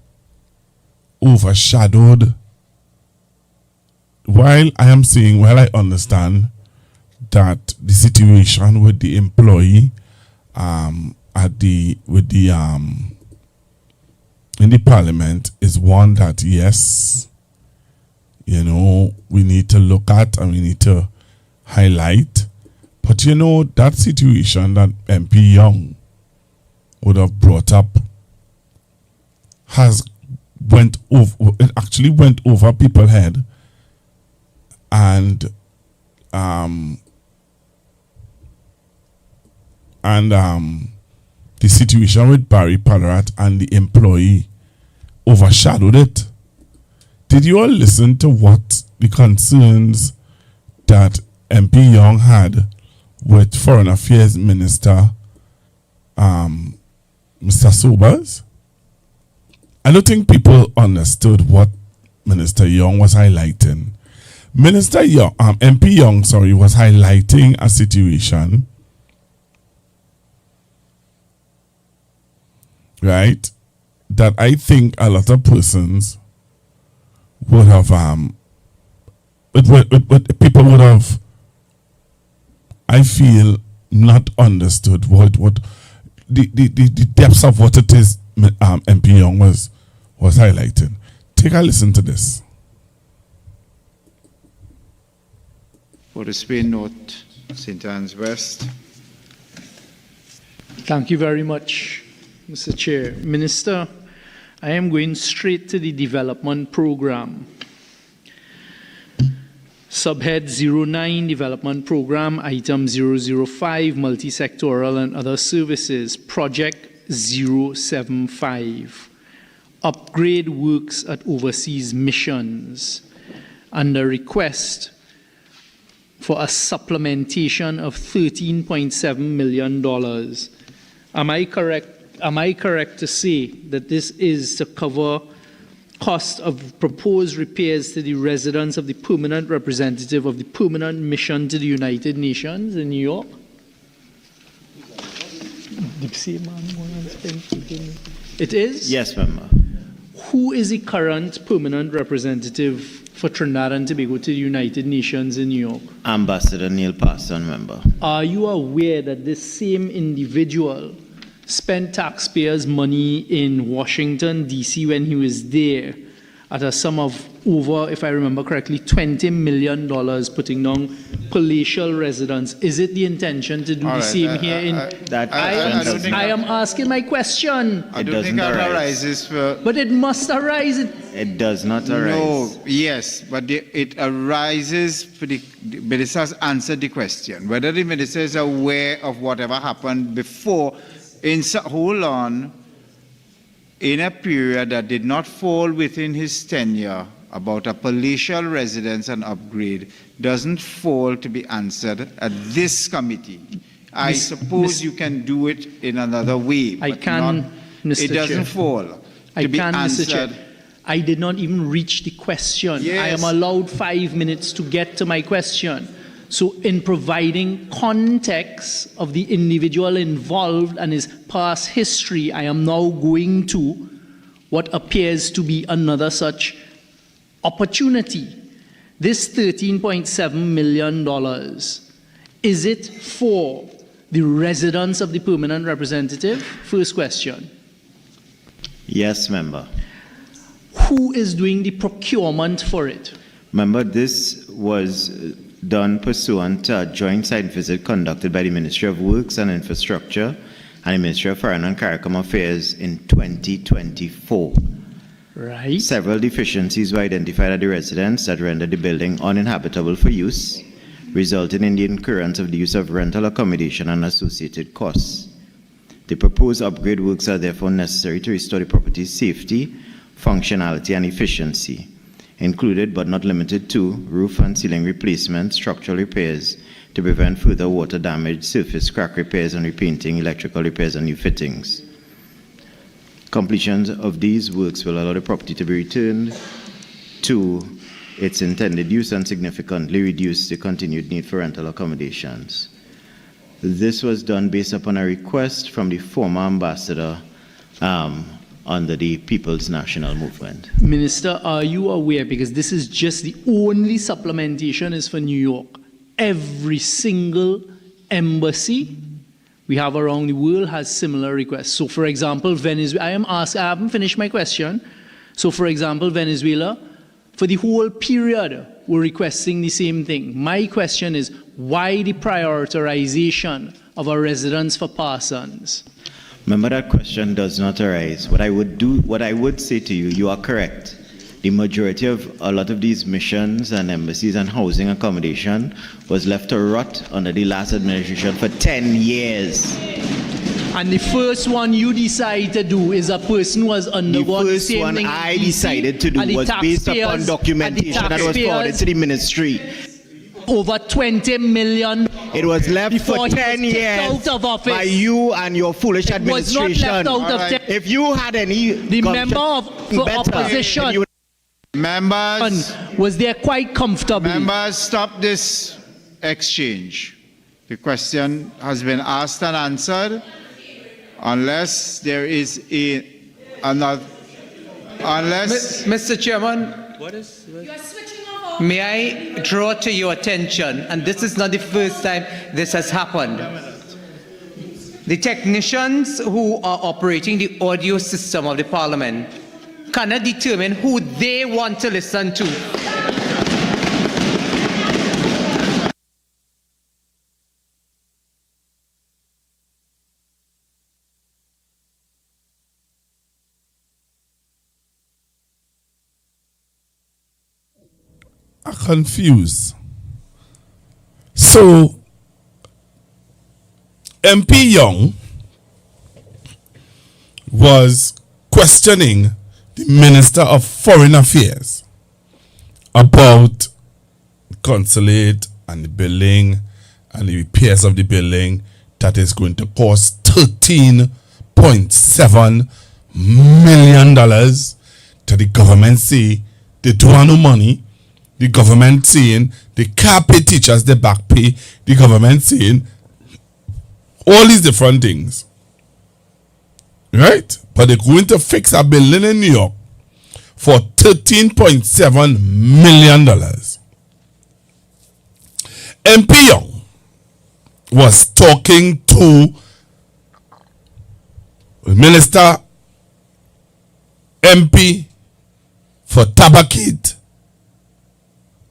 overshadowed. While I understand that the situation with the employee in the Parliament is one that, yes, we need to look at and we need to highlight. But that situation that MP Young would have brought up it actually went over people's head. And the situation with Barry Padarat and the employee overshadowed it. Did you all listen to what the concerns that MP Young had with Foreign Affairs Minister Mr. Sobers? I don't think people understood what Minister Young was highlighting. Minister Young, MP Young, was highlighting a situation, right, that I think a lot of persons would have, people would have, I feel, not understood what the depths of what it is MP Young was highlighting. Take a listen to this. For the Spain North, St. Anne's West. Thank you very much, Mr. Chair. Minister, I am going straight to the development program. Subhead 09, Development Program, Item 005, Multi-Sectoral and Other Services, Project 075, Upgrade Works at Overseas Missions, under request for a supplementation of $13.7 million. Am I correct to say that this is to cover cost of proposed repairs to the residence of the permanent representative of the permanent mission to the United Nations in New York? It is? Yes, member. Who is the current permanent representative for Trinidad and Tobago to the United Nations in New York? Ambassador Neil Parson, member. Are you aware that this same individual spent taxpayers' money in Washington, D.C. when he was there at a sum of over, if I remember correctly, $20 million putting down palatial residence? Is it the intention to do the same here in... I am asking my question. I don't think that arises for... But it must arise. It does not arise. No, yes, but it arises for the... Minister has answered the question. Whether the minister is aware of whatever happened before, hold on, in a period that did not fall within his tenure, about a palatial residence and upgrade doesn't fall to be answered at this committee. I suppose you can do it in another way. I can, Mr. It doesn't fall to be answered. Mr. Chair. I did not even reach the question. Yes. I am allowed 5 minutes to get to my question. So in providing context of the individual involved and his past history, I am now going to what appears to be another such opportunity. This $13.7 million, is it for the residence of the permanent representative? First question. Yes, member. Who is doing the procurement for it? Member, this was done pursuant to a joint site visit conducted by the Ministry of Works and Infrastructure and the Ministry of Foreign and CARICOM Affairs in 2024. Right. Several deficiencies were identified at the residence that rendered the building uninhabitable for use, resulting in the incurrence of the use of rental accommodation and associated costs. The proposed upgrade works are therefore necessary to restore the property's safety, functionality, and efficiency, included but not limited to roof and ceiling replacement, structural repairs to prevent further water damage, surface crack repairs and repainting, electrical repairs and new fittings. Completion of these works will allow the property to be returned to its intended use and significantly reduce the continued need for rental accommodations. This was done based upon a request from the former ambassador under the People's National Movement. Minister, are you aware, because this is just the only supplementation is for New York, every single embassy we have around the world has similar requests. So for example, Venezuela, I haven't finished my question. So for example, Venezuela, for the whole period, we're requesting the same thing. My question is, why the prioritization of a residence for Parsons? Remember, that question does not arise. What I would say to you, you are correct. The majority of a lot of these missions and embassies and housing accommodation was left to rot under the last administration for 10 years. And the first one you decide to do is a person who has undergone the same thing. The first one I decided to do was based upon documentation that was forwarded to the ministry. Over 20 million. It was left for 10 years by you and your foolish administration. It was not left out of If you had any the member of opposition. Members, was there quite comfortably. Members, stop this exchange. The question has been asked and answered. Unless there is another. Unless. Mr. Chairman, may I draw to your attention, and this is not the first time this has happened. The technicians who are operating the audio system of the Parliament cannot determine who they want to listen to. I'm confused. So, MP Young was questioning the Minister of Foreign Affairs about the consulate and the building and the repairs of the building that is going to cost $13.7 million to the government say they don't have no money. The government saying they can't pay teachers their back pay. The government saying all these different things. Right? But they're going to fix a building in New York for $13.7 million. MP Young was talking to Minister MP for Tabakit,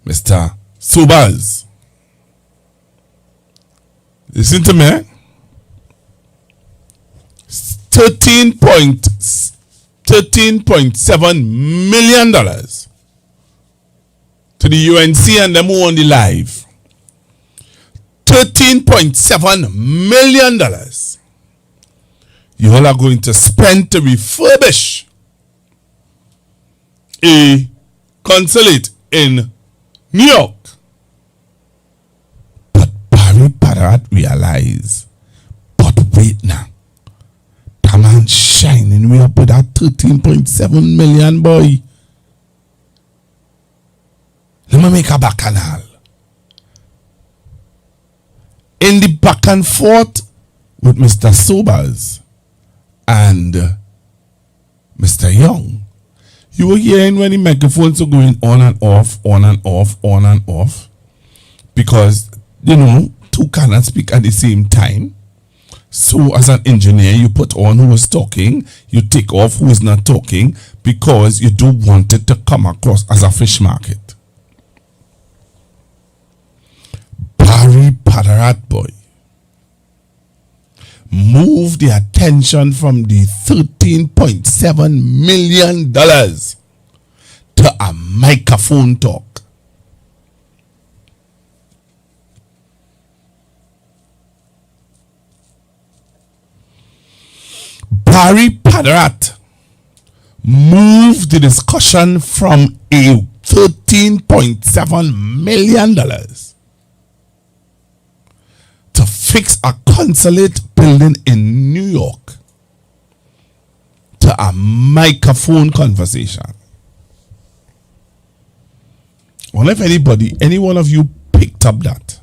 Mr. Subas. Listen to me. $13.7 million to the UNC and them who on the live. $13.7 million. You all are going to spend to refurbish a consulate in New York. But Barry Parat realized, but wait now. That man shining me up with that 13.7 million, boy. Let me make a bacchanal. In the back and forth with Mr. Sobers and Mr. Young, you were hearing when the microphones are going on and off, on and off, on and off. Because, you know, two cannot speak at the same time. So as an engineer, you put on who is talking, you take off who is not talking, because you don't want it to come across as a fish market. Barry Padarat boy, move the attention from the $13.7 million to a microphone talk. Barry Padarat moved the discussion from a $13.7 million to fix a consulate building in New York to a microphone conversation. I wonder if any one of you picked up that.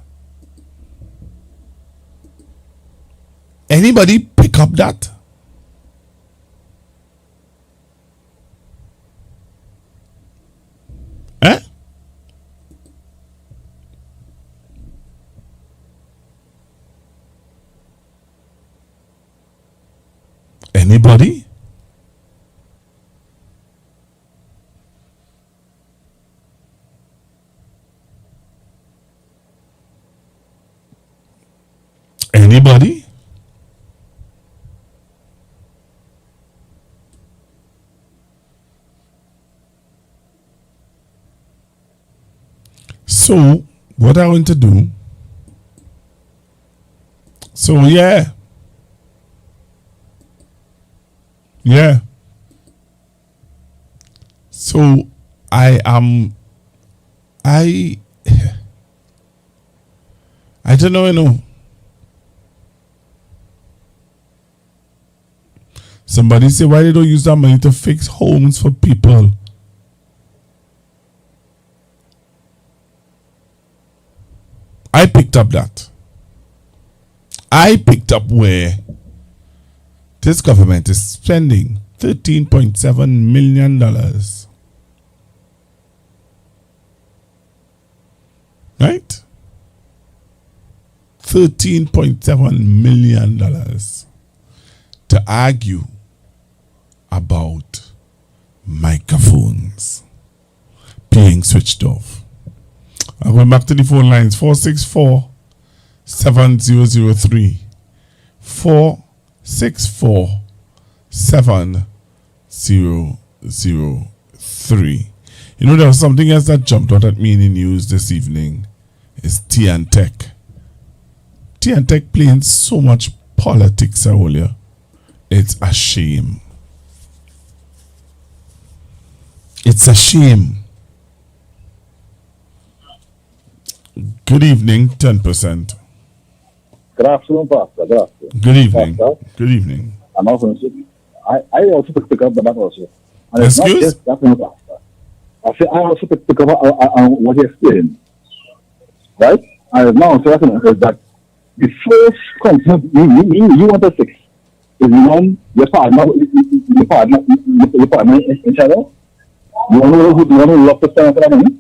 Anybody pick up that? Eh? Anybody? Anybody? So, what I want to do, so yeah. So, I don't know, Somebody say, why they don't use that money to fix homes for people? picked up that. I picked up where this government is spending $13.7 million. Right? $13.7 million to argue about microphones being switched off. I'm going back to the phone lines. 464-7003. 464-7003. You know, there was something else that jumped out at me in the news this evening. It's T and Tech. T and Tech playing so much politics earlier. It's a shame. It's a shame. Good evening, 10%. Good afternoon, Pastor. Good afternoon. Good evening. Pastor, good evening. I'm also, I also pick up that also. And it's Excuse? not just that one, Pastor. I say I also pick up on what you explained. Right? And now so is that the first concept you want to fix is your partner in each other. You want to love to stand for that money?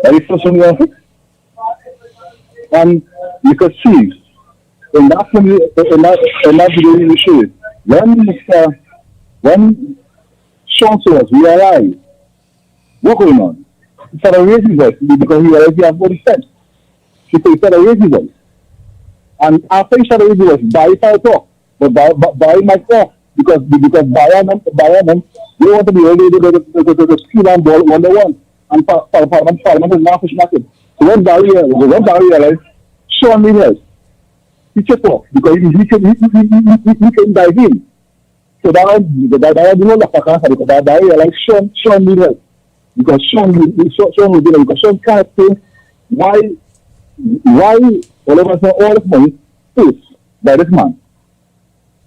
That is the first one you want to fix. And you could see in that video you showed when Sean Soros realized what's going on, he started raising voice because he realized he has body steps. He started raising voice. And after he started raising voice, Barry started talk. But Barry might talk because Barry and them, they want to be able to steal and ball 1-1. And Parliament is now pushing at it. So when Barry realized, Sean realized, he checked off because he can dive in. So that was the no left because Barry realized Sean realized. Because Sean will do that because Sean can't explain why all of us know all this money is by this man.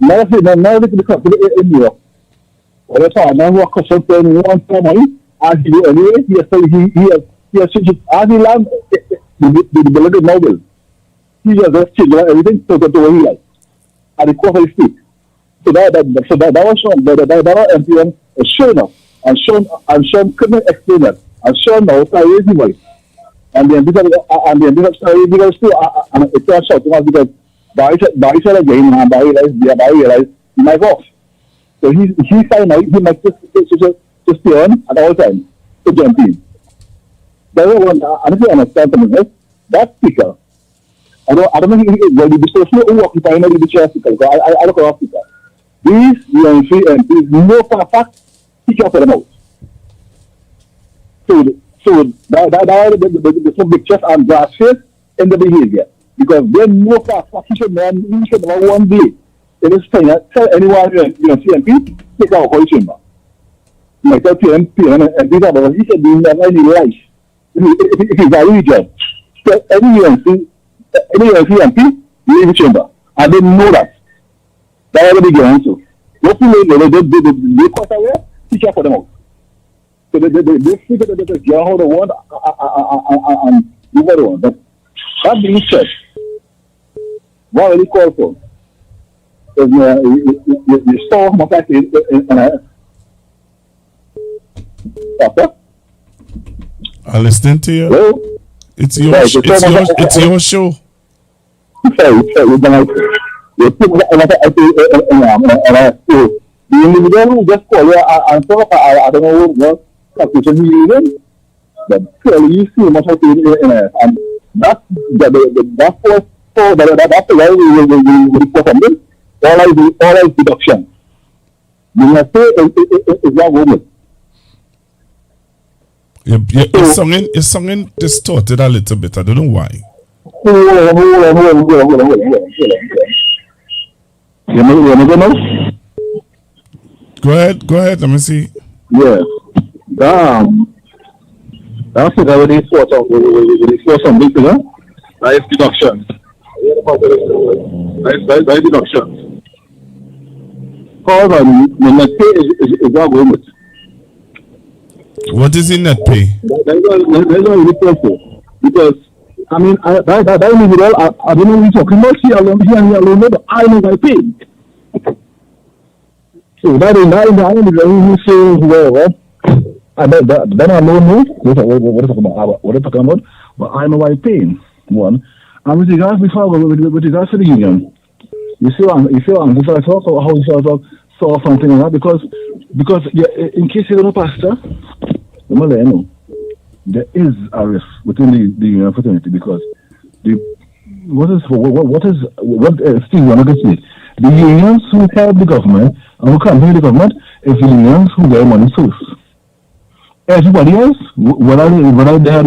Now to the in New York. All the time, now who custom paying one for money, as he do anyway, he has changed as he land the beloved novel. He just changed everything to what he likes. At the core of his speak. So that was Sean, that was MPN showing up. And Sean couldn't explain that. And Sean now started raising voice. And then this started raising voice too. And it turned out because Barry said again, and Barry realized he might go off. So he started now, he might just stay on at all times to jump in. That's one, and if you understand something else, that speaker, I don't know if the person who occupying the chair speaker, because I don't know speaker. These UNC MPs know for a fact he can't put them out. So the big chest and brass face in the behavior. Because they know for a fact he should never one day in this thing tell anyone CMP, take out a chamber. He might tell PMP and but he said he never any life. If he's a region, tell any UNC MP, leave the chamber. I didn't know that. That was the big answer. Hopefully, they cut away, teach for them out. So they figure that they get how they want and do what they want. But that being said, what I really call for is the store of fact in I'm listening to you. Hello? It's your show. The individual who just call you and talk, I don't know what position he is in, but clearly you see much of it in it. And that's the way we report on this. All is deduction. You must say it's not woman. Your singing distorted a little bit. I don't know why. Hold on. You know? Go ahead. Let me see. Yeah. That's it. I already thought of something, you know? That is deduction. That is deduction. However, the net pay is not going with. What is in net pay? That's not really possible. Because I mean, that individual, I don't know what you're talking about. He alone, but I know my pain. So that individual who says whoever, then I don't know what they're talking about, but I know my pain. One. And with regards to the union, you see what I'm saying? How you saw something like that because in case you don't know, Pastor, let me let you know, there is a risk within the union fraternity because what Steve wanted to say, the unions who help the government and who campaign the government is the unions who get money first. Everybody else, whether they had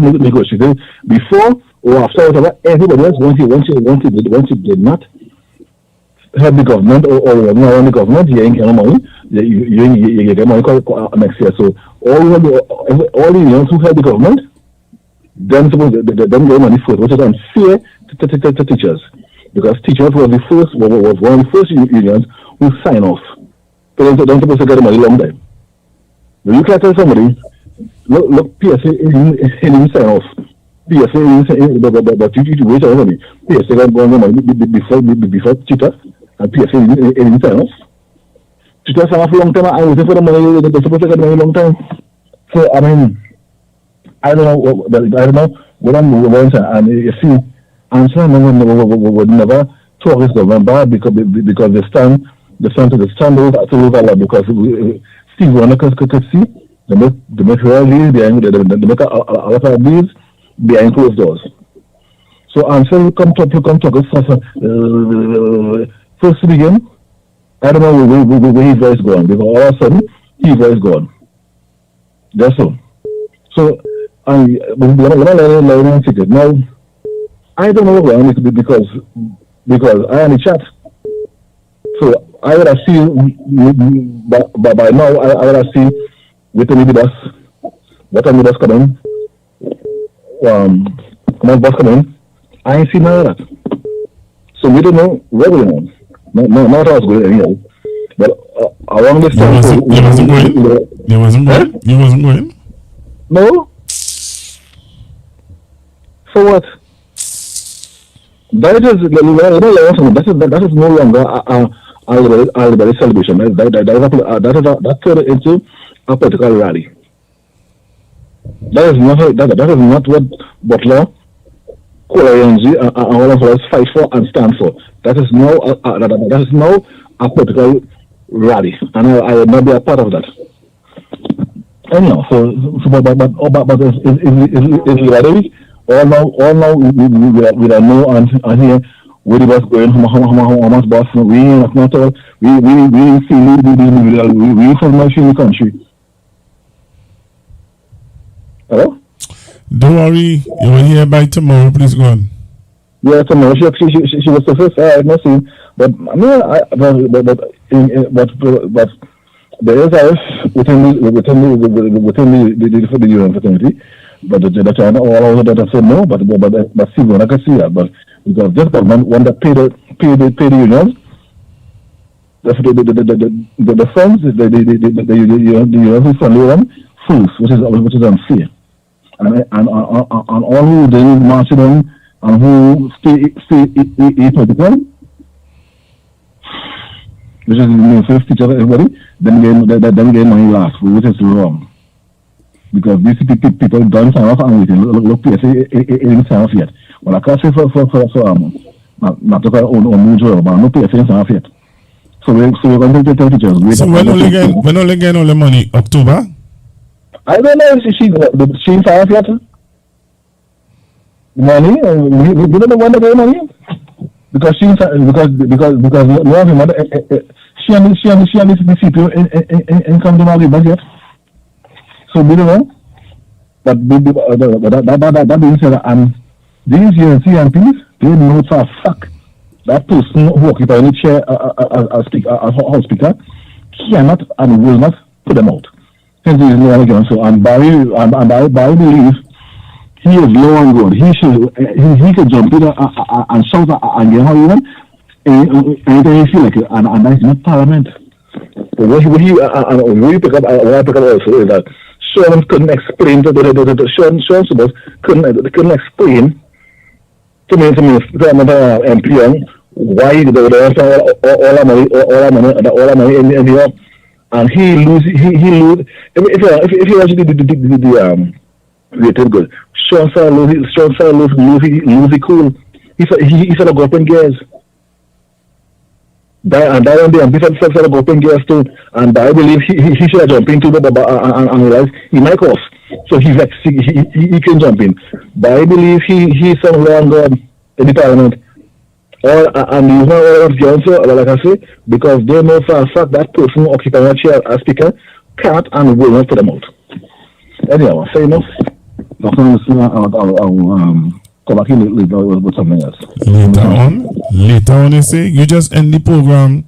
negotiated before or after whatever, everybody else once it did not help the government or run the government, you ain't getting money. You get money next year. So all the unions who help the government, them get money first, which is unfair to teachers. Because teachers was one of the first unions who sign off. So they're supposed to get the money long time. When you can't tell somebody, look, PSA in sign off. PSA but you wait on money. PSA got going on before teachers, and PSA in sign off. Teachers sign off a long time. I waiting for the money. They're supposed to get the money a long time. So I mean, I don't know what I'm saying. And you see, would never talk this government bad because they stand to lose a lot because Steve Warner could see they make real deals behind they make a lot of deals behind closed doors. So I'm saying come talk us first to begin. I don't know where his voice gone because all of a sudden his voice gone. That's all. So I'm learning ticket now. I don't know why because I am in chat. So I would have seen, but by now I would have seen with the bus, what time the bus coming, bus coming. I ain't seen none of that. So we don't know where we're going. No, not us going anyhow. But around this time, you wasn't going. No. So what? That is no longer a celebration. That turned into a political rally. That is not what Butler, Kola and all of us fight for and stand for. That is now a political rally, and I would not be a part of that. Anyhow, but is ready. All now we don't know and here where the bus going, how much bus we not all we from the country. Hello? Don't worry, you will hear by tomorrow, please go on. Yeah, tomorrow she was the first I had not seen, but I mean but there is a within the union fraternity. But the China all of that said no, but see when I can see that. But because this government when they pay the unions, the funds the unions funding them fools, which is unfair. And all who they marching on and who stay political, which is first teach everybody, then get money last, which is wrong. Because these people don't sign off and waiting. Look, PSA ain't sign off yet. Well, I can't say for not to call on new job, but no PSA ain't sign off yet. So we're going to tell teachers. So when only get all the money? October? I don't know if she ain't sign off yet. Money? We don't know when they get money. Because she and the CPO income don't have budget. So we don't know, but that being said, these UNCMPs, they know for a fact that person who occupies the chair as House Speaker cannot and will not put them out. Hence, there is no one again. So, and Barry believes he is low and good. He could jump in and shout and get how he wants anything he feel like it, and that is not Parliament. But what he pick up also is that Sean couldn't explain to Sean Subos couldn't explain to me another MP why they would answer all our money in New York, and he lose if he actually did the rated good. Sean saw lose cool. He said go up in gears. And that one day, and Bishop said go up in gears too. And I believe he should have jumped into and realized he might cost. So he can jump in. But I believe he's somewhere on God in the parliament. And he's not all of the answer, like I say, because they know for a fact that person occupying a chair as speaker can't and will not put them out. Anyhow, say enough. I'll come back in later with something else. Later on, you say you just end the program.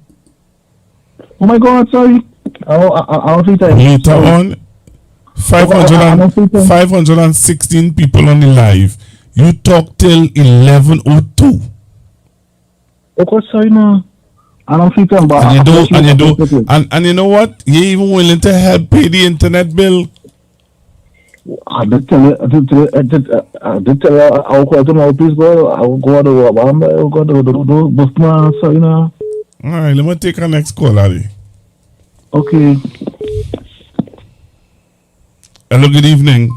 Oh my God, sorry. I'll see time. Later on, 516 people on the live. You talk till 11:02. Of course, sorry now. I don't see time, but and you know what? You're even willing to help pay the internet bill. I did tell you, I'll go to my please go. I'll go to Wabamba, I'll go to Busman, so you know. All right, let me take our next call, Ali. Okay. Hello, good evening.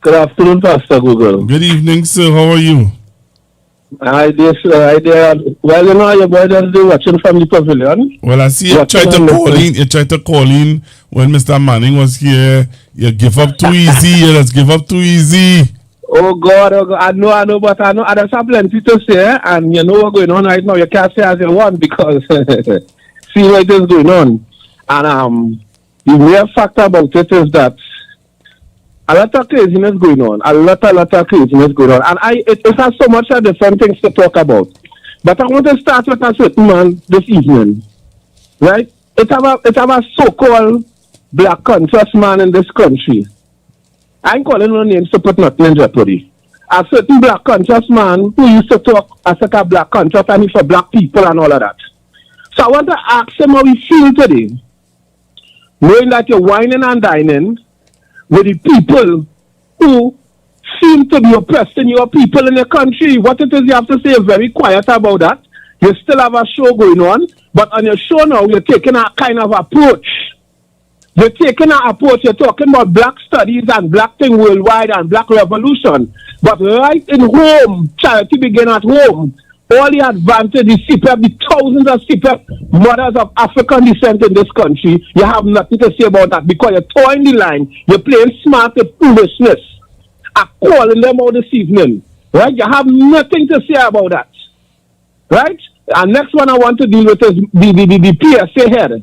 Good afternoon, Pastor Google. Good evening, sir. How are you? Hi there, sir. Well, you know, your boy does the watching from the pavilion. Well, I see you tried to call in. You tried to call in when Mr. Manning was here. You give up too easy. You just give up too easy. Oh God, I know, but I know there's plenty to say, and you know what's going on right now. You can't say as you want because see what is going on. And the real fact about it is that a lot of craziness going on. A lot of craziness going on. And it has so much of different things to talk about. But I want to start with a certain man this evening. Right? It have a so-called black conscious man in this country. I ain't calling no names to put nothing in jeopardy. A certain black conscious man who used to talk as a black conscious and he's for black people and all of that. So I want to ask him how he feels today. Knowing that you're whining and dining with the people who seem to be oppressing your people in the country. What it is you have to say, very quiet about that. You still have a show going on, but on your show now, you're taking a kind of approach. You're taking an approach, you're talking about black studies and black thing worldwide and black revolution. But right in home, charity begin at home. All the advantage, the CPF, the thousands of CPF mothers of African descent in this country, you have nothing to say about that because you're towing the line, you're playing smart with foolishness. I'm calling them out this evening. Right? You have nothing to say about that. Right? And next one I want to deal with is the PSA head.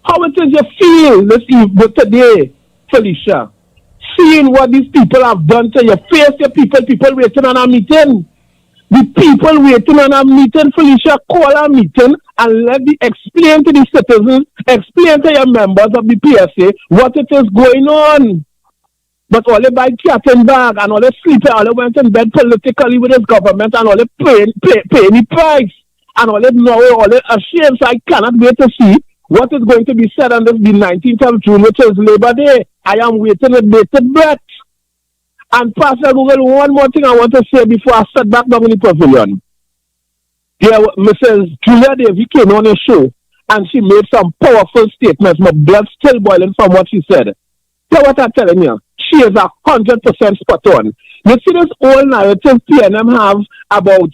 How it is you feel this evening today, Felicia? Seeing what these people have done to your face, your people waiting on a meeting. The people waiting on a meeting, Felicia, call a meeting and explain to the citizens, explain to your members of the PSA what it is going on. But all they buy cat and bag and all they sleep, all they went in bed politically with his government and all they pay the price. And all they know, all they ashamed, so I cannot wait to see what is going to be said on the 19th of June, which is Labor Day. I am waiting with bated breath. And Pastor Google, one more thing I want to say before I sit back down in the pavilion. There, Mrs. Julia Davy came on the show and she made some powerful statements. My blood's still boiling from what she said. Tell what I'm telling you. She is 100% spot on. You see this old narrative PNM have about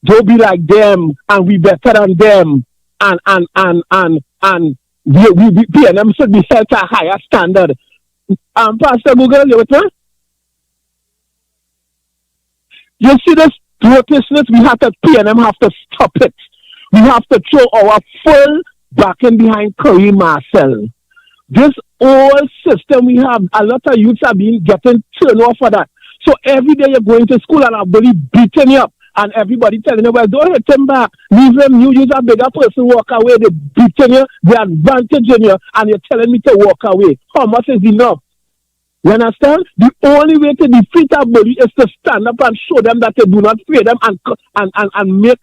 don't be like them and we better than them and we PNM should be held to a higher standard. Pastor Google, you with me? You see this protests, we have to PNM have to stop it. We have to throw our full backing behind Curry Marcel. This old system we have, a lot of youths have been getting turned off for that. So every day you're going to school and I'm really beating you up. And everybody telling you, well, don't hit him back. Leave him, you use a bigger person, walk away. They're beating you, they're advantaging you, and you're telling me to walk away. How much is enough? You understand? The only way to defeat a bully is to stand up and show them that they do not fear them and make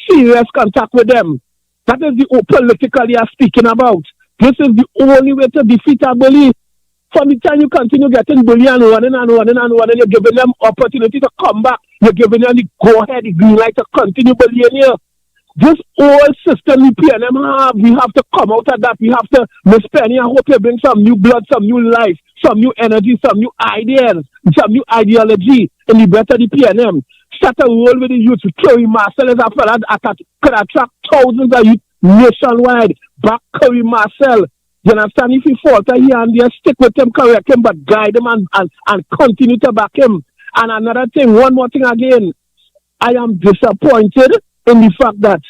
serious contact with them. That is the political you are speaking about. This is the only way to defeat a bully. From the time you continue getting bully and running, you're giving them opportunity to come back. You're giving them the go-ahead, the green light to continue bullying you. This whole system the PNM have, we have to come out of that. We have to, Miss Penny, I hope you bring some new blood, some new life, some new energy, some new ideas, some new ideology in the better the PNM. Start a role with the youth. Curry Marcel is a fella that could attract thousands of youth nationwide. Back Curry Marcel. You understand? If he falter here and there, stick with him, correct him, but guide him and continue to back him. And another thing, one more thing again. I am disappointed in the fact that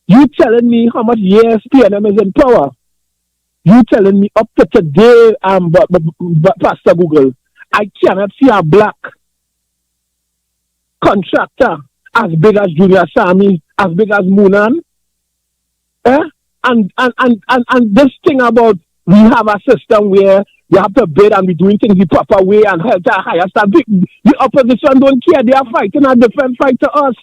you telling me how much years PNM is in power. You telling me up to today, Pastor Google, I cannot see a black contractor as big as Junior Sammy, as big as Moonan. And this thing about we have a system where you have to bid and be doing things the proper way and held to a higher standard. The opposition don't care. They are fighting a different fight to us.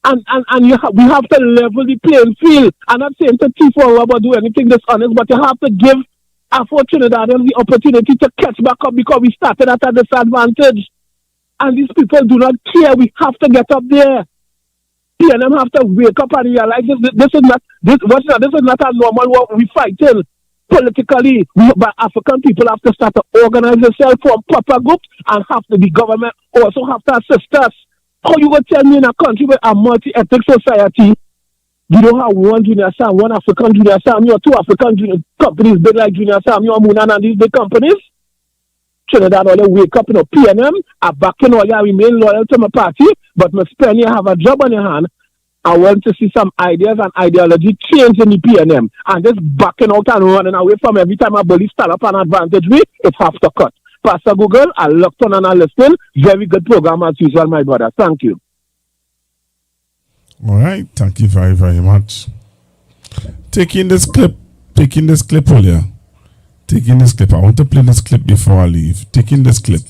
And we have to level the playing field. I'm not saying to thief or rob or do anything dishonest, but you have to give Afro Trinidadians the opportunity to catch back up because we started at a disadvantage. And these people do not care. We have to get up there. PNM have to wake up and realize this is not a normal war we fighting politically. But African people have to start to organize themselves from proper groups and have to the government also have to assist us. How you going to tell me in a country with a multi-ethnic society, you don't have one Junior Sam, one African Junior Sam, you have two African companies big like Junior Sam, you have Moonan and these big companies? Trinidad all they wake up, PNM, are backing all you remain loyal to my party, but Ms. Penny have a job on your hand. I want to see some ideas and ideology change in the PNM. And just backing out and running away from every time a bully stand up an advantage me, it has to cut. Pastor Google, I looked on and I listened. Very good program as usual, my brother. Thank you. All right. Thank you very, very much. Taking this clip earlier. Taking this clip. I want to play this clip before I leave. Taking this clip.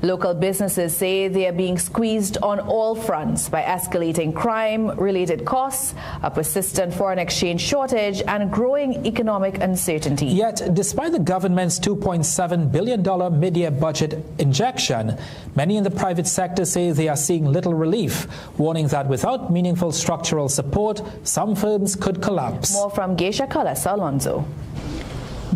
Local businesses say they are being squeezed on all fronts by escalating crime-related costs, a persistent foreign exchange shortage, and growing economic uncertainty. Yet, despite the government's $2.7 billion mid-year budget injection, many in the private sector say they are seeing little relief, warning that without meaningful structural support, some firms could collapse. More from Geisha Kalasa Alonso.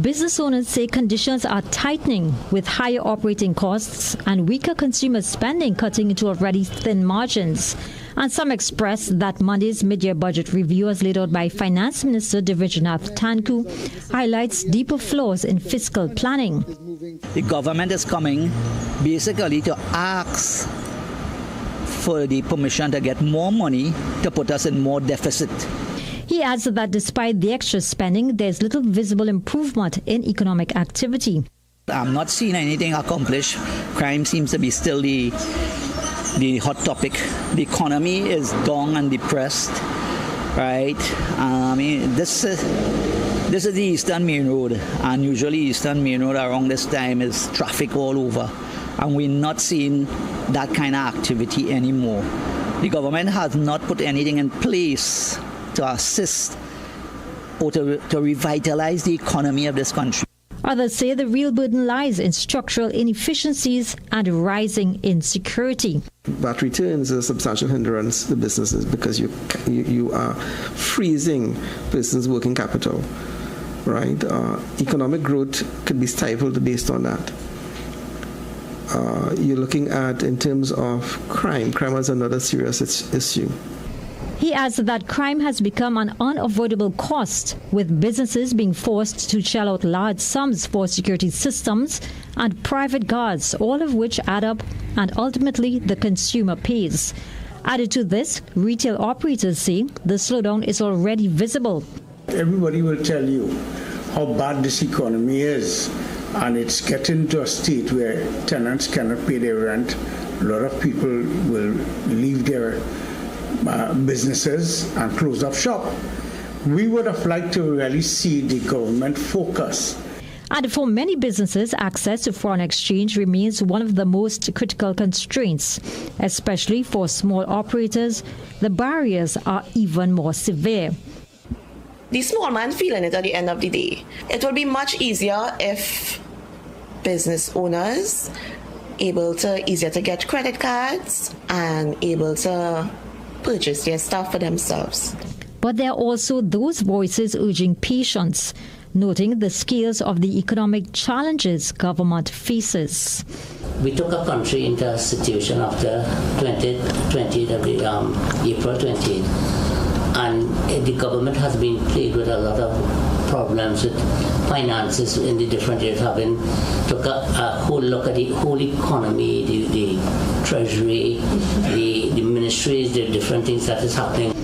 Business owners say conditions are tightening with higher operating costs and weaker consumer spending cutting into already thin margins. And some express that Monday's mid-year budget review as laid out by Finance Minister Divijanath Tanku highlights deeper flaws in fiscal planning. The government is coming basically to ask for the permission to get more money to put us in more deficit. He adds that despite the extra spending, there's little visible improvement in economic activity. I'm not seeing anything accomplished. Crime seems to be still the hot topic. The economy is down and depressed, right? I mean, this is the Eastern Main Road, and usually Eastern Main Road around this time is traffic all over, and we're not seeing that kind of activity anymore. The government has not put anything in place to assist or to revitalize the economy of this country. Others say the real burden lies in structural inefficiencies and rising insecurity. VAT returns are a substantial hindrance to businesses because you are freezing business working capital, right? Economic growth could be stifled based on that. You're looking at, in terms of crime is another serious issue. He adds that crime has become an unavoidable cost, with businesses being forced to shell out large sums for security systems and private guards, all of which add up, and ultimately the consumer pays. Added to this, retail operators say the slowdown is already visible. Everybody will tell you how bad this economy is, and it's getting to a state where tenants cannot pay their rent. A lot of people will leave their businesses and close up shop. We would have liked to really see the government focus. And for many businesses, access to foreign exchange remains one of the most critical constraints. Especially for small operators, the barriers are even more severe. the small man feeling it at the end of the day. It will be much easier if business owners easier to get credit cards and able to purchase their stuff for themselves. But there are also those voices urging patience, noting the scales of the economic challenges government faces. We took our country into a situation after April 20, and the government has been plagued with a lot of problems with finances in the different areas, having took a whole look at the whole economy, the treasury, the ministries, the different things that is happening.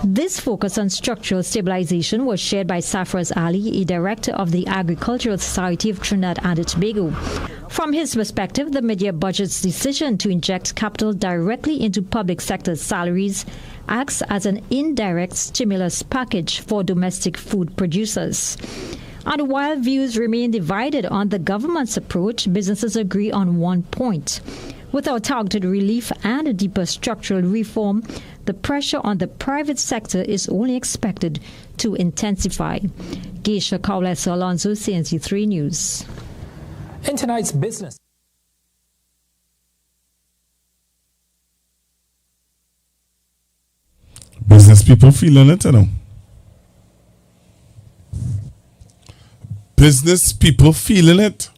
This focus on structural stabilization was shared by Safraz Ali, a director of the Agricultural Society of Trinidad and Tobago. From his perspective, the mid-year budget's decision to inject capital directly into public sector salaries acts as an indirect stimulus package for domestic food producers. And while views remain divided on the government's approach, businesses agree on one point. Without targeted relief and a deeper structural reform, the pressure on the private sector is only expected to intensify. Geisha Kaules Alonso, CNC3 News. In tonight's business. Business people feeling it, you know. Business people feeling it.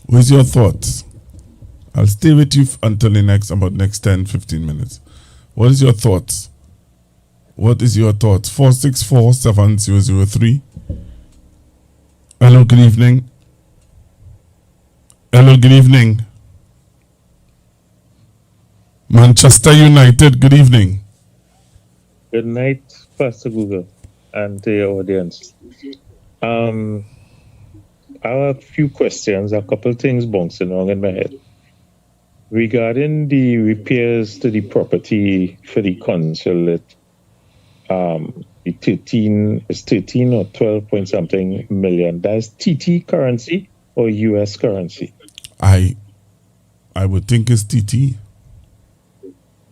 What's your thoughts? I'll stay with you until the next 10-15 minutes. What is your thoughts? What is your thoughts? 464-7003. Hello, good evening. Hello, good evening. Manchester United, good evening. Good night, Pastor Google, and to your audience. I have a few questions, a couple things bouncing around in my head. Regarding the repairs to the property for the consulate, the 13 or 12 point something million, that's TT currency or US currency? I would think it's TT.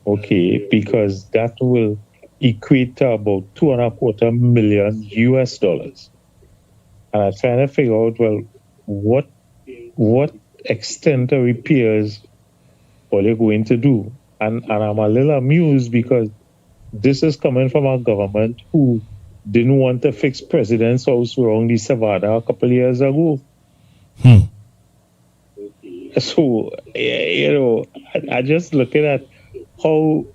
Okay, because that will equate to about $2.25 million US. And I'm trying to figure out, well, what extent of repairs are they going to do? And I'm a little amused because this is coming from a government who didn't want to fix President's house around the Savannah a couple of years ago. So, I just looking at how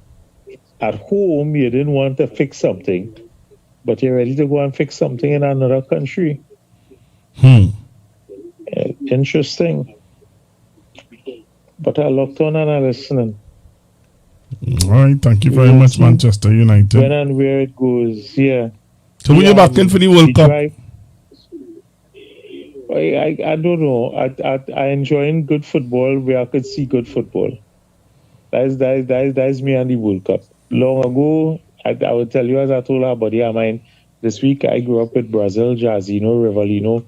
at home you didn't want to fix something, but you're ready to go and fix something in another country. Interesting. But I looked on and I listening. All right, thank you very much, Manchester United. When and where it goes, yeah. So when you're back in for the World Cup? I don't know. I enjoying good football where I could see good football. That's me and the World Cup. Long ago, I would tell you, as I told our buddy of mine, this week I grew up with Brazil, Jairzinho, Rivalino,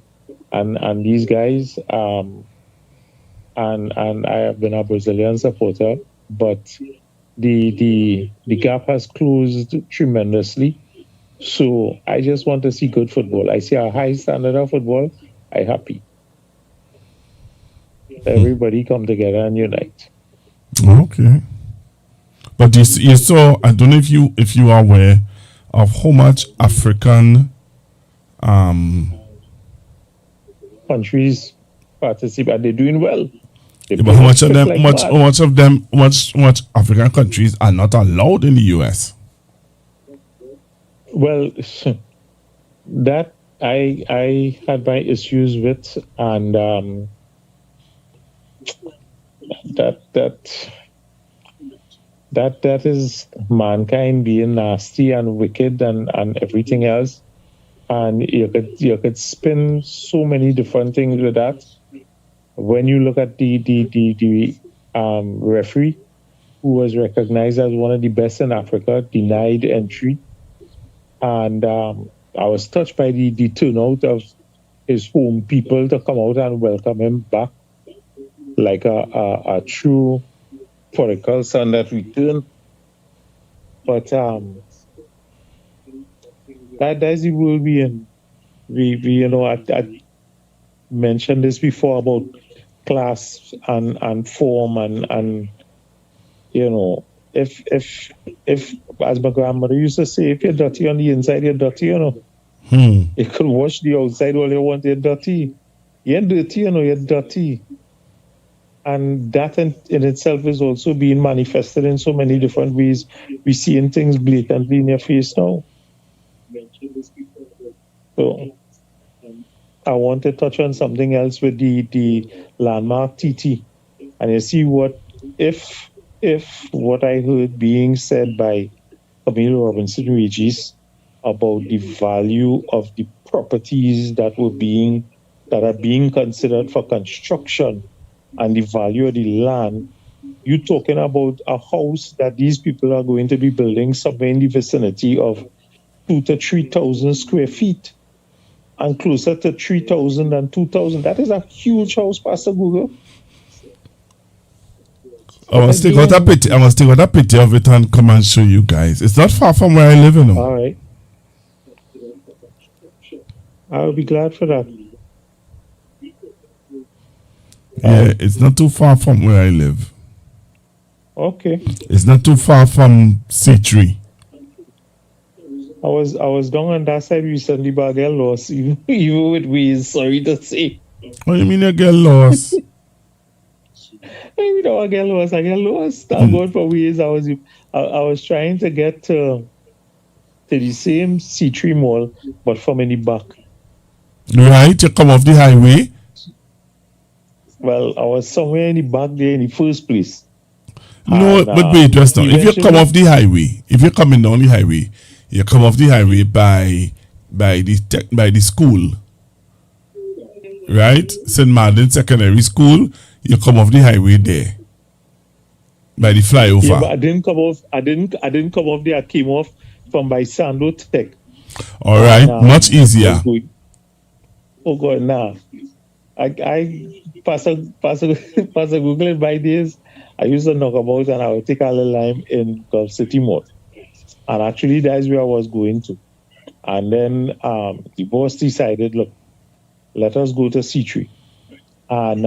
and these guys. And I have been a Brazilian supporter, but the gap has closed tremendously. So I just want to see good football. I see a high standard of football. I'm happy. Everybody come together and unite. Okay. But you saw, I don't know if you are aware of how much African countries participate. They're doing well. But how much African countries are not allowed in the US? Well, that I had my issues with, and that is mankind being nasty and wicked and everything else. And you could spin so many different things with that. When you look at the referee, who was recognized as one of the best in Africa, denied entry, and I was touched by the turnout of his home people to come out and welcome him back, like a true prodigal son that returned. But that's the world we in. We I mentioned this before about class and form and if as my grandmother used to say, if you're dirty on the inside, you're dirty, You could wash the outside all you want, you're dirty. You're dirty, you're dirty. And that in itself is also being manifested in so many different ways. We're seeing things blatantly in your face now. So I want to touch on something else with the landmark TT. And you see what if what I heard being said by Camille Robinson Regis about the value of the properties that are being considered for construction and the value of the land, you're talking about a house that these people are going to be building somewhere in the vicinity of 2,000 to 3,000 square feet, and closer to 3,000 and 2,000. That is a huge house, Pastor Google. I must take out a picture of it and come and show you guys. It's not far from where I live, All right. I'll be glad for that. Yeah, it's not too far from where I live. Okay. It's not too far from C3. I was down on that side recently, but I get lost. Even with Waze, sorry to say. What do you mean you get lost? I get lost. I'm going for Waze. I was trying to get to the same C3 mall, but from in the back. Right, you come off the highway. Well, I was somewhere in the back there in the first place. No, but wait, just now. If you come off the highway, if you're coming down the highway, you come off the highway by the school, right? St. Martin Secondary School. You come off the highway there by the flyover. Yeah, but I didn't come off. I didn't come off there. I came off from by Sando Tech. All right, much easier. Oh God, nah. I pass a Google it by days. I used to knock about and I would take a little lime in Gulf City Mall. And actually that's where I was going to. And then the boss decided, look, let us go to C3. And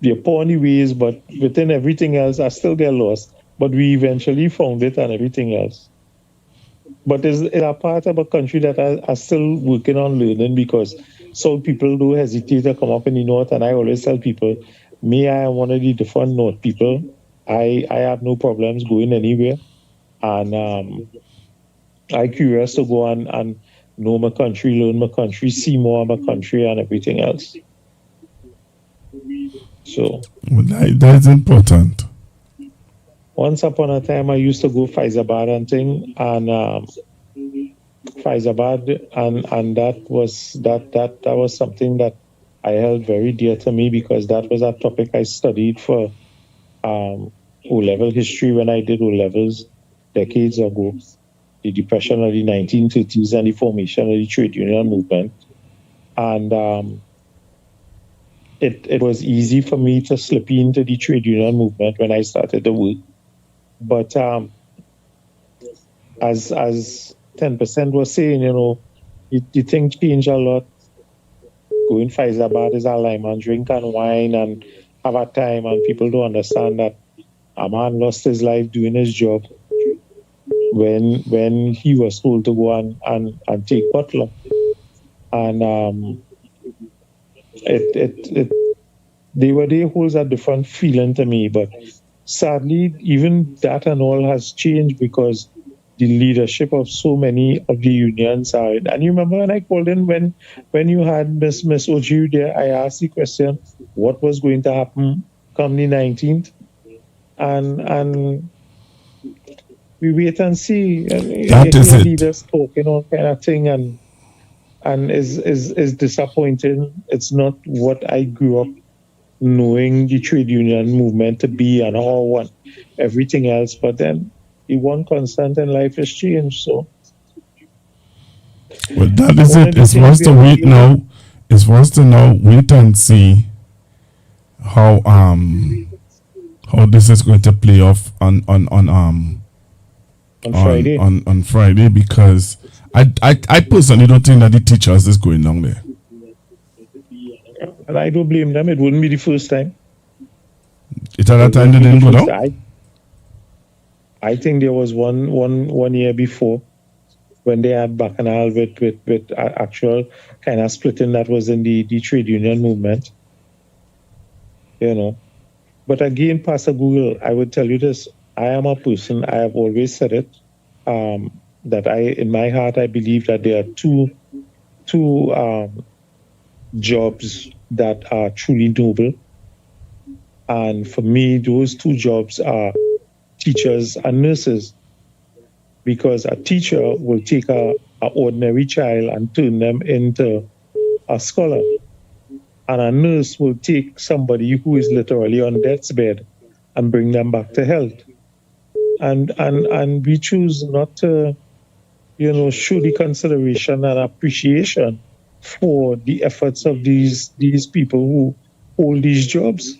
they're poor on the ways, but within everything else, I still get lost. But we eventually found it and everything else. But it's a part of a country that are still working on learning, because some people do hesitate to come up in the north, and I always tell people, me, I am one of the different north people. I have no problems going anywhere, and I'm curious to go and know my country, learn my country, see more of my country and everything else. So that's important. Once upon a time, I used to go Faizabad and thing, and Faizabad, and that was something that I held very dear to me, because that was a topic I studied for O-level history when I did O-levels decades ago. The depression of the 1930s and the formation of the trade union movement, and it was easy for me to slip into the trade union movement when I started the work. But as 10% was saying, the thing changed a lot. Going Faizabad is a lime and drink and wine and have a time, and people don't understand that a man lost his life doing his job when he was told to go and take butler. And they holds a different feeling to me, but sadly, even that and all has changed, because the leadership of so many of the unions are. And you remember when I called in when you had Miss Ojiu there, I asked the question, what was going to happen come the 19th? And we wait and see. That is it. Leaders talking all kind of thing, and is disappointing. It's not what I grew up knowing the trade union movement to be, and how I want everything else. But then the one constant in life is change. So, well, that is it. It's for us to wait now. It's for us to now wait and see how this is going to play off on Friday. On Friday, because I personally don't think that the teachers is going down there. And I don't blame them. It wouldn't be the first time. At that time they didn't go down? I think there was one year before when they had bacchanal with actual kind of splitting that was in the trade union movement. You know. But again, Pastor Google, I would tell you this. I am a person, I have always said it, that in my heart, I believe that there are two jobs that are truly noble. And for me, those two jobs are teachers and nurses. Because a teacher will take an ordinary child and turn them into a scholar. And a nurse will take somebody who is literally on death's bed and bring them back to health. And we choose not to, show the consideration and appreciation for the efforts of these people who hold these jobs.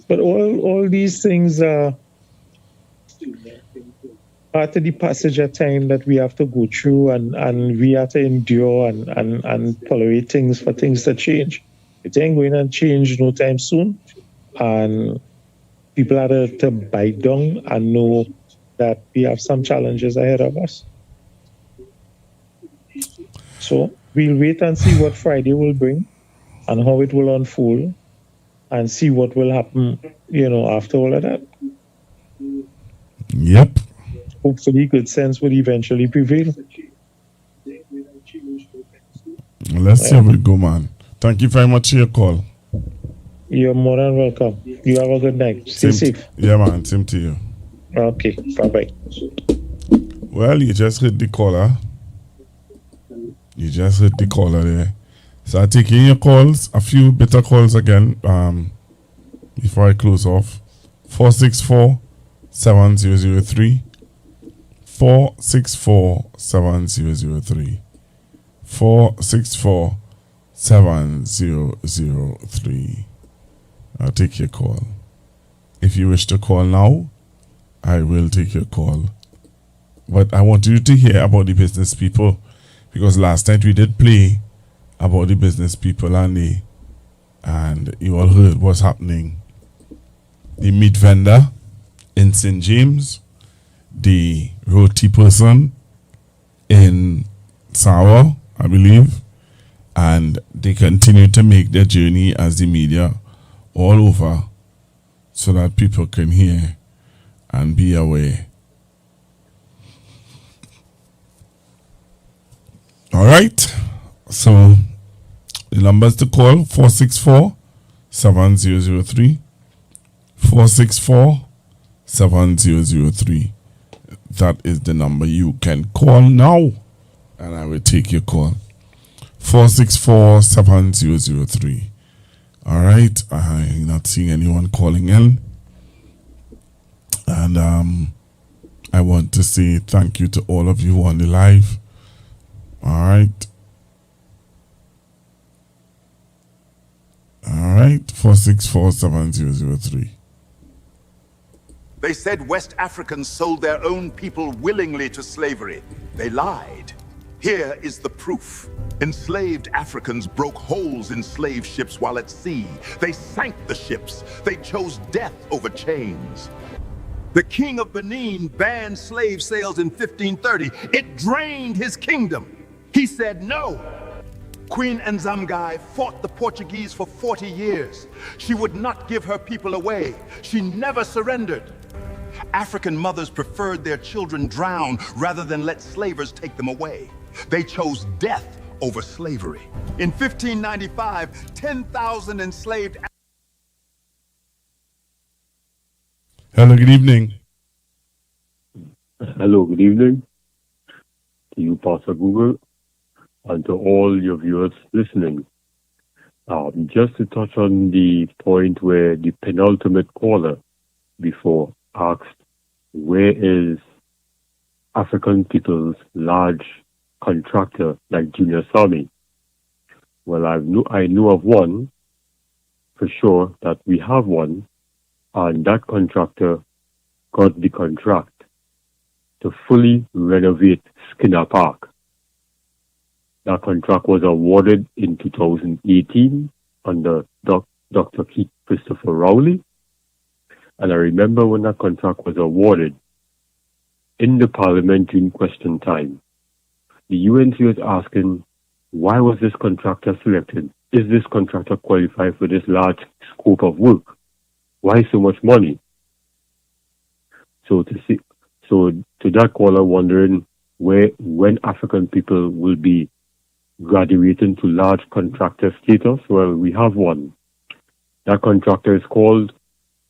But all these things are part of the passage of time that we have to go through, and we have to endure and tolerate things for things to change. It ain't going to change no time soon. And people have to bite down and know that we have some challenges ahead of us. So we'll wait and see what Friday will bring and how it will unfold and see what will happen, after all of that. Yep. Hopefully good sense will eventually prevail. Let's see how it go, man. Thank you very much for your call. You're more than welcome. You have a good night. Stay safe. Yeah, man. Same to you. Okay. Bye-bye. Well, you just heard the caller. There. So I'm taking your calls, a few better calls again, before I close off. 464-7003. 464-7003. 464-7003. I'll take your call. If you wish to call now, I will take your call. But I want you to hear about the business people, because last night we did play about the business people and you all heard what's happening. The meat vendor in St. James, the roti person in Sawa, I believe, and they continue to make their journey as the media all over so that people can hear and be aware. All right. So the numbers to call 464-7003. 464-7003. That is the number you can call now, and I will take your call. 464-7003. All right. I'm not seeing anyone calling in, and I want to say thank you to all of you on the live. All right. 464-7003. They said West Africans sold their own people willingly to slavery. They lied. Here is the proof. Enslaved Africans broke holes in slave ships while at sea. They sank the ships. They chose death over chains. The king of Benin banned slave sales in 1530. It drained his kingdom. He said no. Queen Nzamgai fought the Portuguese for 40 years. She would not give her people away. She never surrendered. African mothers preferred their children drown rather than let slavers take them away. They chose death over slavery. In 1595, 10,000 enslaved. Hello, good evening. Hello, good evening to you, Pastor Google, and to all your viewers listening. Just to touch on the point where the penultimate caller before asked, where is African people's large contractor like Junior Sammy? Well, I know of one for sure, that we have one, and that contractor got the contract to fully renovate Skinner Park. That contract was awarded in 2018 under Dr. Keith Christopher Rowley. And I remember when that contract was awarded, in the parliamentary question time, the UNC was asking, why was this contractor selected? Is this contractor qualified for this large scope of work? Why so much money? So to that caller wondering when African people will be graduating to large contractor status, well, we have one. That contractor is called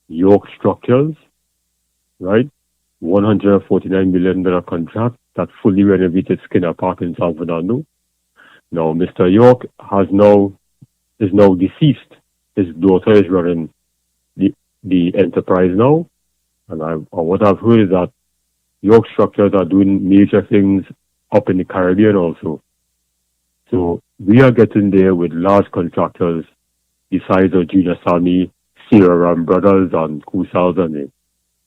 York Structures, right? $149 million contract that fully renovated Skinner Park in San Fernando. Now, Mr. York is now deceased. His daughter is running the enterprise now. And what I've heard is that York Structures are doing major things up in the Caribbean also. So we are getting there with large contractors, the size of Junior Sammy, Sierra Ram Brothers, and Kusals and it.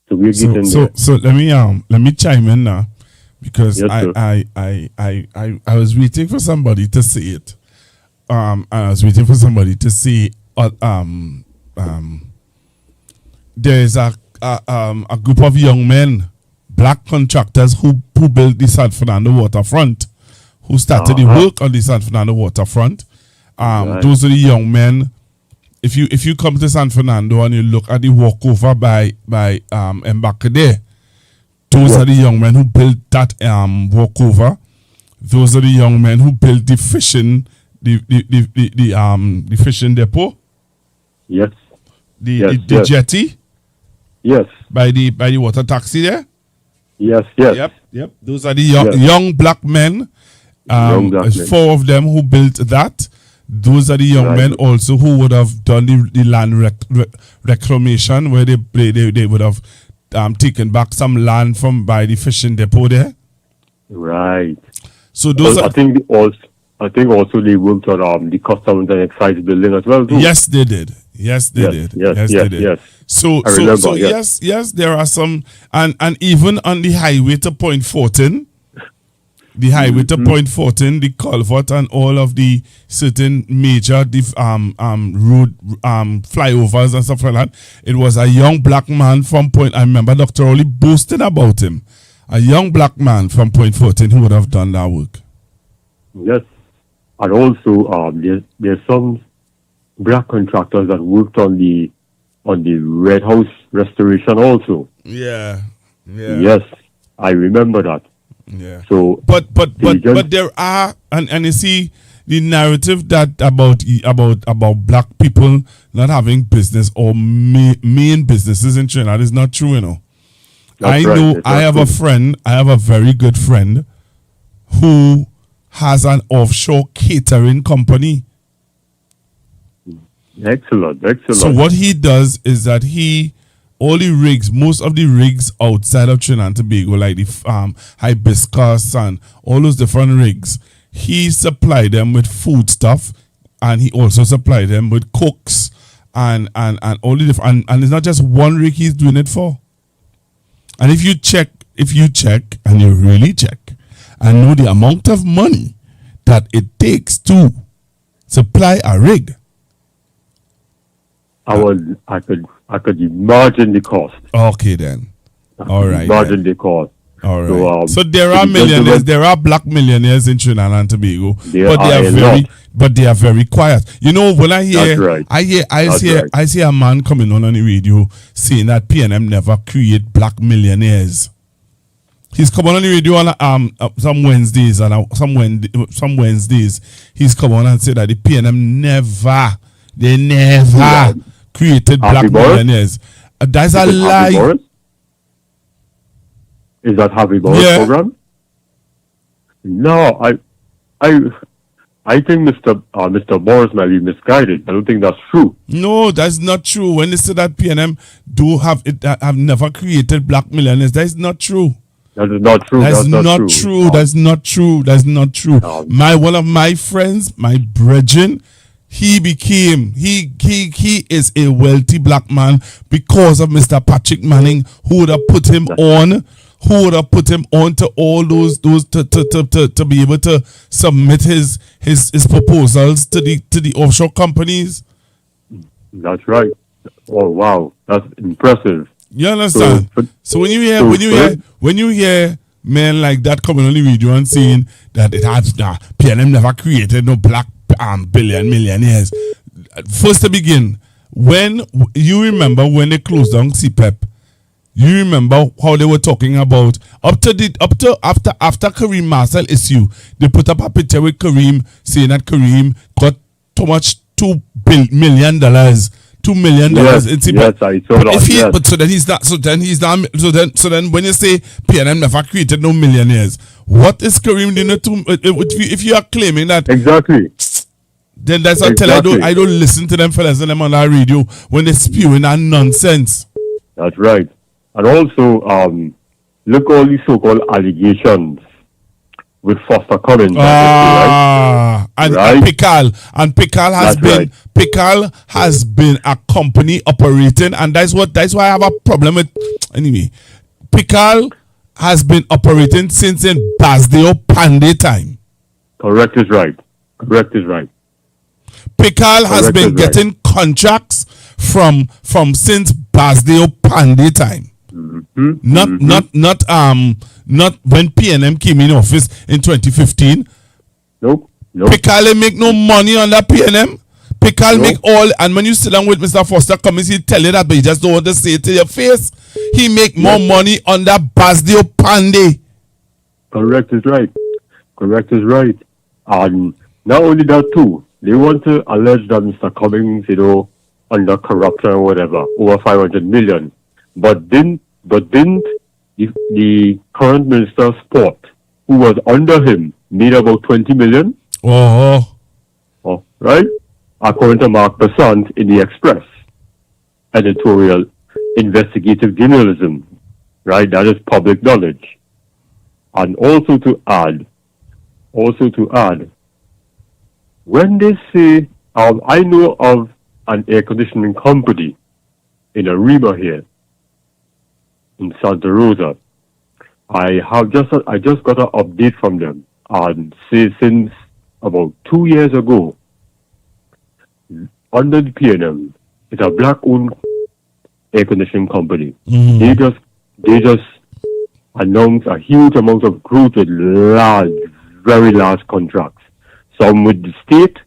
So we're getting there. So let me chime in now, because Yes, I was waiting for somebody to say it. I was waiting for somebody to say there is a group of young men, black contractors who built the San Fernando waterfront, who started the work on the San Fernando waterfront. Right. Those are the young men. If you come to San Fernando and you look at the walkover by Mbakade, those are the young men who built that walkover. Those are the young men who built the fishing the fishing depot. Yes. The jetty. Yes. By the water taxi there. Yes. Yep. Those are the young black men. There's 4 of them who built that. Those are the young men also who would have done the land reclamation, where they would have taken back some land from by the fishing depot there. Right. So those I think also they worked on the customs and excise building as well too. Yes, they did. Yes, they did. Yes. So yes, there are some, and even on the highway to Point Fortin, the culvert and all of the certain major road flyovers and stuff like that. It was a young black man from Point. I remember Dr. Rowley boasted about him. A young black man from Point Fortin who would have done that work. Yes, and also there's some black contractors that worked on the Red House restoration also. Yeah. Yes, I remember that. Yeah. So, but there are, and you see the narrative that about black people not having business or main businesses in Trinidad is not true. You know, I have a friend. I have a very good friend who has an offshore catering company. Excellent. So what he does is that most of the rigs outside of Trinidad and Tobago, like the hibiscus and all those different rigs, he supplied them with food stuff, and he also supplied them with cooks and all the different. And it's not just one rig he's doing it for. And if you check and you really check and know the amount of money that it takes to supply a rig, I could imagine the cost. Okay then. All right. Imagine the cost. All right. So there are millionaires. There are black millionaires in Trinidad and Tobago, but they are very quiet. You know, when I hear, I see a man coming on the radio saying that PNM never create black millionaires. He's come on the radio on some Wednesdays some Wednesdays. He's come on and said that the PNM never created black millionaires. That's a lie. Is that Harvey Boris program? No, I think Mr. Boris might be misguided. I don't think that's true. No, that's not true. When they say that PNM have never created black millionaires, that is not true. That is not true. That's not true. That's not true. That's not true. One of my friends, my brethren, he is a wealthy black man because of Mr. Patrick Manning, who would have put him on who would have put him on to all those to be able to submit his proposals to the offshore companies? That's right. Oh wow, that's impressive. You understand? So when you hear men like that coming on the radio and saying that PNM never created no black millionaires. First to begin, when you remember when they closed down CPEP, you remember how they were talking about after Kareem Marcel issue, they put up a picture with Kareem saying that Kareem got too much $2 million. $2 million in CPEP. Yes, I saw that. But so then when you say PNM never created no millionaires, what is Kareem doing if you are claiming that? Exactly. Then that's until I don't listen to them fellas and them on our radio when they're spewing that nonsense. That's right. And also, look all these so-called allegations with Foster Cummins. And Pical has been a company operating, and that's why I have a problem with. Anyway, Pical has been operating since in Basdeo Pandey time. Correct is right. Pical has been getting contracts from since Basdeo Pandey time. Not when PNM came in office in 2015. Nope. Pical make no money on that PNM. Pical make all, and when you sit down with Mr. Foster Cummins, he tell you that, but he just don't want to say it to your face. He make more money on that Basdeo Pandey. Correct is right. And not only that too, they want to allege that Mr. Cummins, under corruption or whatever, over 500 million. But didn't the current Minister of Sport, who was under him, made about 20 million? Oh, right? According to Mark Besant in the Express, editorial investigative journalism, right? That is public knowledge. And also to add, when they say, I know of an air conditioning company in Arima here, in Santa Rosa. I just got an update from them, and say since about 2 years ago, under the PNM, it's a black-owned air conditioning company. They just announced a huge amount of growth with very large contracts. Some with the state,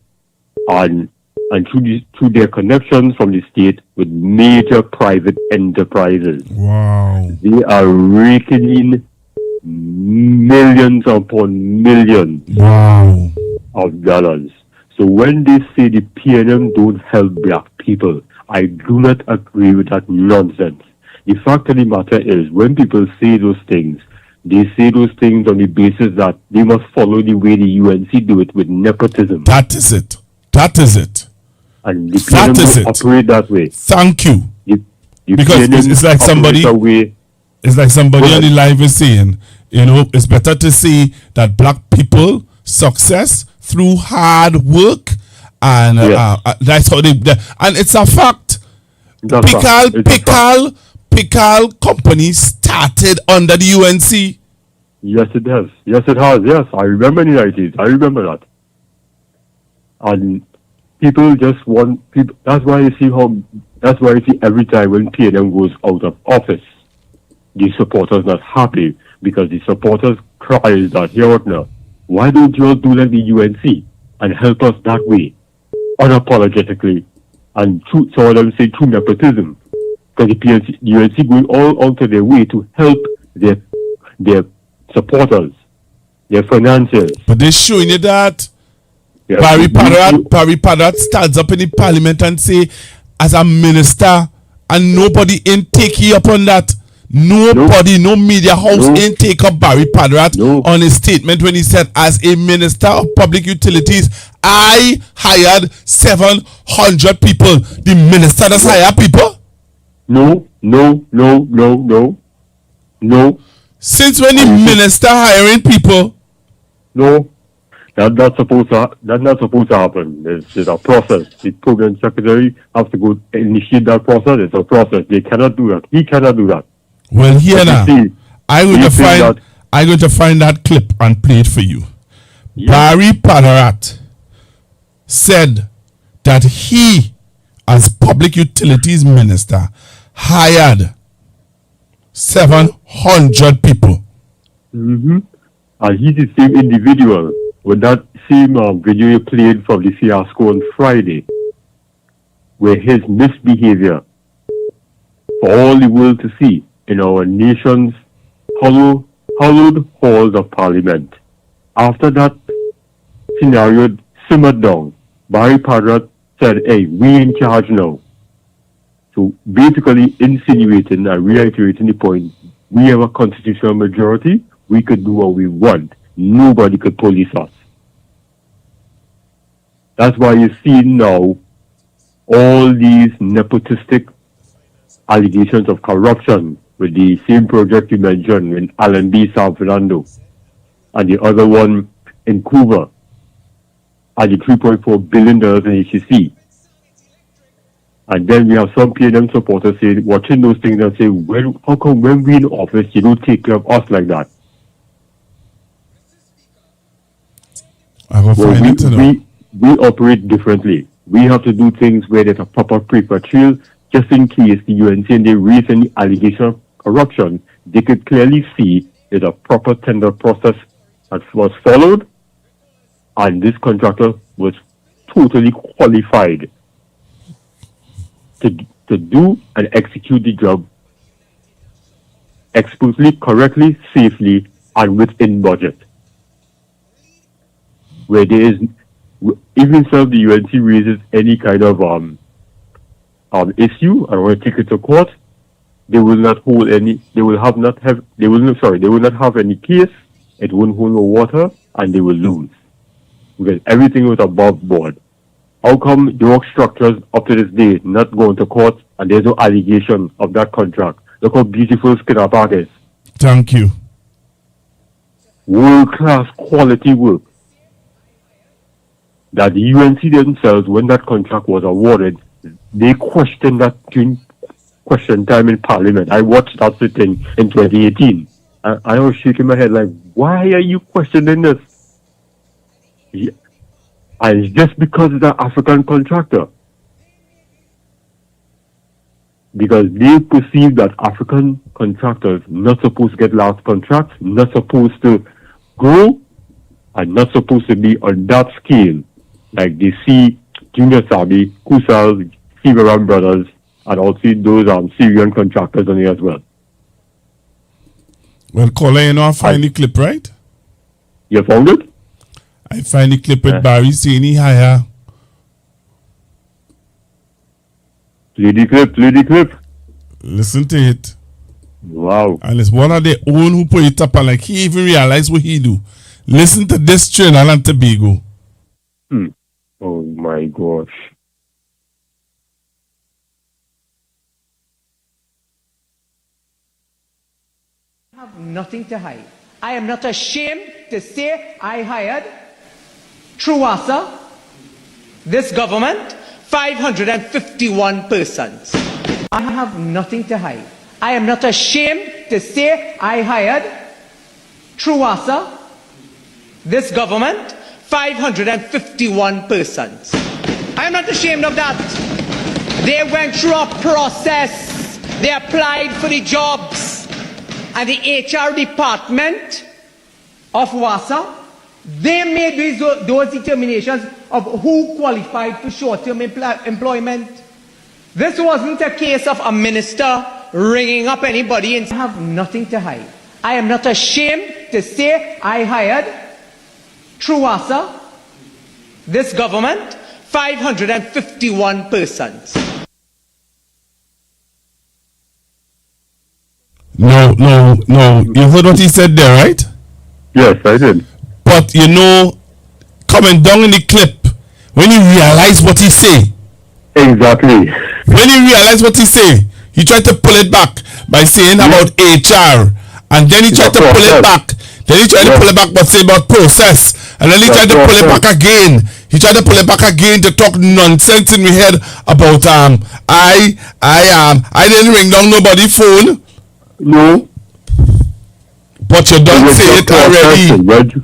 and through their connections from the state with major private enterprises. Wow. They are raking in millions upon millions of dollars. So when they say the PNM don't help black people, I do not agree with that nonsense. The fact of the matter is, when people say those things, they say those things on the basis that they must follow the way the UNC do it with nepotism. That is it. And the PNM don't operate that way. Thank you. Because it's like somebody on the live is saying, it's better to see that black people success through hard work, and that's how they. And it's a fact. Pical company started under the UNC. Yes, it has. Yes, I remember in the 90s. I remember that. And people just want people. That's why you see every time when PNM goes out of office, the supporters not happy, because the supporters cries that, here what now? Why don't you all do like the UNC and help us that way, unapologetically, and some of them say through nepotism, because the UNC going all out of their way to help their supporters, their financiers. But they're showing you that Barry Padat stands up in the parliament and say, as a minister, and nobody take you up on that. Nobody, no media house ain't take up Barry Padat on his statement when he said, as a minister of public utilities, I hired 700 people. The minister does hire people? No. Since when the minister hiring people? No. That's not supposed to happen. There's a process. The program secretary has to go initiate that process. It's a process. They cannot do that. He cannot do that. Well, here now, I'm going to find that clip and play it for you. Yeah. Barry Padarat said that he, as public utilities minister, hired 700 people. Mm-hmm. And he's the same individual with that same video you played from the fiasco on Friday, where his misbehavior for all the world to see in our nation's hallowed halls of parliament. After that scenario simmered down, Barry Padarat said, hey, we in charge now. So basically insinuating and reiterating the point, we have a constitutional majority, we could do what we want. Nobody could police us. That's why you see now all these nepotistic allegations of corruption with the same project you mentioned in Allenby, San Fernando, and the other one in Cuba, and the $3.4 billion in HCC. And then we have some PNM supporters saying, watching those things and saying, well, how come when we in office, you don't take care of us like that? We operate differently. We have to do things where there's a proper paper trail, just in case the UNC and they raise any allegation of corruption, they could clearly see that a proper tender process was followed, and this contractor was totally qualified to do and execute the job expertly, correctly, safely, and within budget. Where there is, even if the UNC raises any kind of issue and want to take it to court, they will not hold any. They will not have any case. It won't hold no water, and they will lose because everything was above board. How come the work structures up to this day not going to court and there's no allegation of that contract? Look how beautiful Skinner Park is. Thank you. World-class quality work. That the UNC themselves, when that contract was awarded, they questioned that during question time in Parliament. I watched that sitting in 2018. I was shaking my head like, why are you questioning this? Yeah. And it's just because it's an African contractor. Because they perceive that African contractors not supposed to get large contracts, not supposed to grow, and not supposed to be on that scale. Like they see Junior Sabi, Kusal, Sivaram Brothers, and also those Syrian contractors on here as well. Well, caller, you know, I find the clip, right? You found it? I find the clip with Barry saying he higher. Play the clip. Listen to it. Wow. And it's one of their own who put it up and like he even realized what he do. Listen to this Trinidad and Tobago. Oh my gosh. I have nothing to hide. I am not ashamed to say I hired through WASA, this government, 551 persons. I have nothing to hide. I am not ashamed to say I hired through WASA, this government, 551 persons. I am not ashamed of that. They went through a process. They applied for the jobs. And the HR department of WASA, they made those determinations of who qualified for short-term employment. This wasn't a case of a minister ringing up anybody and I have nothing to hide. I am not ashamed to say I hired through WASA, this government, 551 persons. No. You heard what he said there, right? Yes, I did. But you know, coming down in the clip, when he realized what he say. Exactly. When he realized what he say, he tried to pull it back by saying about HR. And then he tried to pull it back. Then he tried to pull it back but say about process. And then he tried to pull it back again. He tried to pull it back again to talk nonsense in my head about I didn't ring down nobody's phone. No. But you don't say it already.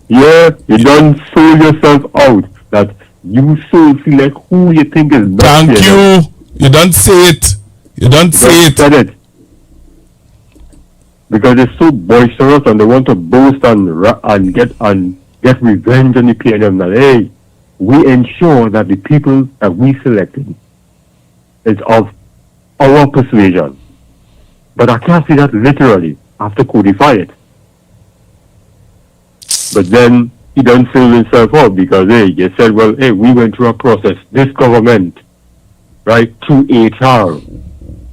Yeah, you don't sold yourself out. That you so select who you think is best. Thank you. You don't say it. You don't say it. Said it. Because they're so boisterous and they want to boast and get revenge on the PNM. That hey, we ensure that the people that we selected is of our persuasion. But I can't say that literally. I have to codify it. But then he done sold himself out because hey, you said, well, hey, we went through a process. This government, right, through HR,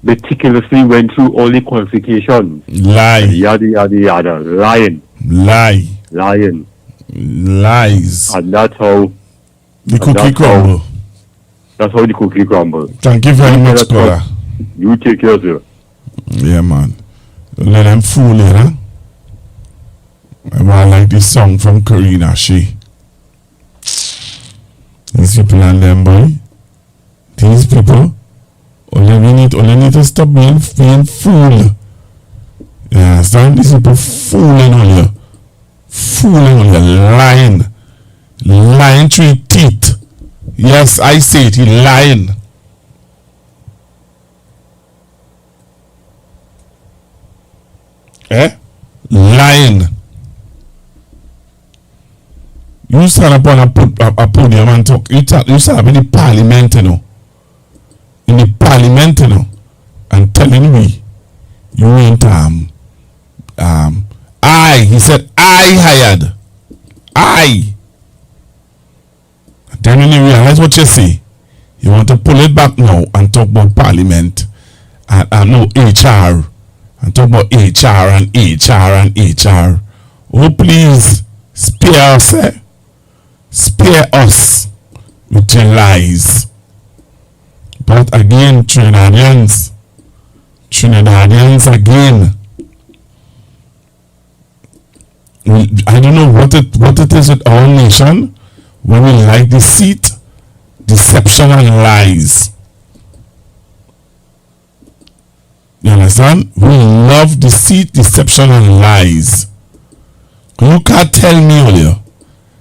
meticulously went through all the qualifications. Lie. Yada yada yada. Lying. Lying. Lies. And that's how the cookie crumble. That's how the cookie crumble. Thank you very much, Kola. You take care, sir. Yeah, man. Let them fool you, huh? I like this song from Karina She. These people and them, boy. These people. Only need to stop being fooled. You understand? These people fooling on you. Fooling on you. Lying through your teeth. Yes, I say it. He lying. Lying. You stand up on a podium and talk. You stand up in the parliament, you know. In the parliament, you know, and telling me you ain't he said I hired. Then when you realize what you say, you want to pull it back now and talk about parliament and no HR and talk about HR and HR. Oh please spare us, spare us with your lies. But again, Trinidadians again. I don't know what it is with our nation when we like deceit, deception, and lies. You understand? We love deceit, deception, and lies. You can't tell me earlier.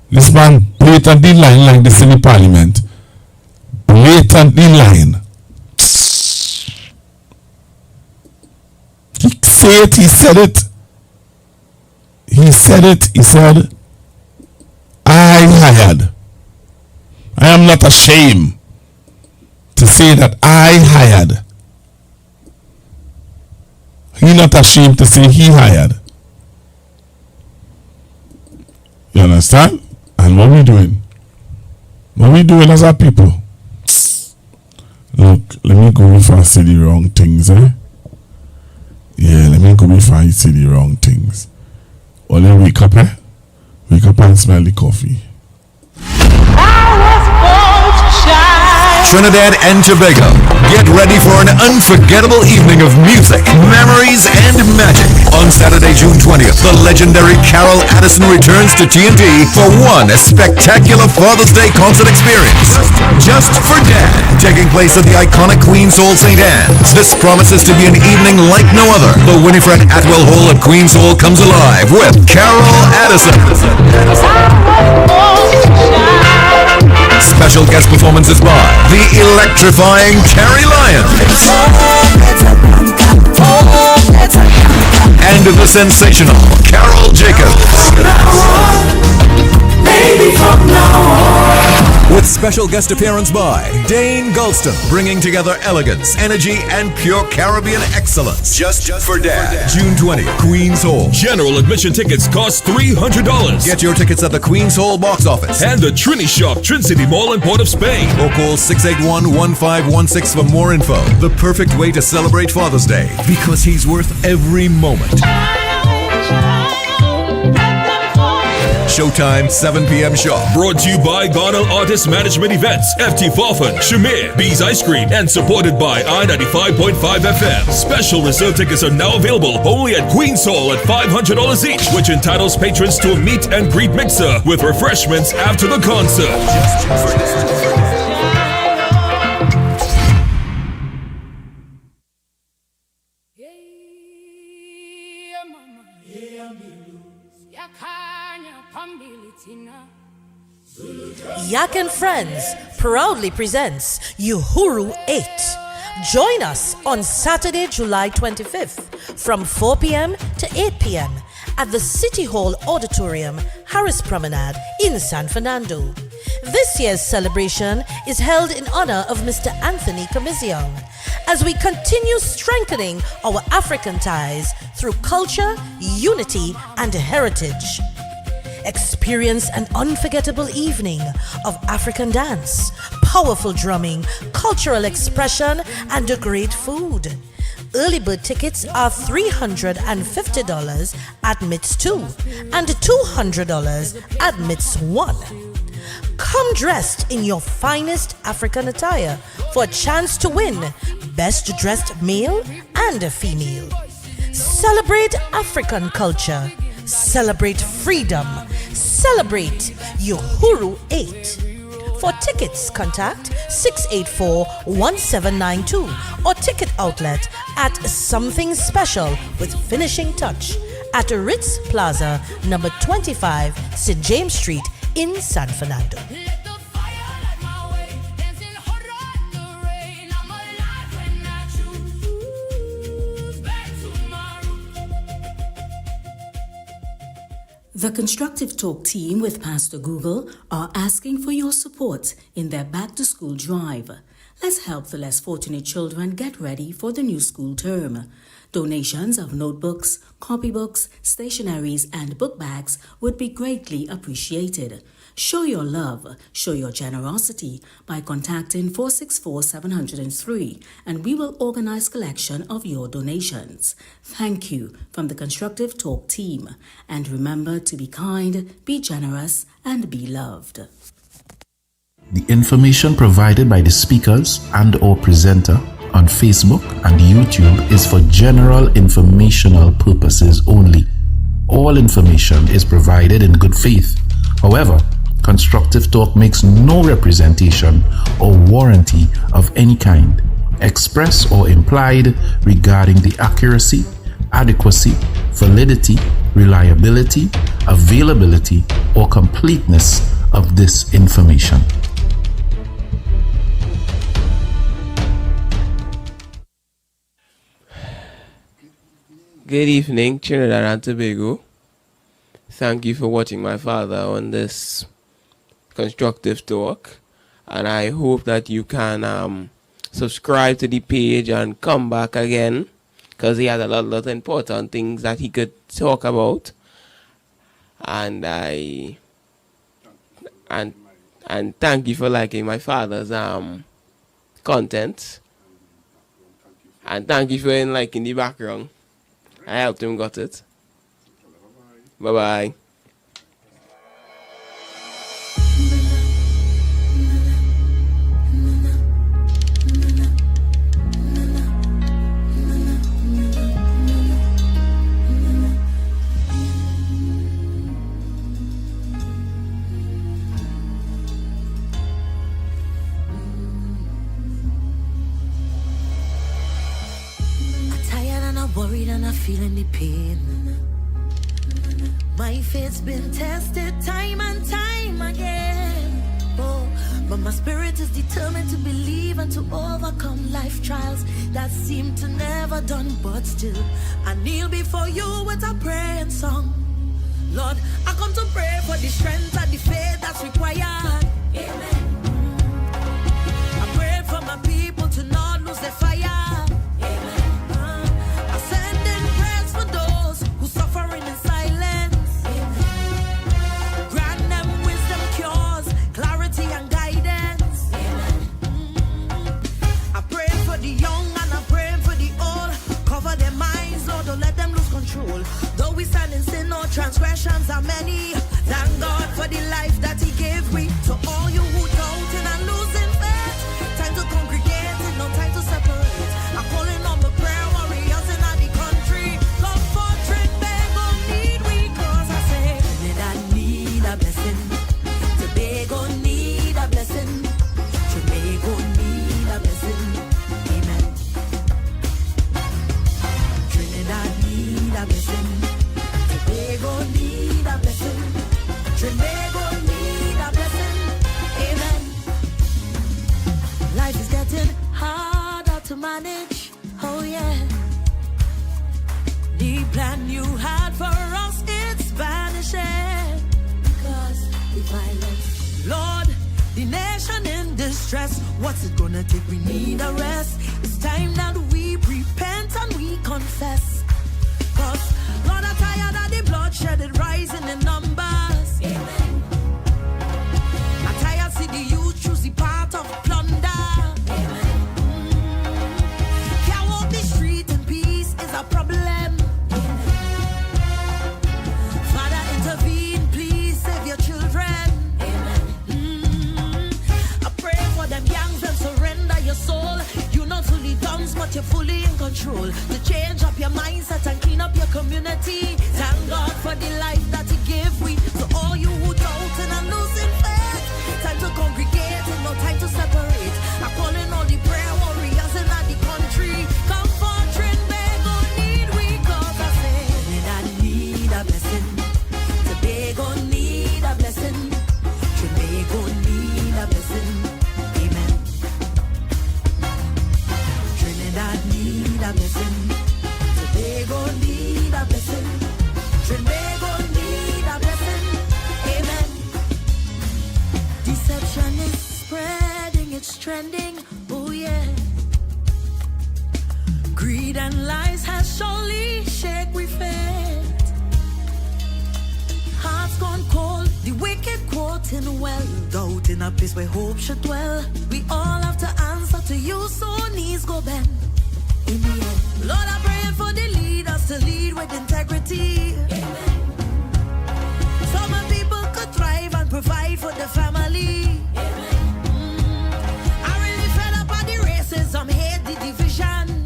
This man blatantly lying like this in the parliament. Blatantly lying. He said it. He said, I hired. I am not ashamed to say that I hired. He's not ashamed to say he hired. You understand? And what we doing? What we doing as a people? Look, let me go before I say the wrong things, Yeah, let me go before I say the wrong things. Only wake up, Wake up and smell the coffee. Trinidad and Tobago. Get ready for an unforgettable evening of music, memories, and magic. On Saturday, June 20th, the legendary Carol Addison returns to TNT for one spectacular Father's Day concert experience. Just for Dad, taking place at the iconic Queen's Hall, St. Anne's. This promises to be an evening like no other. The Winifred Atwell Hall at Queen's Hall comes alive with Carol Addison. Special guest performances by the electrifying Carrie Lyons and the sensational Carol Jacobs. With special guest appearance by Dane Gulston, bringing together elegance, energy, and pure Caribbean excellence. Just for Dad. June 20th, Queen's Hall. General admission tickets cost $300. Get your tickets at the Queen's Hall box office and the Trini Shop, Trin City Mall in Port of Spain. Or call 681-1516 for more info. The perfect way to celebrate Father's Day, because he's worth every moment. Showtime, 7 p.m. sharp. Brought to you by Ghana Artist Management Events, FT Farfan, Shamir, Bees Ice Cream, and supported by I-95.5 FM. Special reserve tickets are now available only at Queen's Hall at $500 each, which entitles patrons to a meet and greet mixer with refreshments after the concert. Yak and Friends proudly presents Uhuru 8. Join us on Saturday, July 25th from 4 p.m. to 8 p.m. at the City Hall Auditorium, Harris Promenade in San Fernando. This year's celebration is held in honor of Mr. Anthony Kamiziong as we continue strengthening our African ties through culture, unity, and heritage. Experience an unforgettable evening of African dance, powerful drumming, cultural expression, and a great food. Early bird tickets are $350 admits 2 and $200 admits 1. Come dressed in your finest African attire for a chance to win Best Dressed Male and Female. Celebrate African culture. Celebrate freedom. Celebrate Uhuru 8. For tickets, contact 684-1792 or ticket outlet at Something Special with Finishing Touch at Ritz Plaza, number 25, St. James Street in San Fernando. The Constructive Talk team with Pastor Google are asking for your support in their back-to-school drive. Let's help the less fortunate children get ready for the new school term. Donations of notebooks, copybooks, stationeries, and book bags would be greatly appreciated. Show your love, show your generosity by contacting 464-703 and we will organize collection of your donations. Thank you from the Constructive Talk team. And remember to be kind, be generous, and be loved. The information provided by the speakers and or presenter on Facebook and YouTube is for general informational purposes only. All information is provided in good faith. However, Constructive Talk makes no representation or warranty of any kind, express or implied, regarding the accuracy, adequacy, validity, reliability, availability, or completeness of this information. Good evening, Trinidad and Tobago. Thank you for watching my father on this Constructive Talk, and I hope that you can subscribe to the page and come back again, because he has a lot of important things that he could talk about. And thank you for liking my father's content, and thank you for liking the background. I helped him got it. Bye bye. Worried and I'm feeling the pain. My faith's been tested time and time again. Oh, but my spirit is determined to believe and to overcome life trials that seem to never done. But still, I kneel before you with a praying song. Lord, I come to pray for the strength and the faith that's required. Amen. I pray for my people to not lose their fire. Suffering in silence. Amen. Grant them wisdom, cures, clarity and guidance. I pray for the young and I pray for the old. Cover their minds, Lord, don't let them lose control. Though we stand in sin, our transgressions are many. Thank God for the life that He gave me. To all you who doubting and losing faith, time to congregate and no time to separate. I'm calling on the prayer warriors in the country. Come forth. Tobago need a blessing. Tobago need a blessing. Amen. Trinidad need a blessing. Tobago violence. Lord, the nation in distress, what's it gonna take? We need a rest. It's time that we repent and we confess. Cause Lord, I'm tired of the bloodshed, it rising in numbers. Amen. I'm tired see the youth choose the path of plunder. Amen. Can't walk the street in peace is a problem. Amen. Father, intervene, please save your children. I pray for them gangs and surrender your soul. You're not fully done, but you're fully in control. To change up your mindset and clean up your community. Thank God for the life that He gave we. So all you who doubting and losing faith, time to congregate and no time to separate. I'm calling all the prayer warriors in the country. Come for Trinidad, need we cause I say Trinidad need a blessing. Tobago need a blessing. Tobago need a blessing. Amen. Trinidad need a blessing. Tobago need a blessing. Tobago need a blessing. Amen. Deception is spreading, it's trending. Oh yeah. Greed and lies has surely shake we faith. Hearts gone cold, the wicked quoting well. Doubt in a place where hope should dwell. We all have to answer to you, so knees go bend. In the end, Lord, I pray for the leaders to lead with integrity. Amen. So my people could thrive and provide for the family. Amen. I really fed up on the racism, hate the division.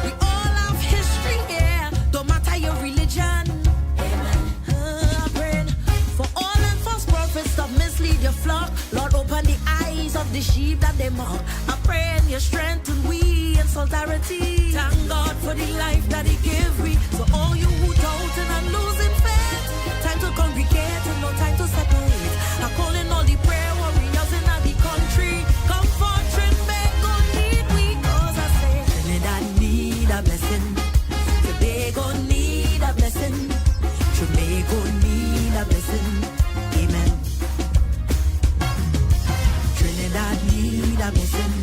We all have history here, don't matter your religion. I'm praying for all them false prophets that mislead your flock. Lord, open the eyes of the sheep that they mock. I pray in your strength and we in solidarity. Thank God for the life that He gave we. So all you who doubting and losing faith, time to congregate and no time to separate. I'm calling all the prayer warriors in the country. Come for Trinidad, need we cause I say Trinidad need a blessing. Tobago need a blessing. Tobago need a blessing. Amen. Trinidad need a blessing.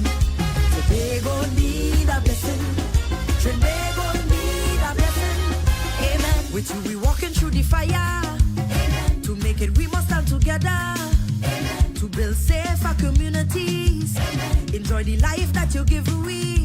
Tobago need a blessing. Tobago need a blessing. Amen. With you we walking through the fire. Amen. To make it we must stand together. Amen. To build safer communities. Amen. Enjoy the life that you give we.